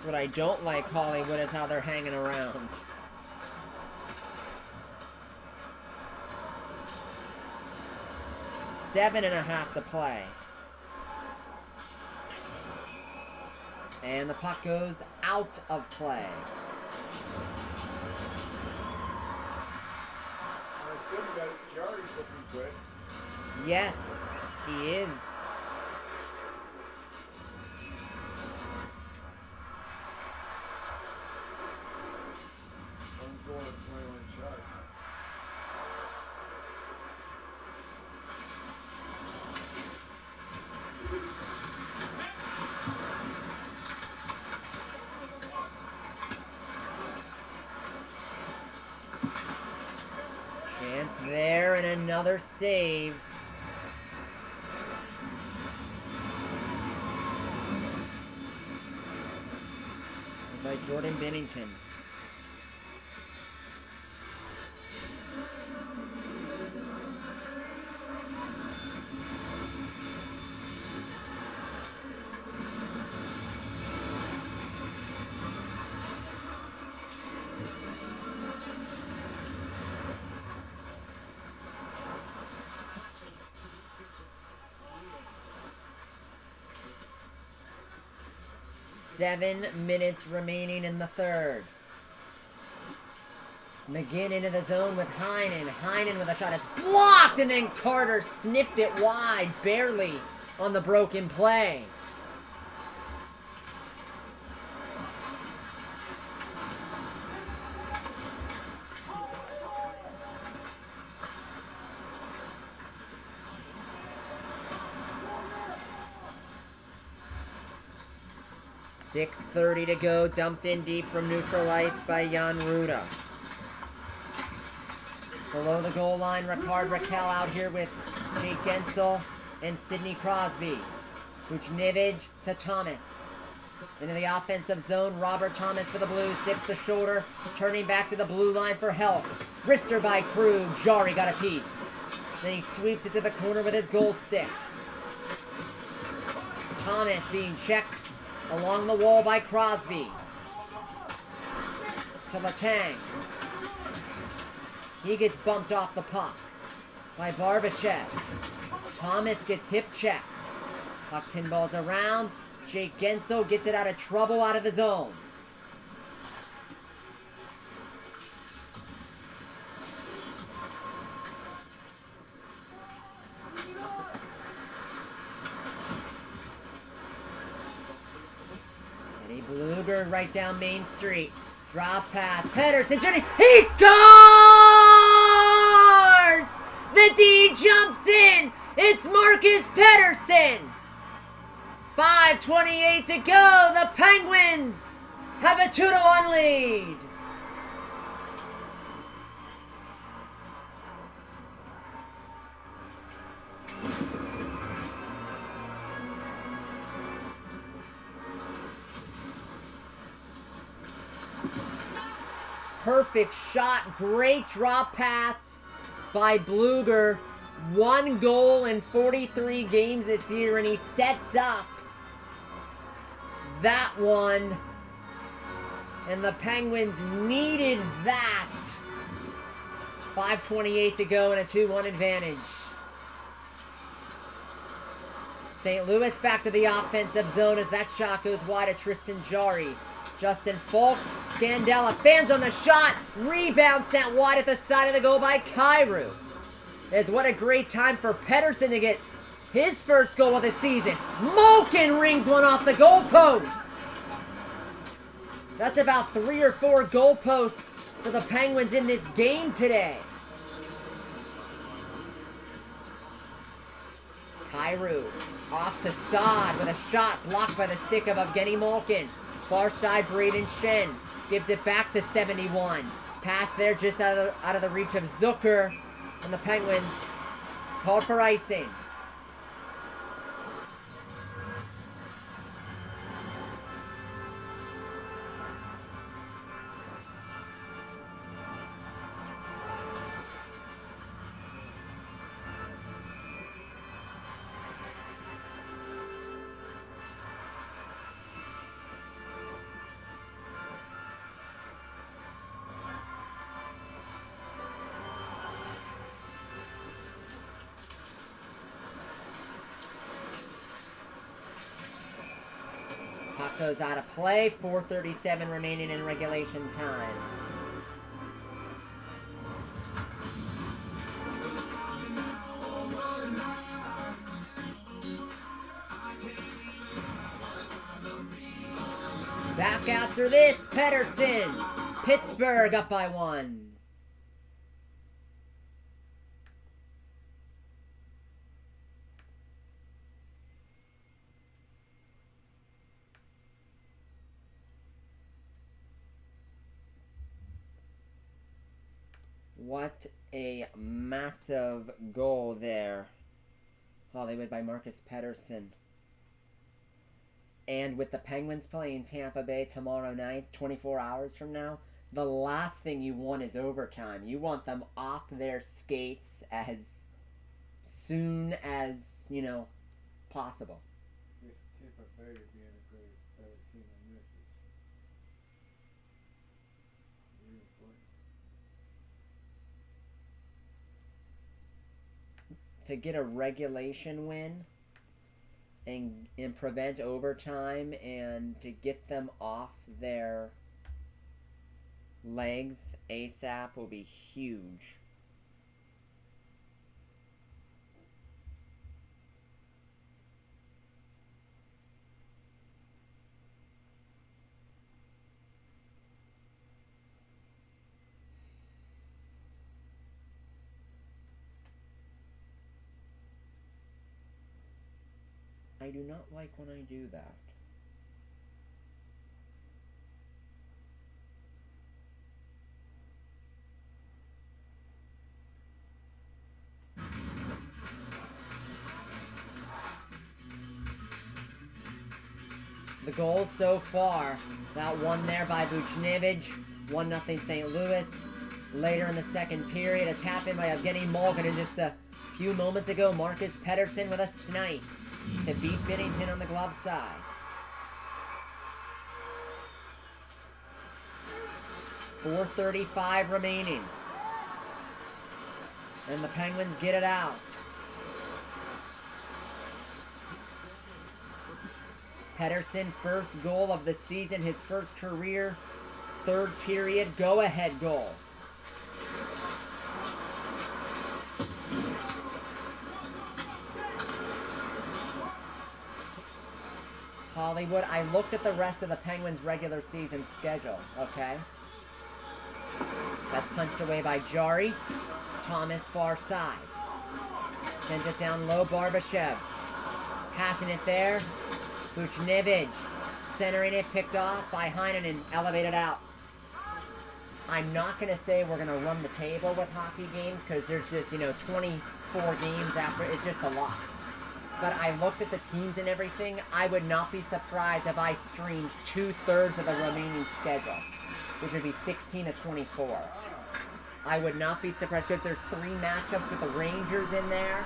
A: What I don't like, Hollywood, is how they're hanging around. Seven and a half to play. And the puck goes out of play.
B: Jarry's looking good.
A: Yes, he is.
B: One goal and 21 shots.
A: Chance there and another save. By Jordan Binnington. Seven minutes remaining in the third. McGinn into the zone with Heinen. Heinen with a shot. It's blocked, and then Carter snipped it wide, barely on the broken play. .6:30 to go, dumped in deep from neutral ice by Jan Ruda. Below the goal line, Ricard Raquel out here with Jake Gensel and Sidney Crosby. Buchnevich to Thomas. Into the offensive zone, Robert Thomas for the Blues, dips the shoulder, turning back to the blue line for help. Wrister by Krug, Jarry got a piece. Then he sweeps it to the corner with his goal stick. Thomas being checked along the wall by Crosby. To Letang. He gets bumped off the puck by Barbashev. Thomas gets hip checked. Puck pinballs around. Jake Gensel gets it out of trouble out of the zone. Bluger right down Main Street. Drop pass. Pedersen. He scores! The D jumps in. It's Marcus Pedersen. 5:28 to go. The Penguins have a 2-1 lead. Perfect shot, great drop pass by Bluger. 1 goal in 43 games this year, and he sets up that one. And the Penguins needed that. 5:28 to go and a 2-1 advantage. St. Louis back to the offensive zone as that shot goes wide to Tristan Jarry. Justin Falk, Scandella, fans on the shot, rebound sent wide at the side of the goal by Kyrou. As what a great time for Pettersson to get his first goal of the season. Malkin rings one off the goalpost. That's about 3 or 4 goalposts for the Penguins in this game today. Kyrou off to Saad with a shot blocked by the stick of Evgeny Malkin. Far side, Braden Shen gives it back to 71. Pass there just out of the reach of Zucker, and the Penguins called for icing. Puck goes out of play. 4:37 remaining in regulation time. Back after this, Pettersson. Pittsburgh up by 1. What a massive goal there. Hollywood by Marcus Pettersson. And with the Penguins playing Tampa Bay tomorrow night, 24 hours from now, the last thing you want is overtime. You want them off their skates as soon as, possible.
B: With Tampa Bay being a great better team than this, it's really important.
A: To get a regulation win and prevent overtime and to get them off their legs ASAP will be huge. I do not like when I do that. The goals so far, that one there by Buchnevich, 1-0 St. Louis. Later in the second period, a tap in by Evgeny Malkin, and just a few moments ago, Marcus Pettersson with a snipe to beat Binnington on the glove side. .435 remaining. And the Penguins get it out. Pettersson, first goal of the season, his first career third period go-ahead goal. Hollywood, I looked at the rest of the Penguins' regular season schedule, okay? That's punched away by Jari. Thomas far side. Sends it down low, Barbashev. Passing it there. Buchnevich. Centering it, picked off by Heinen and elevated out. I'm not going to say we're going to run the table with hockey games because there's just, 24 games after. It's just a lot. But I looked at the teams and everything. I would not be surprised if I streamed 2/3 of the remaining schedule, which would be 16 to 24. I would not be surprised because there's 3 matchups with the Rangers in there.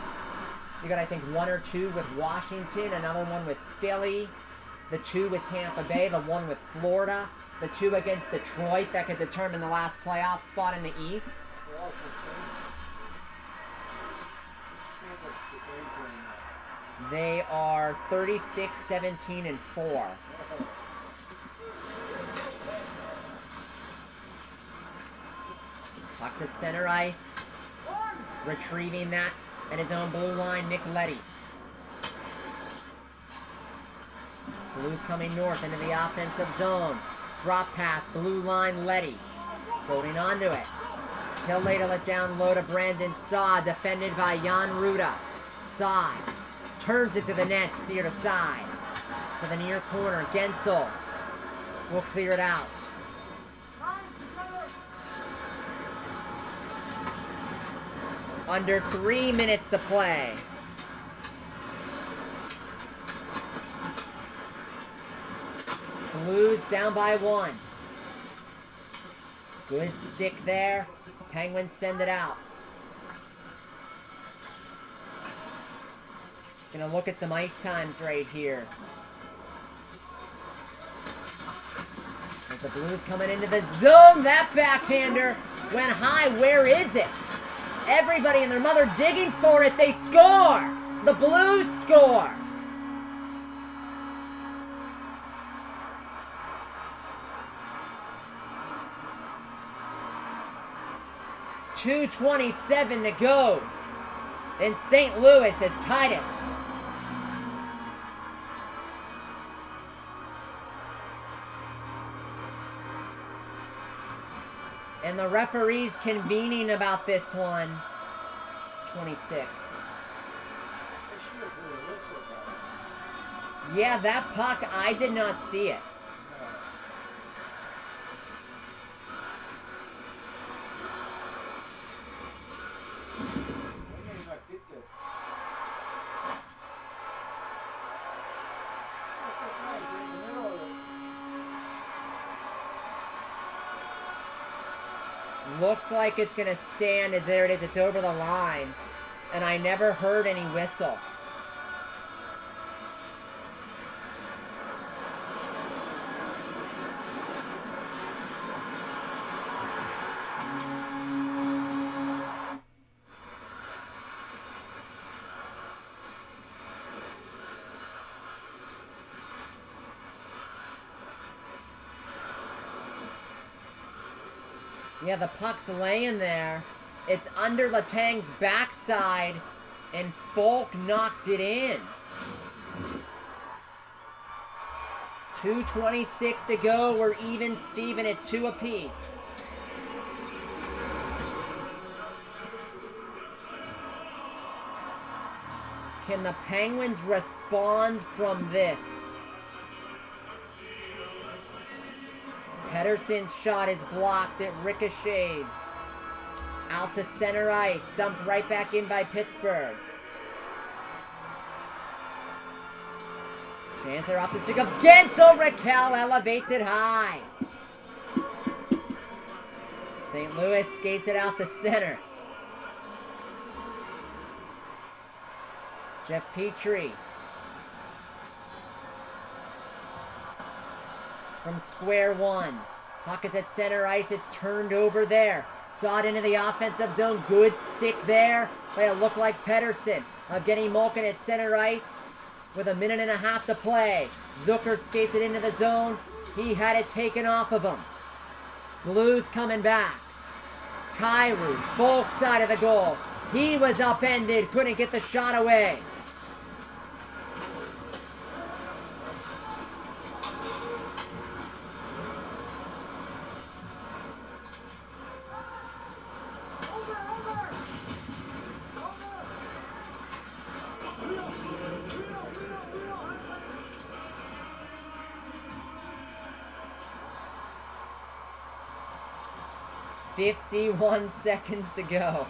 A: You got, I think, 1 or 2 with Washington, another one with Philly, the 2 with Tampa Bay, the 1 with Florida, the 2 against Detroit that could determine the last playoff spot in the East. They are 36, 17, and 4. Puck's at center ice. Retrieving that at his own blue line, Nick Leddy. Blues coming north into the offensive zone. Drop pass, blue line, Leddy. Holding onto it. He'll ladle it down low to Brandon Saw, defended by Jan Ruda. Saw turns it to the net, steered aside. To the near corner, Gensel will clear it out. Under 3 minutes to play. Blues down by 1. Good stick there. Penguins send it out. Gonna look at some ice times right here. As the Blues coming into the zone, that backhander went high. Where is it? Everybody and their mother digging for it. They score! The Blues score! .2:27 to go. And St. Louis has tied it. And the referee's convening about this one. 26. Yeah, that puck, I did not see it. Looks like it's going to stand as there it is. It's over the line. And I never heard any whistle. Yeah, the puck's laying there. It's under Letang's backside, and Folk knocked it in. 2:26 to go. We're even Steven at 2 apiece. Can the Penguins respond from this? Pettersson's shot is blocked. It ricochets. Out to center ice. Dumped right back in by Pittsburgh. Chancer off the stick of Gensel. Raquel elevates it high. St. Louis skates it out to center. Jeff Petrie. From square one. Puck is at center ice. It's turned over there. Saw it into the offensive zone. Good stick there by a look like Pettersson. Evgeny Malkin at center ice with 1.5 minutes to play. Zucker skates it into the zone. He had it taken off of him. Blues coming back. Kyrou, Folk side of the goal. He was upended. Couldn't get the shot away. .51 seconds to go.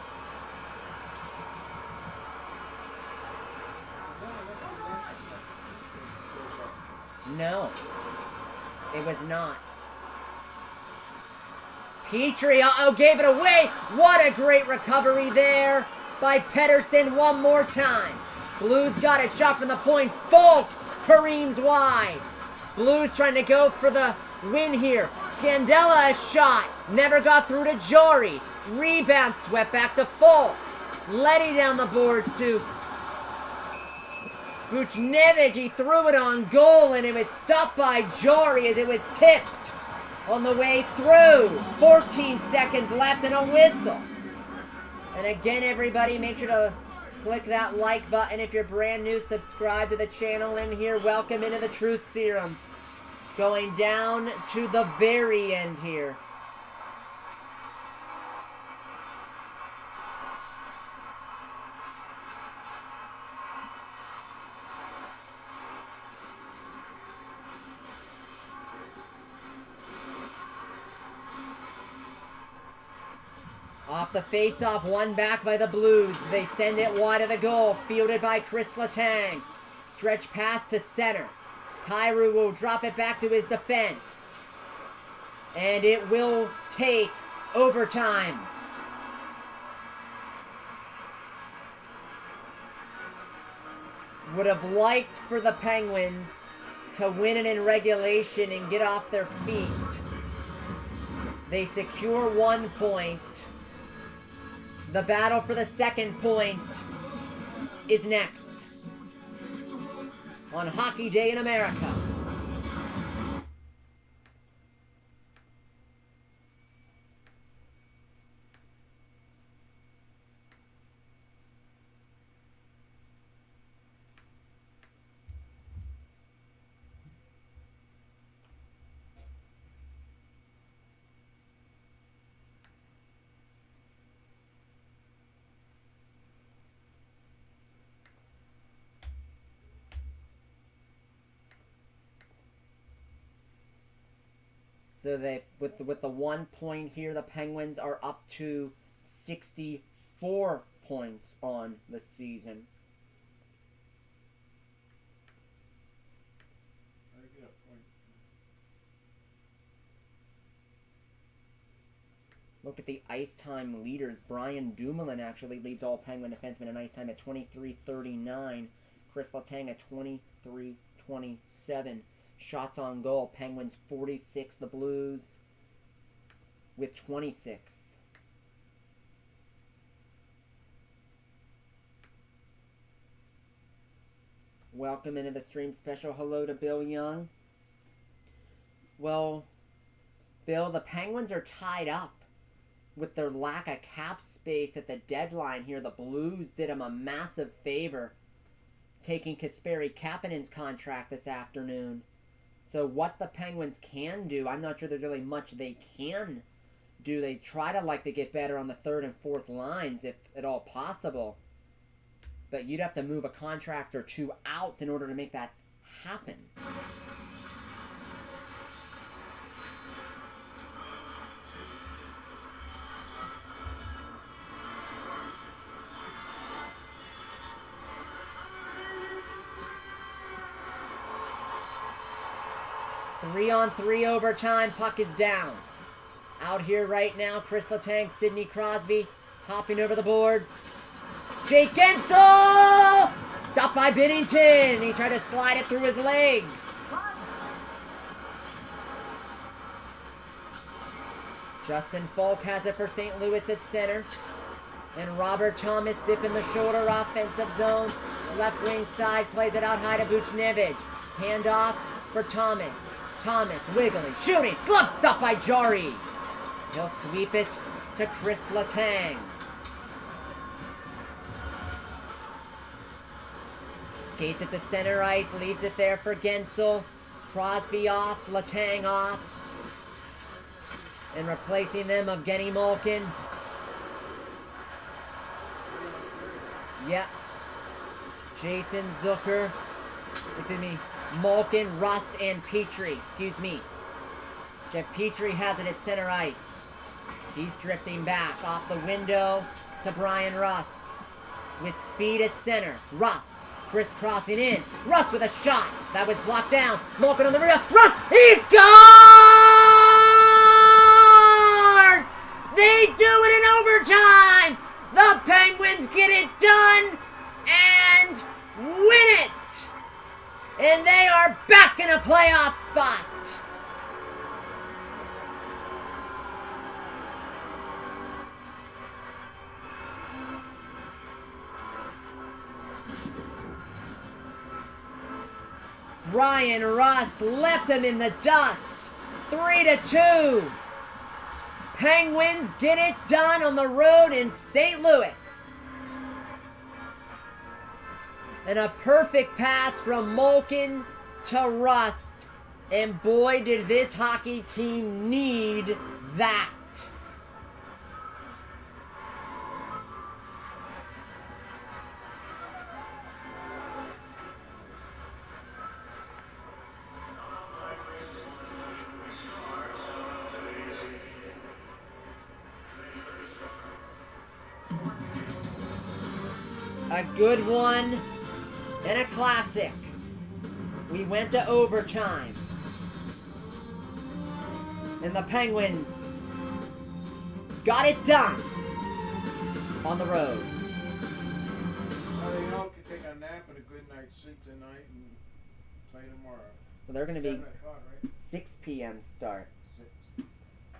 A: No, it was not. Petrie, gave it away. What a great recovery there by Pettersson one more time. Blues got it, shot from the point. Folk careens wide. Blues trying to go for the win here. Scandella a shot. Never got through to Jory. Rebound swept back to Folk. Letty down the boards to Buchnevich. He threw it on goal and it was stopped by Jory as it was tipped on the way through. 14 seconds left and a whistle. And again, everybody, make sure to click that like button. If you're brand new, subscribe to the channel in here. Welcome into the Truth Serum. Going down to the very end here. Off the face-off, one back by the Blues. They send it wide of the goal. Fielded by Chris Letang. Stretch pass to center. Kyrou will drop it back to his defense. And it will take overtime. Would have liked for the Penguins to win it in regulation and get off their feet. They secure 1 point. The battle for the second point is next on Hockey Day in America. So they, with the 1 point here, the Penguins are up to 64 points on the season.
B: I get a point.
A: Look at the ice time leaders. Brian Dumoulin actually leads all Penguin defensemen in ice time at 23:39. Chris Letang at 23:27. Shots on goal, Penguins 46, the Blues with 26. Welcome into the stream special. Hello to Bill Young. Well, Bill, the Penguins are tied up with their lack of cap space at the deadline here. The Blues did them a massive favor taking Kasperi Kapanen's contract this afternoon. So what the Penguins can do, I'm not sure there's really much they can do. They try to get better on the third and fourth lines if at all possible. But you'd have to move a contract or two out in order to make that happen. Three-on-three overtime. Puck is down. Out here right now, Chris Letang, Sidney Crosby, hopping over the boards. Jake Gensel! Stopped by Binnington. He tried to slide it through his legs. Justin Falk has it for St. Louis at center. And Robert Thomas dipping the shoulder, offensive zone. Left wing side, plays it out high to Buchnevich. Hand off for Thomas. Thomas wiggling, shooting, glove stop by Jari. He'll sweep it to Chris Letang. Skates at the center ice, leaves it there for Gensel. Crosby off, Letang off. And replacing them of Evgeny Malkin. Yep. Jason Zucker. Excuse me. Malkin, Rust, and Petrie. Excuse me. Jeff Petrie has it at center ice. He's drifting back off the window to Brian Rust. With speed at center. Rust. Crisscrossing in. Rust with a shot. That was blocked down. Malkin on the rear. Rust! He scores! They do it in overtime! The Penguins get it done and win it! And they are back in a playoff spot. Brian Rust left him in the dust. 3-2. Penguins get it done on the road in St. Louis. And a perfect pass from Malkin to Rust. And boy, did this hockey team need that. A good one and a classic. We went to overtime. And the Penguins got it done on the road.
B: Well, they all can take a nap and a good night's sleep tonight and play tomorrow.
A: Well, they're going to be
B: 7 o'clock, right?
A: 6 p.m. start.
B: 6.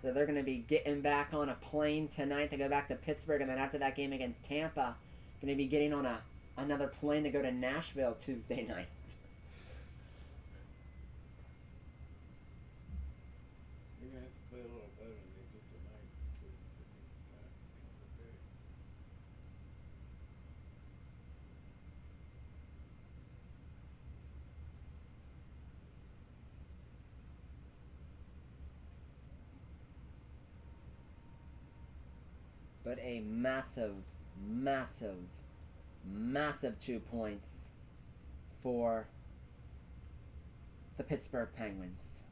A: So they're going to be getting back on a plane tonight to go back to Pittsburgh. And then after that game against Tampa, going to be getting on another plane to go to Nashville Tuesday night.
B: You're going to have to play a little better than they did tonight to beat Tampa Bay.
A: But a massive, massive, massive 2 points for the Pittsburgh Penguins.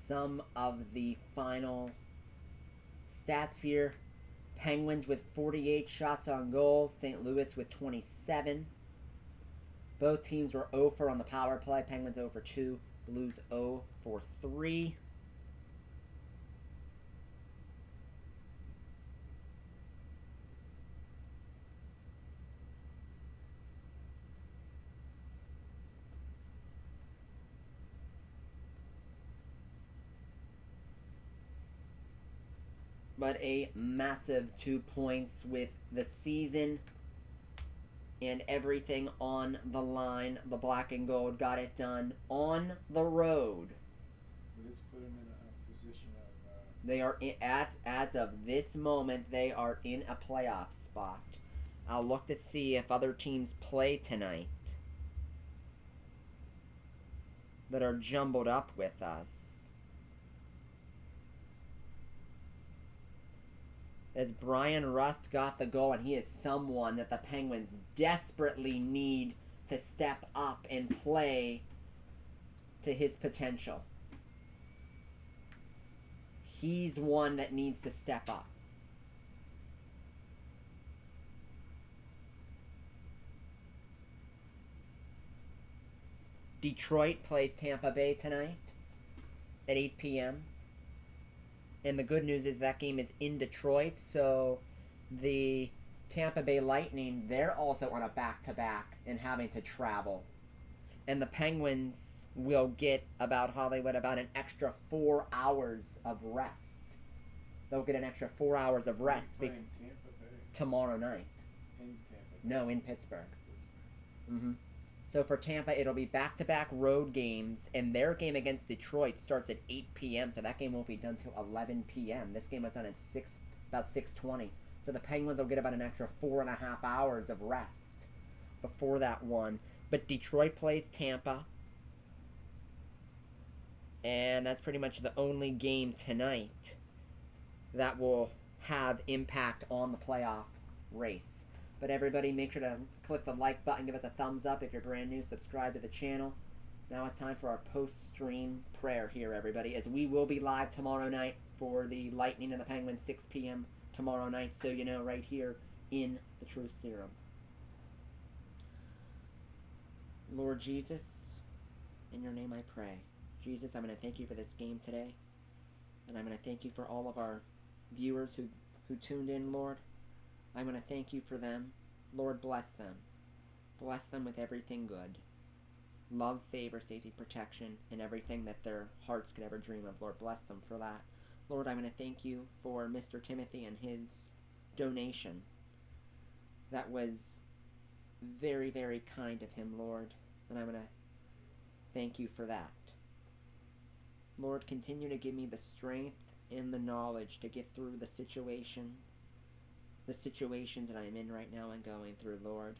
A: Some of the final stats here. Penguins with 48 shots on goal. St. Louis with 27. Both teams were 0 for on the power play. Penguins 0 for 2. Blues 0 for 3. But a massive 2 points with the season and everything on the line. The black and gold got it done on the road.
B: Let's put them in a position of...
A: They are as of this moment, they are in a playoff spot. I'll look to see if other teams play tonight that are jumbled up with us. As Brian Rust got the goal, and he is someone that the Penguins desperately need to step up and play to his potential. He's one that needs to step up. Detroit plays Tampa Bay tonight at 8 p.m. And the good news is that game is in Detroit, so the Tampa Bay Lightning, they're also on a back-to-back and having to travel. And the Penguins will get about an extra 4 hours of rest. They'll get an extra 4 hours of rest tomorrow night.
B: In Tampa Bay.
A: No, in Pittsburgh. Mm-hmm. So for Tampa, it'll be back-to-back road games, and their game against Detroit starts at 8 p.m., so that game won't be done till 11 p.m. This game was done at about 6:20. So the Penguins will get about an extra 4.5 hours of rest before that one. But Detroit plays Tampa, and that's pretty much the only game tonight that will have impact on the playoff race. But everybody, make sure to click the like button, give us a thumbs up if you're brand new, subscribe to the channel. Now it's time for our post-stream prayer here, everybody, as we will be live tomorrow night for the Lightning and the Penguins, 6 p.m. tomorrow night, so you know, right here in the Truth Serum. Lord Jesus, in your name I pray. Jesus, I'm going to thank you for this game today, and I'm going to thank you for all of our viewers who tuned in, Lord. I'm going to thank you for them. Lord, bless them. Bless them with everything good. Love, favor, safety, protection, and everything that their hearts could ever dream of. Lord, bless them for that. Lord, I'm going to thank you for Mr. Timothy and his donation. That was very, very kind of him, Lord. And I'm going to Thank you for that. Lord, continue to give me the strength and the knowledge to get through the situations that I am in right now and going through, Lord.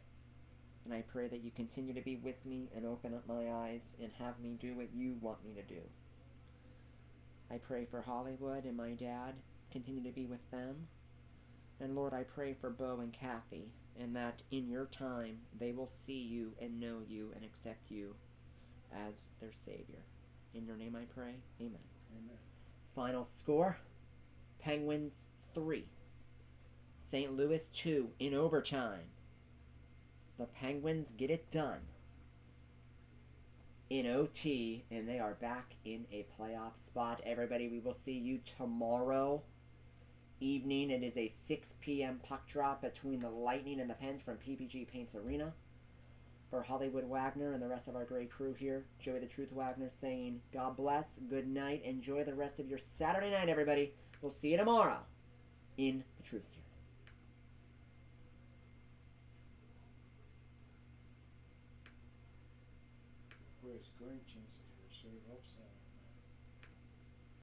A: And I pray that you continue to be with me and open up my eyes and have me do what you want me to do. I pray for Hollywood and my dad. Continue to be with them. And Lord, I pray for Bo and Kathy, and that in your time they will see you and know you and accept you as their Savior. In your name I pray. Amen.
B: Amen.
A: Final score, Penguins 3. St. Louis 2 in overtime. The Penguins get it done in OT, and they are back in a playoff spot. Everybody, we will see you tomorrow evening. It is a 6 p.m. puck drop between the Lightning and the Pens from PPG Paints Arena. For Hollywood Wagner and the rest of our great crew here, Joey the Truth Wagner saying, God bless, good night, enjoy the rest of your Saturday night, everybody. We'll see you tomorrow in the Truth Series.
B: Boy, scoring chances here, sure hope so.